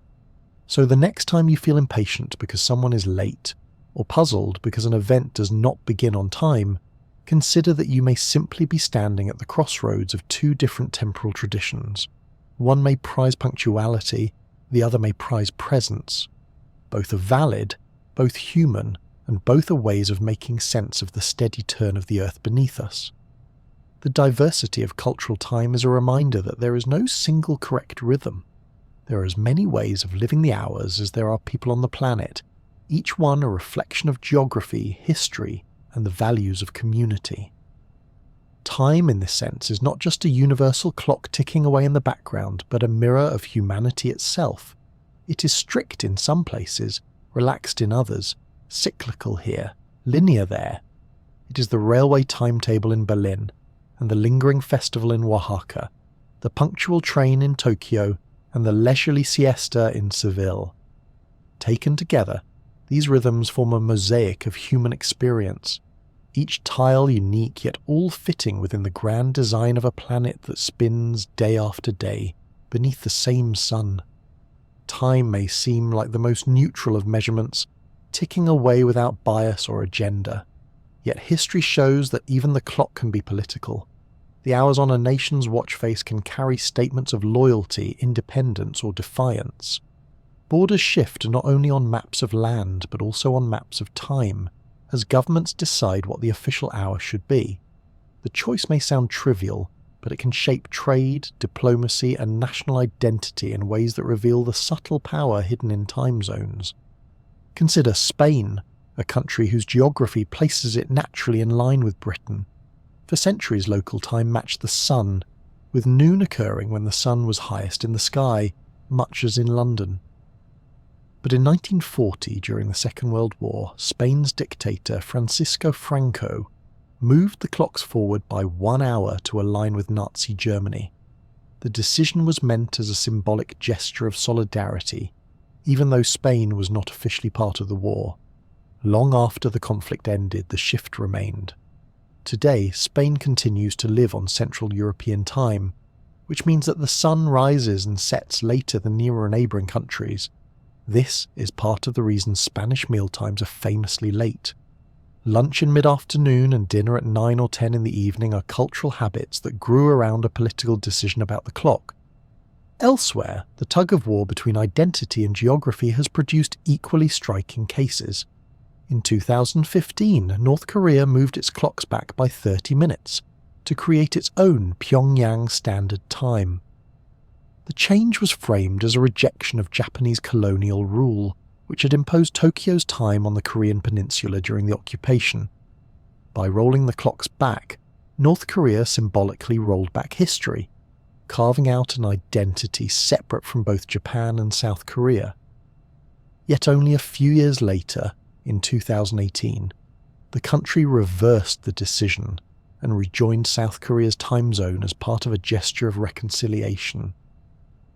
So the next time you feel impatient because someone is late, or puzzled because an event does not begin on time, consider that you may simply be standing at the crossroads of two different temporal traditions. One may prize punctuality, the other may prize presence. Both are valid, both human, and both are ways of making sense of the steady turn of the earth beneath us. The diversity of cultural time is a reminder that there is no single correct rhythm. There are as many ways of living the hours as there are people on the planet, each one a reflection of geography, history, and the values of community. Time, in this sense, is not just a universal clock ticking away in the background, but a mirror of humanity itself. It is strict in some places, relaxed in others, cyclical here, linear there. It is the railway timetable in Berlin, and the lingering festival in Oaxaca, the punctual train in Tokyo, and the leisurely siesta in Seville. Taken together, these rhythms form a mosaic of human experience, each tile unique yet all fitting within the grand design of a planet that spins day after day beneath the same sun. Time may seem like the most neutral of measurements, ticking away without bias or agenda. Yet history shows that even the clock can be political. The hours on a nation's watch face can carry statements of loyalty, independence, or defiance. Borders shift not only on maps of land, but also on maps of time, as governments decide what the official hour should be. The choice may sound trivial, but it can shape trade, diplomacy, and national identity in ways that reveal the subtle power hidden in time zones. Consider Spain, a country whose geography places it naturally in line with Britain. For centuries, local time matched the sun, with noon occurring when the sun was highest in the sky, much as in London. But in 1940, during the Second World War, Spain's dictator Francisco Franco moved the clocks forward by 1 hour to align with Nazi Germany. The decision was meant as a symbolic gesture of solidarity, even though Spain was not officially part of the war. Long after the conflict ended, the shift remained. Today, Spain continues to live on Central European time, which means that the sun rises and sets later than nearer neighbouring countries. This is part of the reason Spanish mealtimes are famously late. Lunch in mid-afternoon and dinner at 9 or 10 in the evening are cultural habits that grew around a political decision about the clock. Elsewhere, the tug-of-war between identity and geography has produced equally striking cases. In 2015, North Korea moved its clocks back by 30 minutes to create its own Pyongyang Standard Time. The change was framed as a rejection of Japanese colonial rule, which had imposed Tokyo's time on the Korean peninsula during the occupation. By rolling the clocks back, North Korea symbolically rolled back history, carving out an identity separate from both Japan and South Korea. Yet only a few years later, in 2018, the country reversed the decision and rejoined South Korea's time zone as part of a gesture of reconciliation.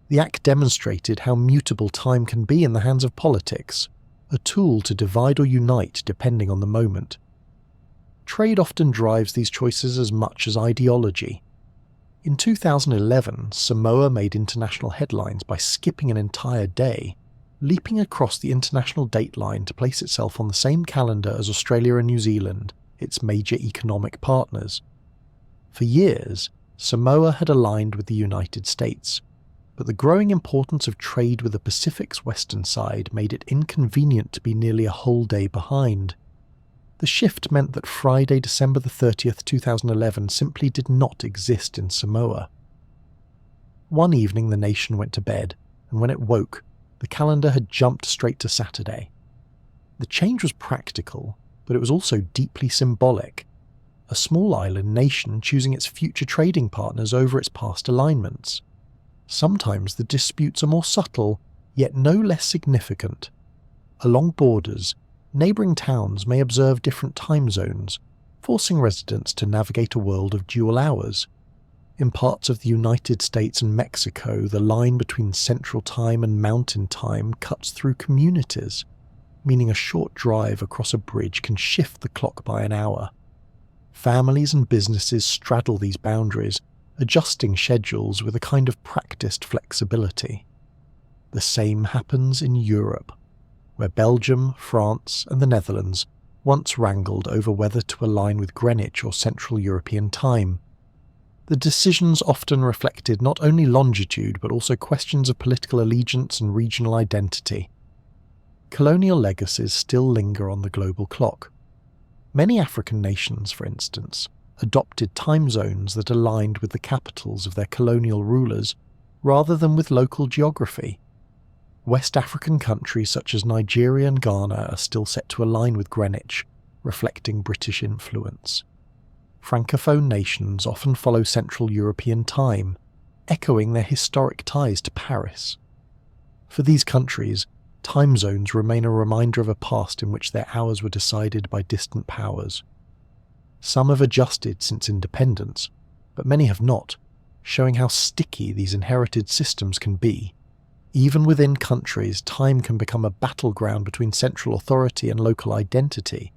The act demonstrated how mutable time can be in the hands of politics, a tool to divide or unite depending on the moment. Trade often drives these choices as much as ideology. In 2011, Samoa made international headlines by skipping an entire day, leaping across the international date line to place itself on the same calendar as Australia and New Zealand, its major economic partners. For years, Samoa had aligned with the United States, but the growing importance of trade with the Pacific's western side made it inconvenient to be nearly a whole day behind. The shift meant that Friday, December 30th, 2011 simply did not exist in Samoa. One evening the nation went to bed, and when it woke, the calendar had jumped straight to Saturday. The change was practical, but it was also deeply symbolic. A small island nation choosing its future trading partners over its past alignments. Sometimes the disputes are more subtle, yet no less significant. Along borders, neighbouring towns may observe different time zones, forcing residents to navigate a world of dual hours. In parts of the United States and Mexico, the line between Central Time and Mountain Time cuts through communities, meaning a short drive across a bridge can shift the clock by an hour. Families and businesses straddle these boundaries, adjusting schedules with a kind of practiced flexibility. The same happens in Europe, where Belgium, France, and the Netherlands once wrangled over whether to align with Greenwich or Central European Time. The decisions often reflected not only longitude but also questions of political allegiance and regional identity. Colonial legacies still linger on the global clock. Many African nations, for instance, adopted time zones that aligned with the capitals of their colonial rulers rather than with local geography. West African countries such as Nigeria and Ghana are still set to align with Greenwich, reflecting British influence. Francophone nations often follow Central European time, echoing their historic ties to Paris. For these countries, time zones remain a reminder of a past in which their hours were decided by distant powers. Some have adjusted since independence, but many have not, showing how sticky these inherited systems can be. Even within countries, time can become a battleground between central authority and local identity.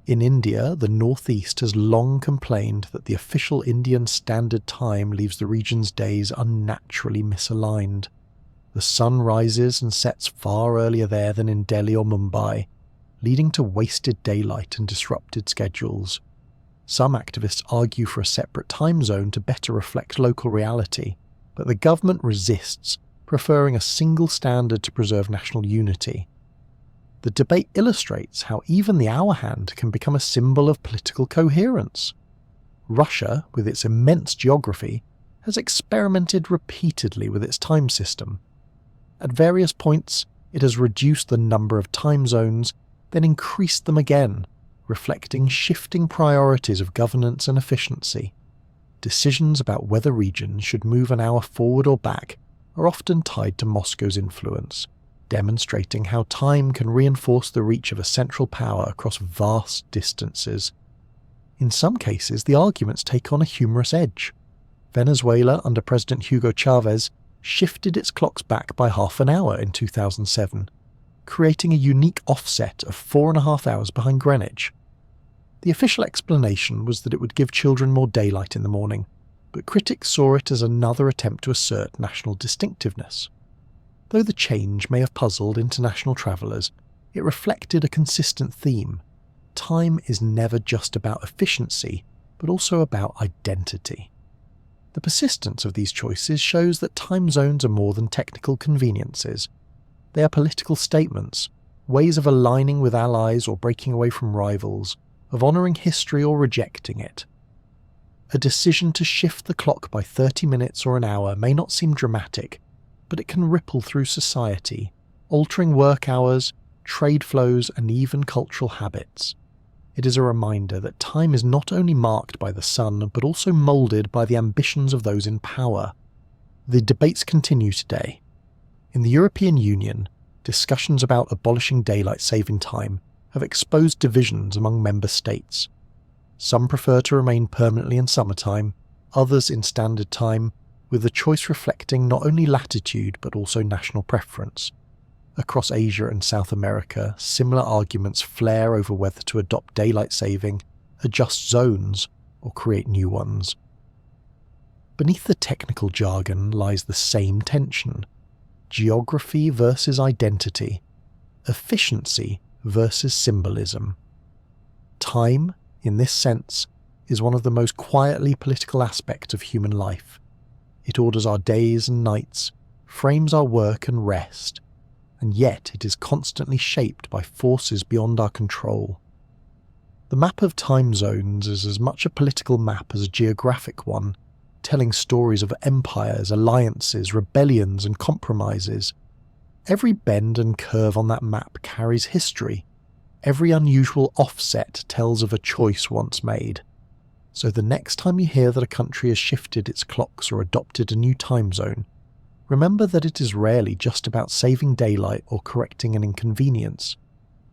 In India, the Northeast has long complained that the official Indian Standard Time leaves the region's days unnaturally misaligned. The sun rises and sets far earlier there than in Delhi or Mumbai, leading to wasted daylight and disrupted schedules. Some activists argue for a separate time zone to better reflect local reality, but the government resists, preferring a single standard to preserve national unity. The debate illustrates how even the hour hand can become a symbol of political coherence. Russia, with its immense geography, has experimented repeatedly with its time system. At various points, it has reduced the number of time zones, then increased them again, reflecting shifting priorities of governance and efficiency. Decisions about whether regions should move an hour forward or back are often tied to Moscow's influence, demonstrating how time can reinforce the reach of a central power across vast distances. In some cases, the arguments take on a humorous edge. Venezuela, under President Hugo Chavez, shifted its clocks back by half an hour in 2007, creating a unique offset of 4.5 hours behind Greenwich. The official explanation was that it would give children more daylight in the morning, but critics saw it as another attempt to assert national distinctiveness. Though the change may have puzzled international travellers, it reflected a consistent theme. Time is never just about efficiency, but also about identity. The persistence of these choices shows that time zones are more than technical conveniences. They are political statements, ways of aligning with allies or breaking away from rivals, of honouring history or rejecting it. A decision to shift the clock by 30 minutes or an hour may not seem dramatic, but it can ripple through society, altering work hours, trade flows, and even cultural habits. It is a reminder that time is not only marked by the sun, but also moulded by the ambitions of those in power. The debates continue today. In the European Union, discussions about abolishing daylight saving time have exposed divisions among member states. Some prefer to remain permanently in summertime, others in standard time, with the choice reflecting not only latitude but also national preference. Across Asia and South America, similar arguments flare over whether to adopt daylight saving, adjust zones, or create new ones. Beneath the technical jargon lies the same tension: geography versus identity, efficiency versus symbolism. Time, in this sense, is one of the most quietly political aspects of human life. It orders our days and nights, frames our work and rest, and yet it is constantly shaped by forces beyond our control. The map of time zones is as much a political map as a geographic one, telling stories of empires, alliances, rebellions, and compromises. Every bend and curve on that map carries history. Every unusual offset tells of a choice once made. So the next time you hear that a country has shifted its clocks or adopted a new time zone, remember that it is rarely just about saving daylight or correcting an inconvenience.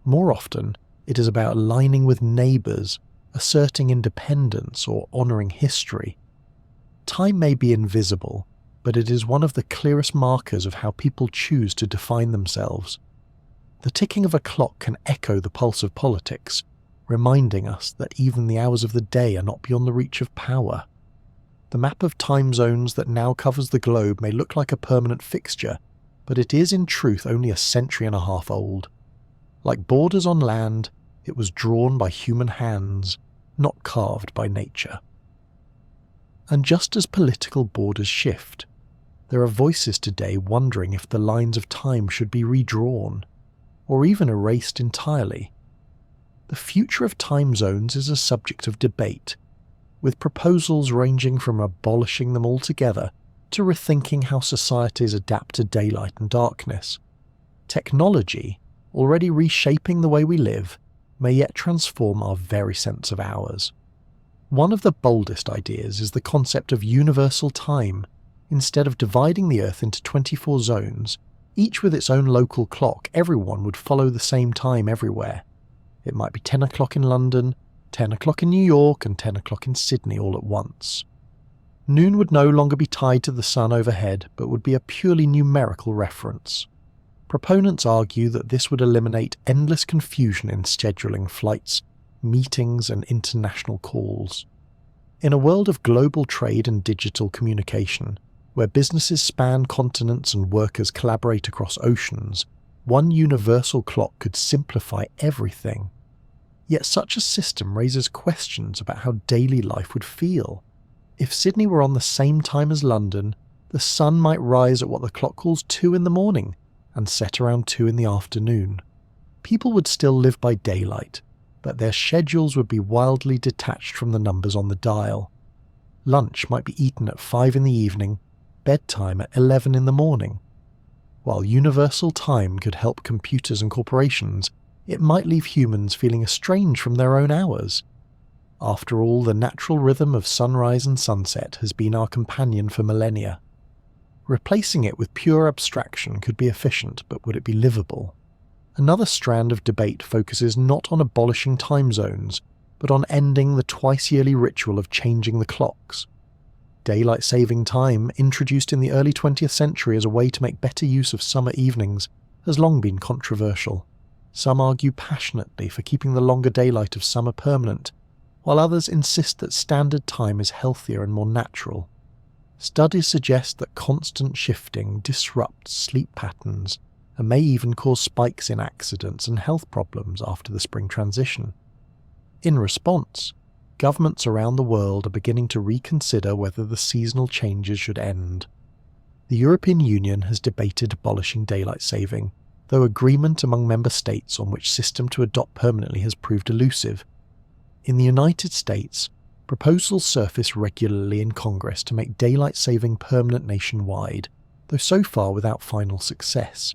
More often, it is about aligning with neighbours, asserting independence, or honouring history. Time may be invisible, but it is one of the clearest markers of how people choose to define themselves. The ticking of a clock can echo the pulse of politics, reminding us that even the hours of the day are not beyond the reach of power. The map of time zones that now covers the globe may look like a permanent fixture, but it is in truth only a century and a half old. Like borders on land, it was drawn by human hands, not carved by nature. And just as political borders shift, there are voices today wondering if the lines of time should be redrawn, or even erased entirely. The future of time zones is a subject of debate, with proposals ranging from abolishing them altogether to rethinking how societies adapt to daylight and darkness. Technology, already reshaping the way we live, may yet transform our very sense of hours. One of the boldest ideas is the concept of universal time. Instead of dividing the Earth into 24 zones, each with its own local clock, everyone would follow the same time everywhere. It might be 10 o'clock in London, 10 o'clock in New York, and 10 o'clock in Sydney all at once. Noon would no longer be tied to the sun overhead, but would be a purely numerical reference. Proponents argue that this would eliminate endless confusion in scheduling flights, meetings, and international calls. In a world of global trade and digital communication, where businesses span continents and workers collaborate across oceans, one universal clock could simplify everything. Yet such a system raises questions about how daily life would feel. If Sydney were on the same time as London, the sun might rise at what the clock calls 2 in the morning and set around 2 in the afternoon. People would still live by daylight, but their schedules would be wildly detached from the numbers on the dial. Lunch might be eaten at 5 in the evening, bedtime at 11 in the morning. While universal time could help computers and corporations, it might leave humans feeling estranged from their own hours. After all, the natural rhythm of sunrise and sunset has been our companion for millennia. Replacing it with pure abstraction could be efficient, but would it be livable? Another strand of debate focuses not on abolishing time zones, but on ending the twice-yearly ritual of changing the clocks. Daylight saving time, introduced in the early 20th century as a way to make better use of summer evenings, has long been controversial. Some argue passionately for keeping the longer daylight of summer permanent, while others insist that standard time is healthier and more natural. Studies suggest that constant shifting disrupts sleep patterns and may even cause spikes in accidents and health problems after the spring transition. In response, governments around the world are beginning to reconsider whether the seasonal changes should end. The European Union has debated abolishing daylight saving, though agreement among member states on which system to adopt permanently has proved elusive. In the United States, Proposals surface regularly in Congress to make daylight saving permanent nationwide, though so far without final success.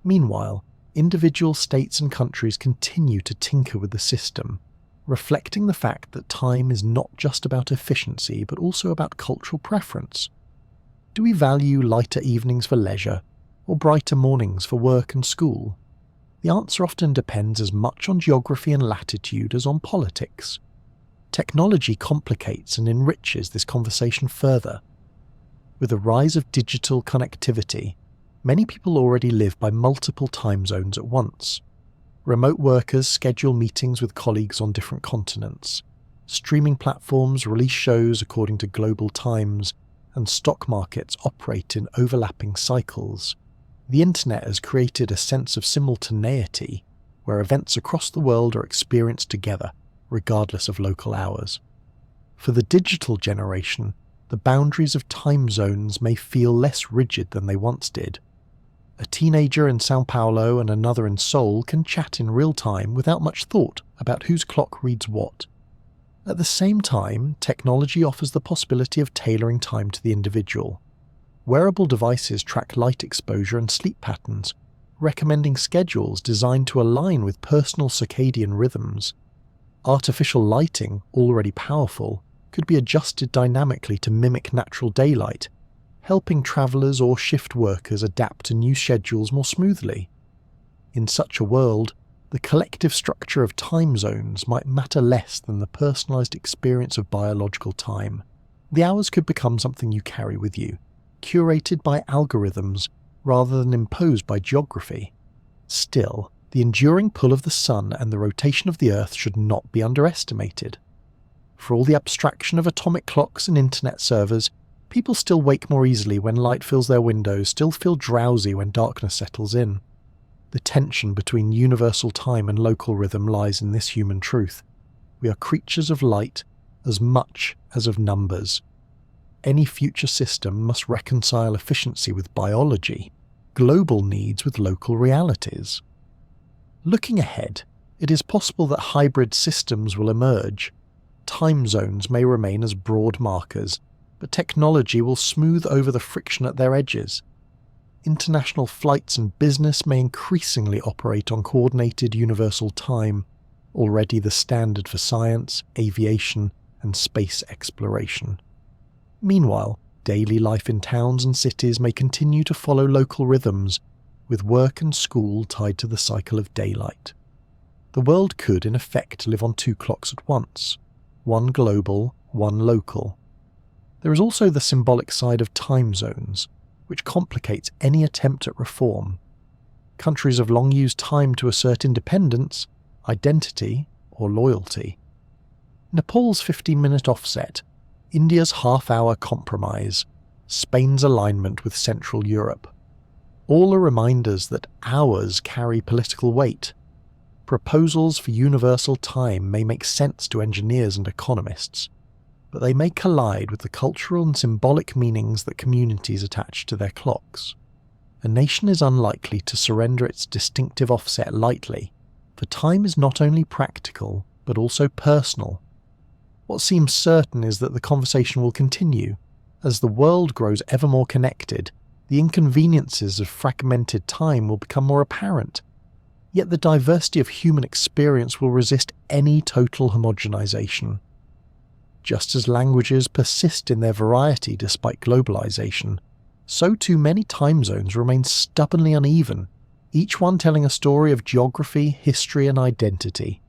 Meanwhile, individual states and countries continue to tinker with the system, reflecting the fact that time is not just about efficiency but also about cultural preference. Do we value lighter evenings for leisure, or brighter mornings for work and school? The answer often depends as much on geography and latitude as on politics. Technology complicates and enriches this conversation further. With the rise of digital connectivity, many people already live by multiple time zones at once. Remote workers schedule meetings with colleagues on different continents. Streaming platforms release shows according to global times, and stock markets operate in overlapping cycles. The internet has created a sense of simultaneity, where events across the world are experienced together, regardless of local hours. For the digital generation, the boundaries of time zones may feel less rigid than they once did. A teenager in Sao Paulo and another in Seoul can chat in real time without much thought about whose clock reads what. At the same time, technology offers the possibility of tailoring time to the individual. Wearable devices track light exposure and sleep patterns, recommending schedules designed to align with personal circadian rhythms. Artificial lighting, already powerful, could be adjusted dynamically to mimic natural daylight, helping travellers or shift workers adapt to new schedules more smoothly. In such a world, the collective structure of time zones might matter less than the personalised experience of biological time. The hours could become something you carry with you, curated by algorithms rather than imposed by geography. Still, the enduring pull of the sun and the rotation of the Earth should not be underestimated. For all the abstraction of atomic clocks and internet servers, people still wake more easily when light fills their windows, still feel drowsy when darkness settles in. The tension between universal time and local rhythm lies in this human truth. We are creatures of light as much as of numbers. Any future system must reconcile efficiency with biology, global needs with local realities. Looking ahead, it is possible that hybrid systems will emerge. Time zones may remain as broad markers, but technology will smooth over the friction at their edges. International flights and business may increasingly operate on coordinated universal time, already the standard for science, aviation, and space exploration. Meanwhile, daily life in towns and cities may continue to follow local rhythms, with work and school tied to the cycle of daylight. The world could, in effect, live on two clocks at once, one global, one local. There is also the symbolic side of time zones, which complicates any attempt at reform. Countries have long used time to assert independence, identity, or loyalty. Nepal's 15-minute offset, India's half-hour compromise, Spain's alignment with Central Europe. All are reminders that hours carry political weight. Proposals for universal time may make sense to engineers and economists, but they may collide with the cultural and symbolic meanings that communities attach to their clocks. A nation is unlikely to surrender its distinctive offset lightly, for time is not only practical, but also personal. What seems certain is that the conversation will continue. As the world grows ever more connected, the inconveniences of fragmented time will become more apparent. Yet the diversity of human experience will resist any total homogenization. Just as languages persist in their variety despite globalization, so too many time zones remain stubbornly uneven, each one telling a story of geography, history, and identity.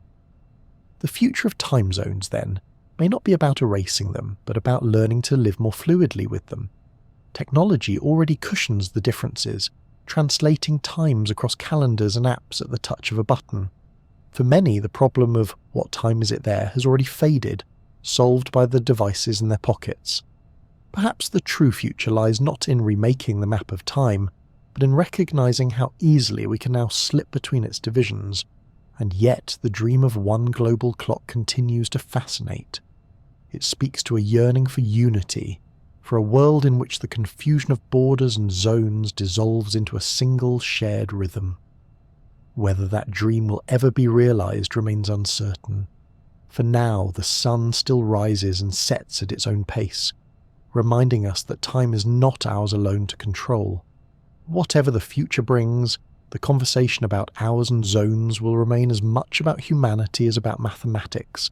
The future of time zones, then, may not be about erasing them, but about learning to live more fluidly with them. Technology already cushions the differences, translating times across calendars and apps at the touch of a button. For many, the problem of what time is it there has already faded, solved by the devices in their pockets. Perhaps the true future lies not in remaking the map of time, but in recognizing how easily we can now slip between its divisions, and yet the dream of one global clock continues to fascinate. It speaks to a yearning for unity, for a world in which the confusion of borders and zones dissolves into a single shared rhythm. Whether that dream will ever be realized remains uncertain. For now, the sun still rises and sets at its own pace, reminding us that time is not ours alone to control. Whatever the future brings, the conversation about hours and zones will remain as much about humanity as about mathematics,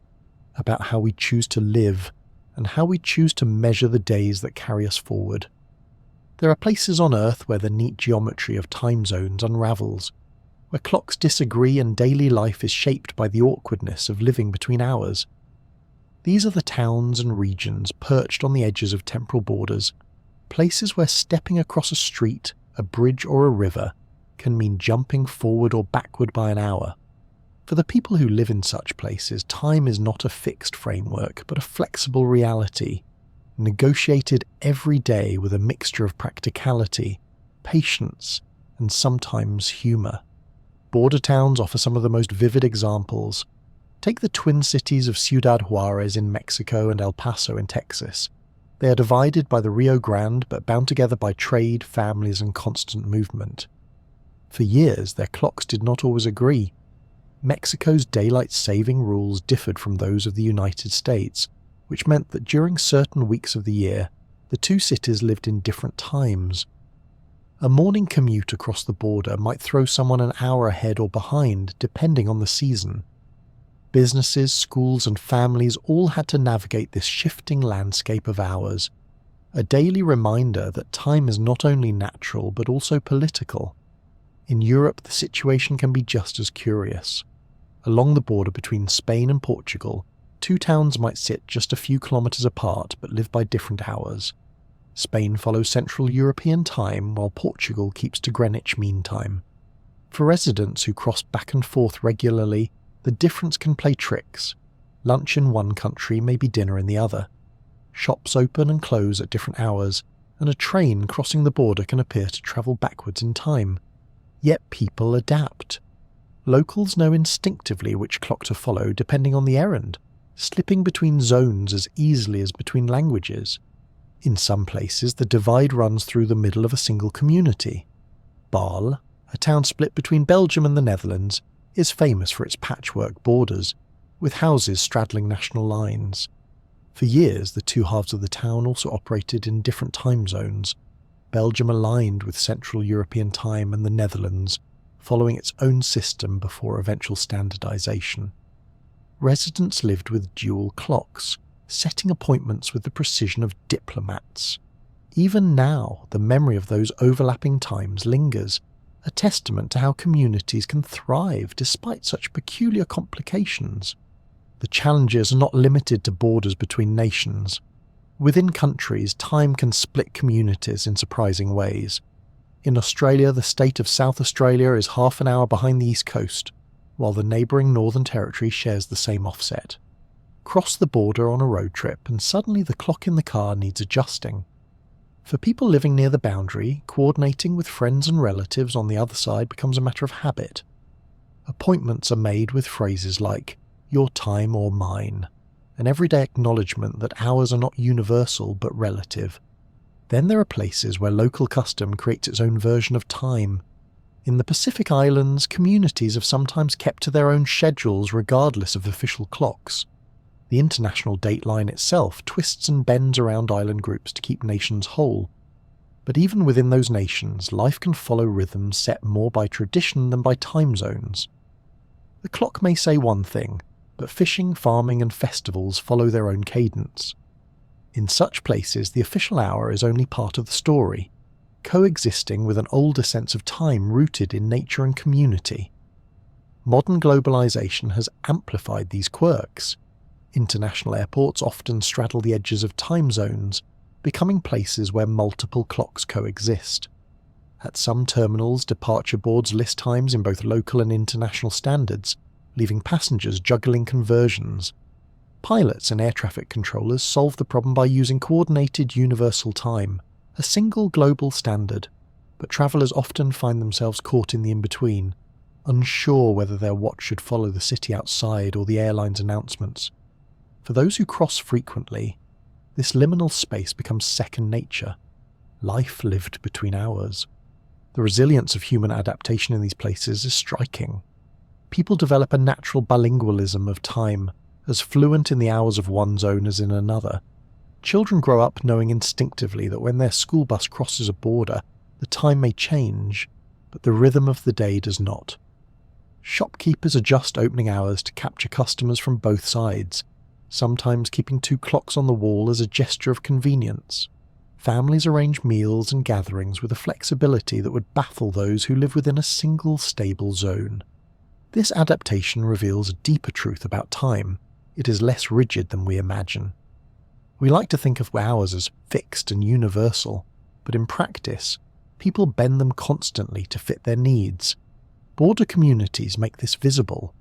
about how we choose to live and how we choose to measure the days that carry us forward. There are places on Earth where the neat geometry of time zones unravels, where clocks disagree and daily life is shaped by the awkwardness of living between hours. These are the towns and regions perched on the edges of temporal borders, places where stepping across a street, a bridge or a river can mean jumping forward or backward by an hour. For the people who live in such places, time is not a fixed framework, but a flexible reality, negotiated every day with a mixture of practicality, patience, and sometimes humour. Border towns offer some of the most vivid examples. Take the twin cities of Ciudad Juarez in Mexico and El Paso in Texas. They are divided by the Rio Grande but bound together by trade, families, and constant movement. For years, their clocks did not always agree. Mexico's daylight saving rules differed from those of the United States, which meant that during certain weeks of the year, the two cities lived in different times. A morning commute across the border might throw someone an hour ahead or behind, depending on the season. Businesses, schools, and families all had to navigate this shifting landscape of hours, a daily reminder that time is not only natural but also political. In Europe, the situation can be just as curious. Along the border between Spain and Portugal, two towns might sit just a few kilometres apart but live by different hours. Spain follows Central European time while Portugal keeps to Greenwich Mean Time. For residents who cross back and forth regularly, the difference can play tricks. Lunch in one country may be dinner in the other. Shops open and close at different hours, and a train crossing the border can appear to travel backwards in time. Yet people adapt. Locals know instinctively which clock to follow depending on the errand, slipping between zones as easily as between languages. In some places, the divide runs through the middle of a single community. Bâle, a town split between Belgium and the Netherlands, is famous for its patchwork borders, with houses straddling national lines. For years, the two halves of the town also operated in different time zones, Belgium aligned with Central European time and the Netherlands, following its own system before eventual standardization. Residents lived with dual clocks, setting appointments with the precision of diplomats. Even now, the memory of those overlapping times lingers, a testament to how communities can thrive despite such peculiar complications. The challenges are not limited to borders between nations. Within countries, time can split communities in surprising ways. In Australia, the state of South Australia is half an hour behind the East Coast, while the neighbouring Northern Territory shares the same offset. Cross the border on a road trip and suddenly the clock in the car needs adjusting. For people living near the boundary, coordinating with friends and relatives on the other side becomes a matter of habit. Appointments are made with phrases like, "your time or mine," an everyday acknowledgement that hours are not universal but relative. Then there are places where local custom creates its own version of time. In the Pacific Islands, communities have sometimes kept to their own schedules regardless of official clocks. The international dateline itself twists and bends around island groups to keep nations whole. But even within those nations, life can follow rhythms set more by tradition than by time zones. The clock may say one thing, but fishing, farming and festivals follow their own cadence. In such places, the official hour is only part of the story, coexisting with an older sense of time rooted in nature and community. Modern globalization has amplified these quirks. International airports often straddle the edges of time zones, becoming places where multiple clocks coexist. At some terminals, departure boards list times in both local and international standards, leaving passengers juggling conversions. Pilots and air traffic controllers solve the problem by using coordinated universal time, a single global standard, but travellers often find themselves caught in the in-between, unsure whether their watch should follow the city outside or the airline's announcements. For those who cross frequently, this liminal space becomes second nature, life lived between hours. The resilience of human adaptation in these places is striking. People develop a natural bilingualism of time, as fluent in the hours of one zone as in another. Children grow up knowing instinctively that when their school bus crosses a border, the time may change, but the rhythm of the day does not. Shopkeepers adjust opening hours to capture customers from both sides, sometimes keeping two clocks on the wall as a gesture of convenience. Families arrange meals and gatherings with a flexibility that would baffle those who live within a single stable zone. This adaptation reveals a deeper truth about time. It is less rigid than we imagine. We like to think of hours as fixed and universal, but in practice, people bend them constantly to fit their needs. Border communities make this visible.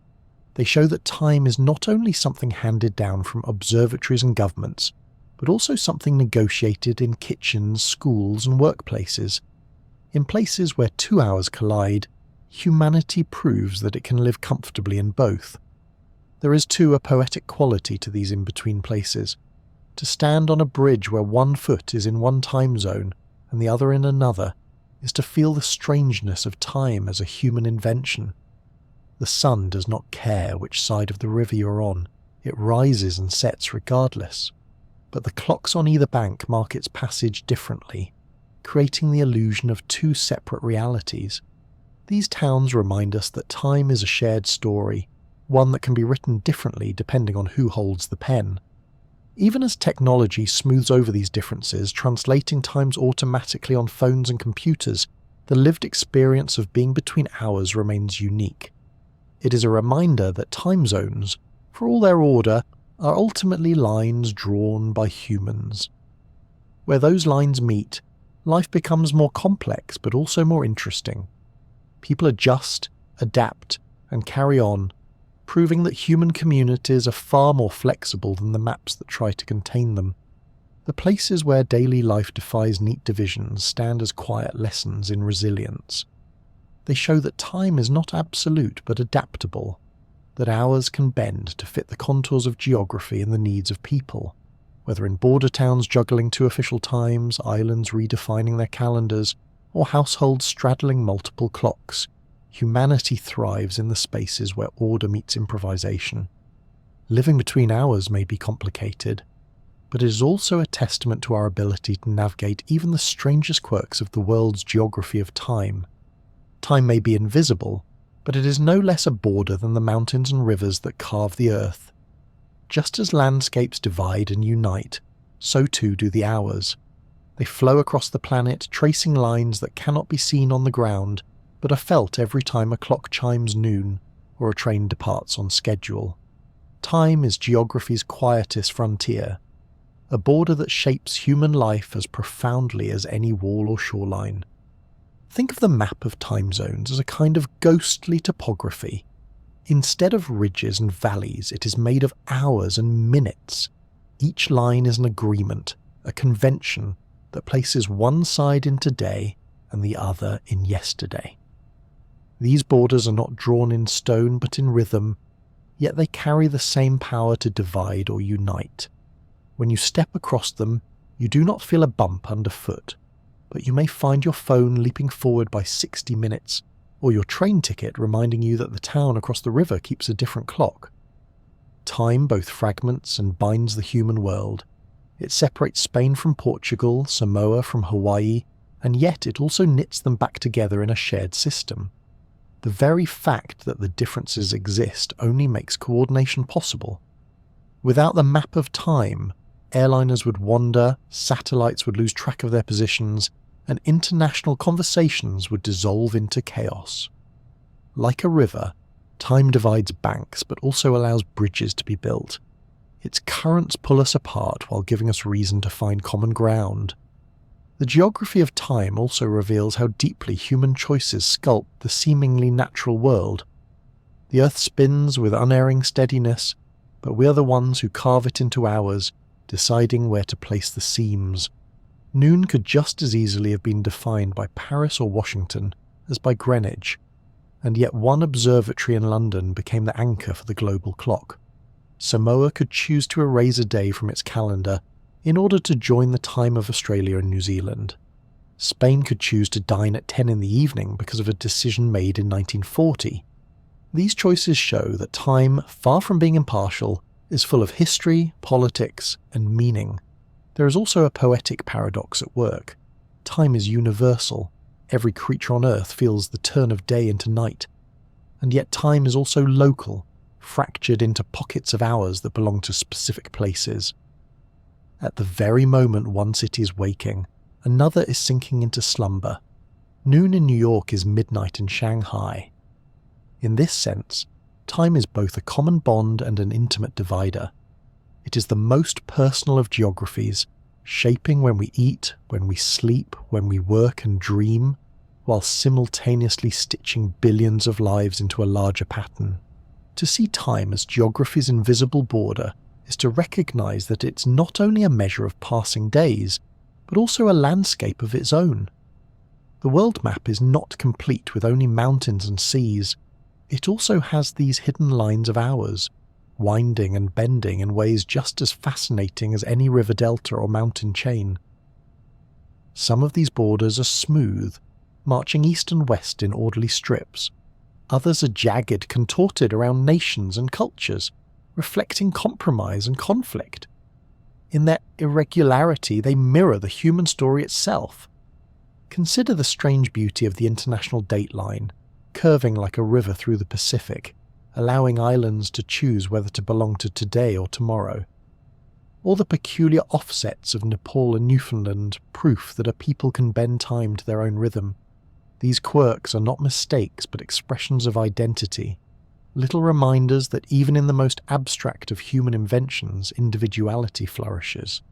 They show that time is not only something handed down from observatories and governments, but also something negotiated in kitchens, schools, and workplaces. In places where 2 hours collide, humanity proves that it can live comfortably in both. There is too a poetic quality to these in-between places. To stand on a bridge where one foot is in one time zone and the other in another is to feel the strangeness of time as a human invention. The sun does not care which side of the river you're on. It rises and sets regardless. But the clocks on either bank mark its passage differently, creating the illusion of two separate realities. These towns remind us that time is a shared story, one that can be written differently depending on who holds the pen. Even as technology smooths over these differences, translating times automatically on phones and computers, the lived experience of being between hours remains unique. It is a reminder that time zones, for all their order, are ultimately lines drawn by humans. Where those lines meet, life becomes more complex but also more interesting. People adjust, adapt, and carry on, proving that human communities are far more flexible than the maps that try to contain them. The places where daily life defies neat divisions stand as quiet lessons in resilience. They show that time is not absolute but adaptable, that hours can bend to fit the contours of geography and the needs of people. Whether in border towns juggling two official times, islands redefining their calendars, or households straddling multiple clocks, humanity thrives in the spaces where order meets improvisation. Living between hours may be complicated, but it is also a testament to our ability to navigate even the strangest quirks of the world's geography of time. Time may be invisible, but it is no less a border than the mountains and rivers that carve the earth. Just as landscapes divide and unite, so too do the hours. They flow across the planet, tracing lines that cannot be seen on the ground, but are felt every time a clock chimes noon or a train departs on schedule. Time is geography's quietest frontier, a border that shapes human life as profoundly as any wall or shoreline. Think of the map of time zones as a kind of ghostly topography. Instead of ridges and valleys, it is made of hours and minutes. Each line is an agreement, a convention that places one side in today and the other in yesterday. These borders are not drawn in stone but in rhythm, yet they carry the same power to divide or unite. When you step across them, you do not feel a bump underfoot, but you may find your phone leaping forward by 60 minutes, or your train ticket reminding you that the town across the river keeps a different clock. Time both fragments and binds the human world. It separates Spain from Portugal, Samoa from Hawaii, and yet it also knits them back together in a shared system. The very fact that the differences exist only makes coordination possible. Without the map of time, airliners would wander, satellites would lose track of their positions, and international conversations would dissolve into chaos. Like a river, time divides banks but also allows bridges to be built. Its currents pull us apart while giving us reason to find common ground. The geography of time also reveals how deeply human choices sculpt the seemingly natural world. The earth spins with unerring steadiness, but we are the ones who carve it into hours, deciding where to place the seams. Noon could just as easily have been defined by Paris or Washington as by Greenwich, and yet one observatory in London became the anchor for the global clock. Samoa could choose to erase a day from its calendar in order to join the time of Australia and New Zealand. Spain could choose to dine at 10 in the evening because of a decision made in 1940. These choices show that time, far from being impartial, is full of history, politics, and meaning. There is also a poetic paradox at work. Time is universal. Every creature on Earth feels the turn of day into night. And yet time is also local, fractured into pockets of hours that belong to specific places. At the very moment one city is waking, another is sinking into slumber. Noon in New York is midnight in Shanghai. In this sense, time is both a common bond and an intimate divider. It is the most personal of geographies, shaping when we eat, when we sleep, when we work and dream, while simultaneously stitching billions of lives into a larger pattern. To see time as geography's invisible border is to recognize that it's not only a measure of passing days, but also a landscape of its own. The world map is not complete with only mountains and seas. It also has these hidden lines of ours, winding and bending in ways just as fascinating as any river delta or mountain chain. Some of these borders are smooth, marching east and west in orderly strips. Others are jagged, contorted around nations and cultures, reflecting compromise and conflict. In their irregularity, they mirror the human story itself. Consider the strange beauty of the international dateline, curving like a river through the Pacific, allowing islands to choose whether to belong to today or tomorrow. Or the peculiar offsets of Nepal and Newfoundland, proof that a people can bend time to their own rhythm. These quirks are not mistakes but expressions of identity, little reminders that even in the most abstract of human inventions, individuality flourishes.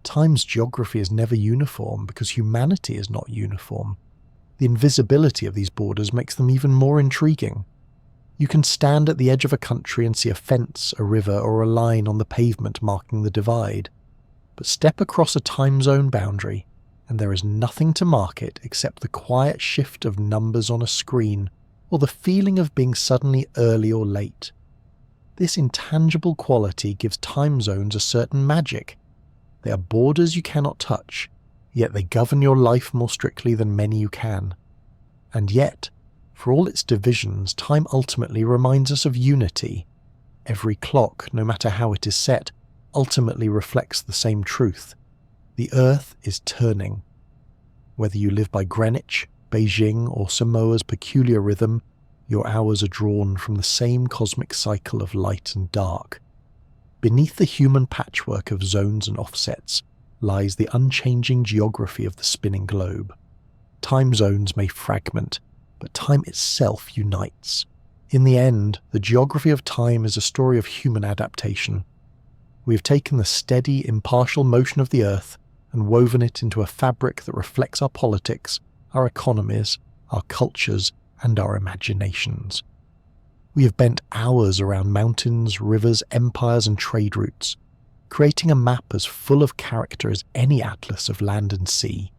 Time's geography is never uniform because humanity is not uniform. The invisibility of these borders makes them even more intriguing. You can stand at the edge of a country and see a fence, a river, or a line on the pavement marking the divide. But step across a time zone boundary, and there is nothing to mark it except the quiet shift of numbers on a screen, or the feeling of being suddenly early or late. This intangible quality gives time zones a certain magic. They are borders you cannot touch, yet they govern your life more strictly than many you can. And yet, for all its divisions, time ultimately reminds us of unity. Every clock, no matter how it is set, ultimately reflects the same truth. The Earth is turning. Whether you live by Greenwich, Beijing, or Samoa's peculiar rhythm, your hours are drawn from the same cosmic cycle of light and dark. Beneath the human patchwork of zones and offsets lies the unchanging geography of the spinning globe. Time zones may fragment, but time itself unites. In the end, the geography of time is a story of human adaptation. We have taken the steady, impartial motion of the Earth and woven it into a fabric that reflects our politics, our economies, our cultures, and our imaginations. We have bent hours around mountains, rivers, empires, and trade routes, creating a map as full of character as any atlas of land and sea.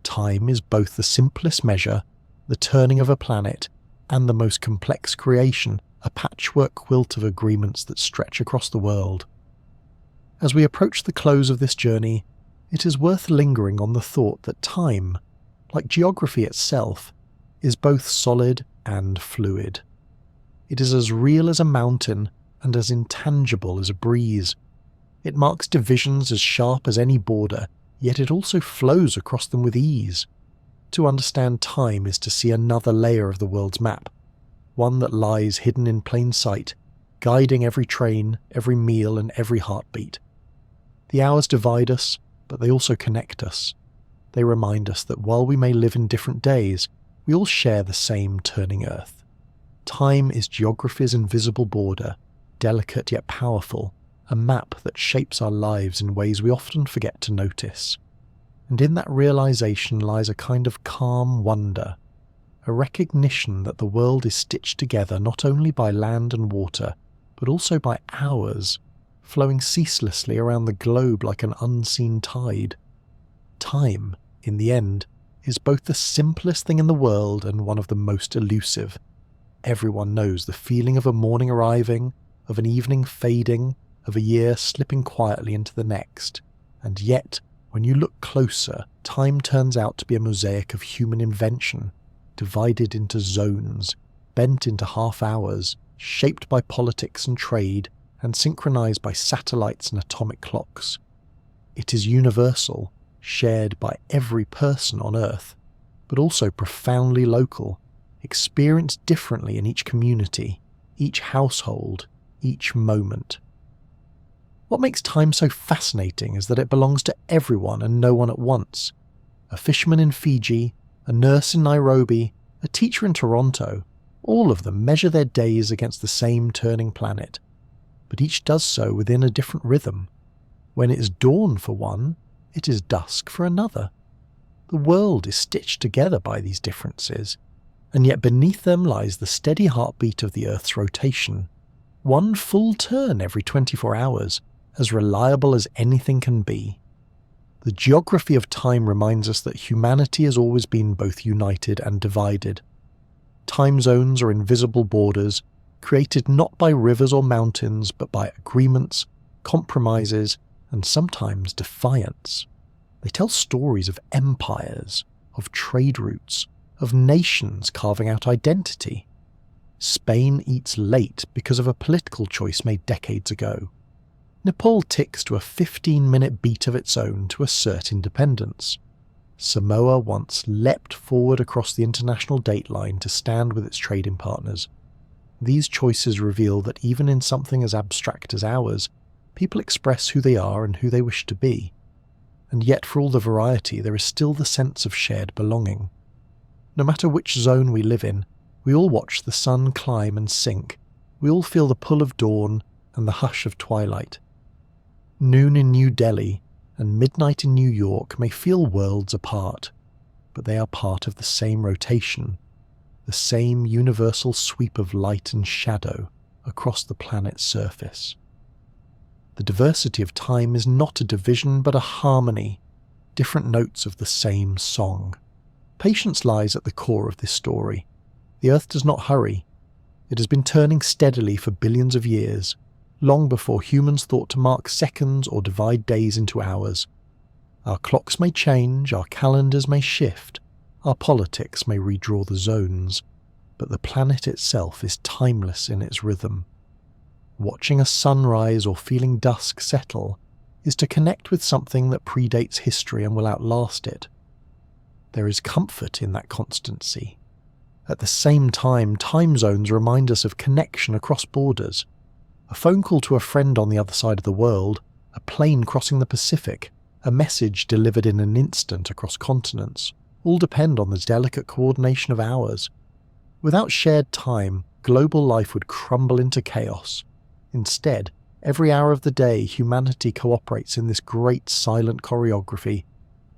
Time is both the simplest measure, the turning of a planet, and the most complex creation, a patchwork quilt of agreements that stretch across the world. As we approach the close of this journey, it is worth lingering on the thought that time, like geography itself, is both solid and fluid. It is as real as a mountain and as intangible as a breeze. It marks divisions as sharp as any border, yet it also flows across them with ease. To understand time is to see another layer of the world's map, one that lies hidden in plain sight, guiding every train, every meal, and every heartbeat. The hours divide us, but they also connect us. They remind us that while we may live in different days, we all share the same turning Earth. Time is geography's invisible border, delicate yet powerful, a map that shapes our lives in ways we often forget to notice. And in that realization lies a kind of calm wonder, a recognition that the world is stitched together not only by land and water, but also by hours, flowing ceaselessly around the globe like an unseen tide. Time, in the end, is both the simplest thing in the world and one of the most elusive. Everyone knows the feeling of a morning arriving, of an evening fading, of a year slipping quietly into the next. And yet, when you look closer, time turns out to be a mosaic of human invention, divided into zones, bent into half hours, shaped by politics and trade, and synchronized by satellites and atomic clocks. It is universal, shared by every person on Earth, but also profoundly local, experienced differently in each community, each household, each moment. What makes time so fascinating is that it belongs to everyone and no one at once. A fisherman in Fiji, a nurse in Nairobi, a teacher in Toronto, all of them measure their days against the same turning planet, but each does so within a different rhythm. When it is dawn for one, it is dusk for another. The world is stitched together by these differences, and yet beneath them lies the steady heartbeat of the Earth's rotation. One full turn every 24 hours, as reliable as anything can be. The geography of time reminds us that humanity has always been both united and divided. Time zones are invisible borders, created not by rivers or mountains, but by agreements, compromises, and sometimes defiance. They tell stories of empires, of trade routes, of nations carving out identity. Spain eats late because of a political choice made decades ago. Nepal ticks to a 15-minute beat of its own to assert independence. Samoa once leapt forward across the international dateline to stand with its trading partners. These choices reveal that even in something as abstract as ours, people express who they are and who they wish to be. And yet for all the variety, there is still the sense of shared belonging. No matter which zone we live in, we all watch the sun climb and sink. We all feel the pull of dawn and the hush of twilight. Noon in New Delhi and midnight in New York may feel worlds apart, but they are part of the same rotation, the same universal sweep of light and shadow across the planet's surface. The diversity of time is not a division but a harmony, different notes of the same song. Patience lies at the core of this story. The Earth does not hurry. It has been turning steadily for billions of years, long before humans thought to mark seconds or divide days into hours. Our clocks may change, our calendars may shift, our politics may redraw the zones, but the planet itself is timeless in its rhythm. Watching a sunrise or feeling dusk settle is to connect with something that predates history and will outlast it. There is comfort in that constancy. At the same time, time zones remind us of connection across borders. A phone call to a friend on the other side of the world, a plane crossing the Pacific, a message delivered in an instant across continents, all depend on the delicate coordination of hours. Without shared time, global life would crumble into chaos. Instead, every hour of the day, humanity cooperates in this great silent choreography,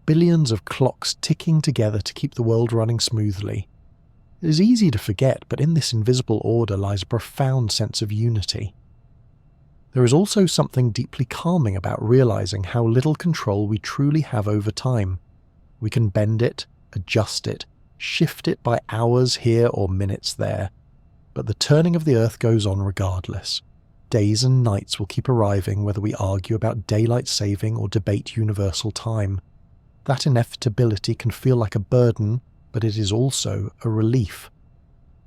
billions of clocks ticking together to keep the world running smoothly. It is easy to forget, but in this invisible order lies a profound sense of unity. There is also something deeply calming about realizing how little control we truly have over time. We can bend it, adjust it, shift it by hours here or minutes there, but the turning of the Earth goes on regardless. Days and nights will keep arriving whether we argue about daylight saving or debate universal time. That inevitability can feel like a burden, but it is also a relief.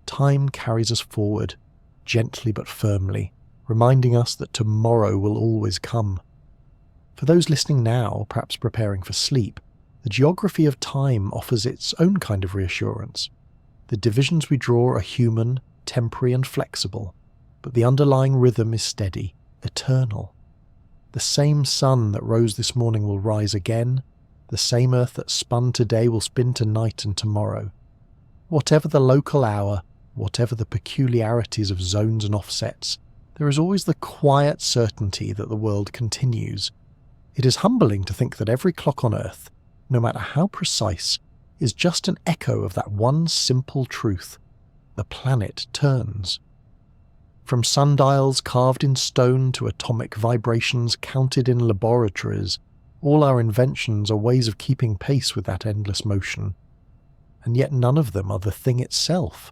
Time carries us forward, gently but firmly, reminding us that tomorrow will always come. For those listening now, perhaps preparing for sleep, the geography of time offers its own kind of reassurance. The divisions we draw are human, temporary and flexible, but the underlying rhythm is steady, eternal. The same sun that rose this morning will rise again, the same earth that spun today will spin tonight and tomorrow. Whatever the local hour, whatever the peculiarities of zones and offsets, there is always the quiet certainty that the world continues. It is humbling to think that every clock on Earth, no matter how precise, is just an echo of that one simple truth: the planet turns. From sundials carved in stone to atomic vibrations counted in laboratories, all our inventions are ways of keeping pace with that endless motion. And yet none of them are the thing itself.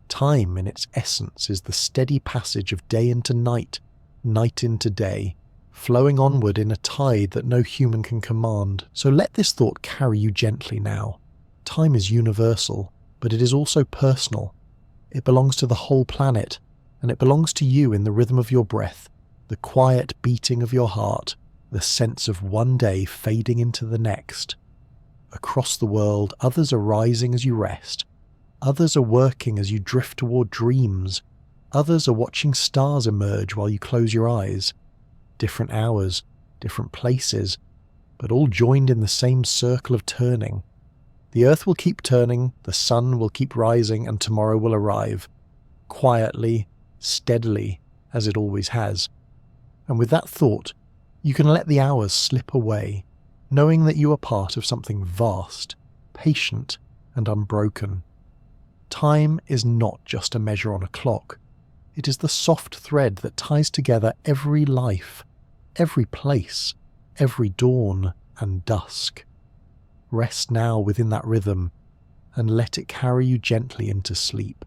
Time, in its essence, is the steady passage of day into night, night into day, flowing onward in a tide that no human can command. So let this thought carry you gently now. Time is universal, but it is also personal. It belongs to the whole planet, and it belongs to you in the rhythm of your breath, the quiet beating of your heart, the sense of one day fading into the next. Across the world, others are rising as you rest. Others are working as you drift toward dreams. Others are watching stars emerge while you close your eyes. Different hours, different places, but all joined in the same circle of turning. The earth will keep turning, the sun will keep rising, and tomorrow will arrive. Quietly, steadily, as it always has. And with that thought, you can let the hours slip away, knowing that you are part of something vast, patient, and unbroken. Time is not just a measure on a clock. It is the soft thread that ties together every life, every place, every dawn and dusk. Rest now within that rhythm, and let it carry you gently into sleep.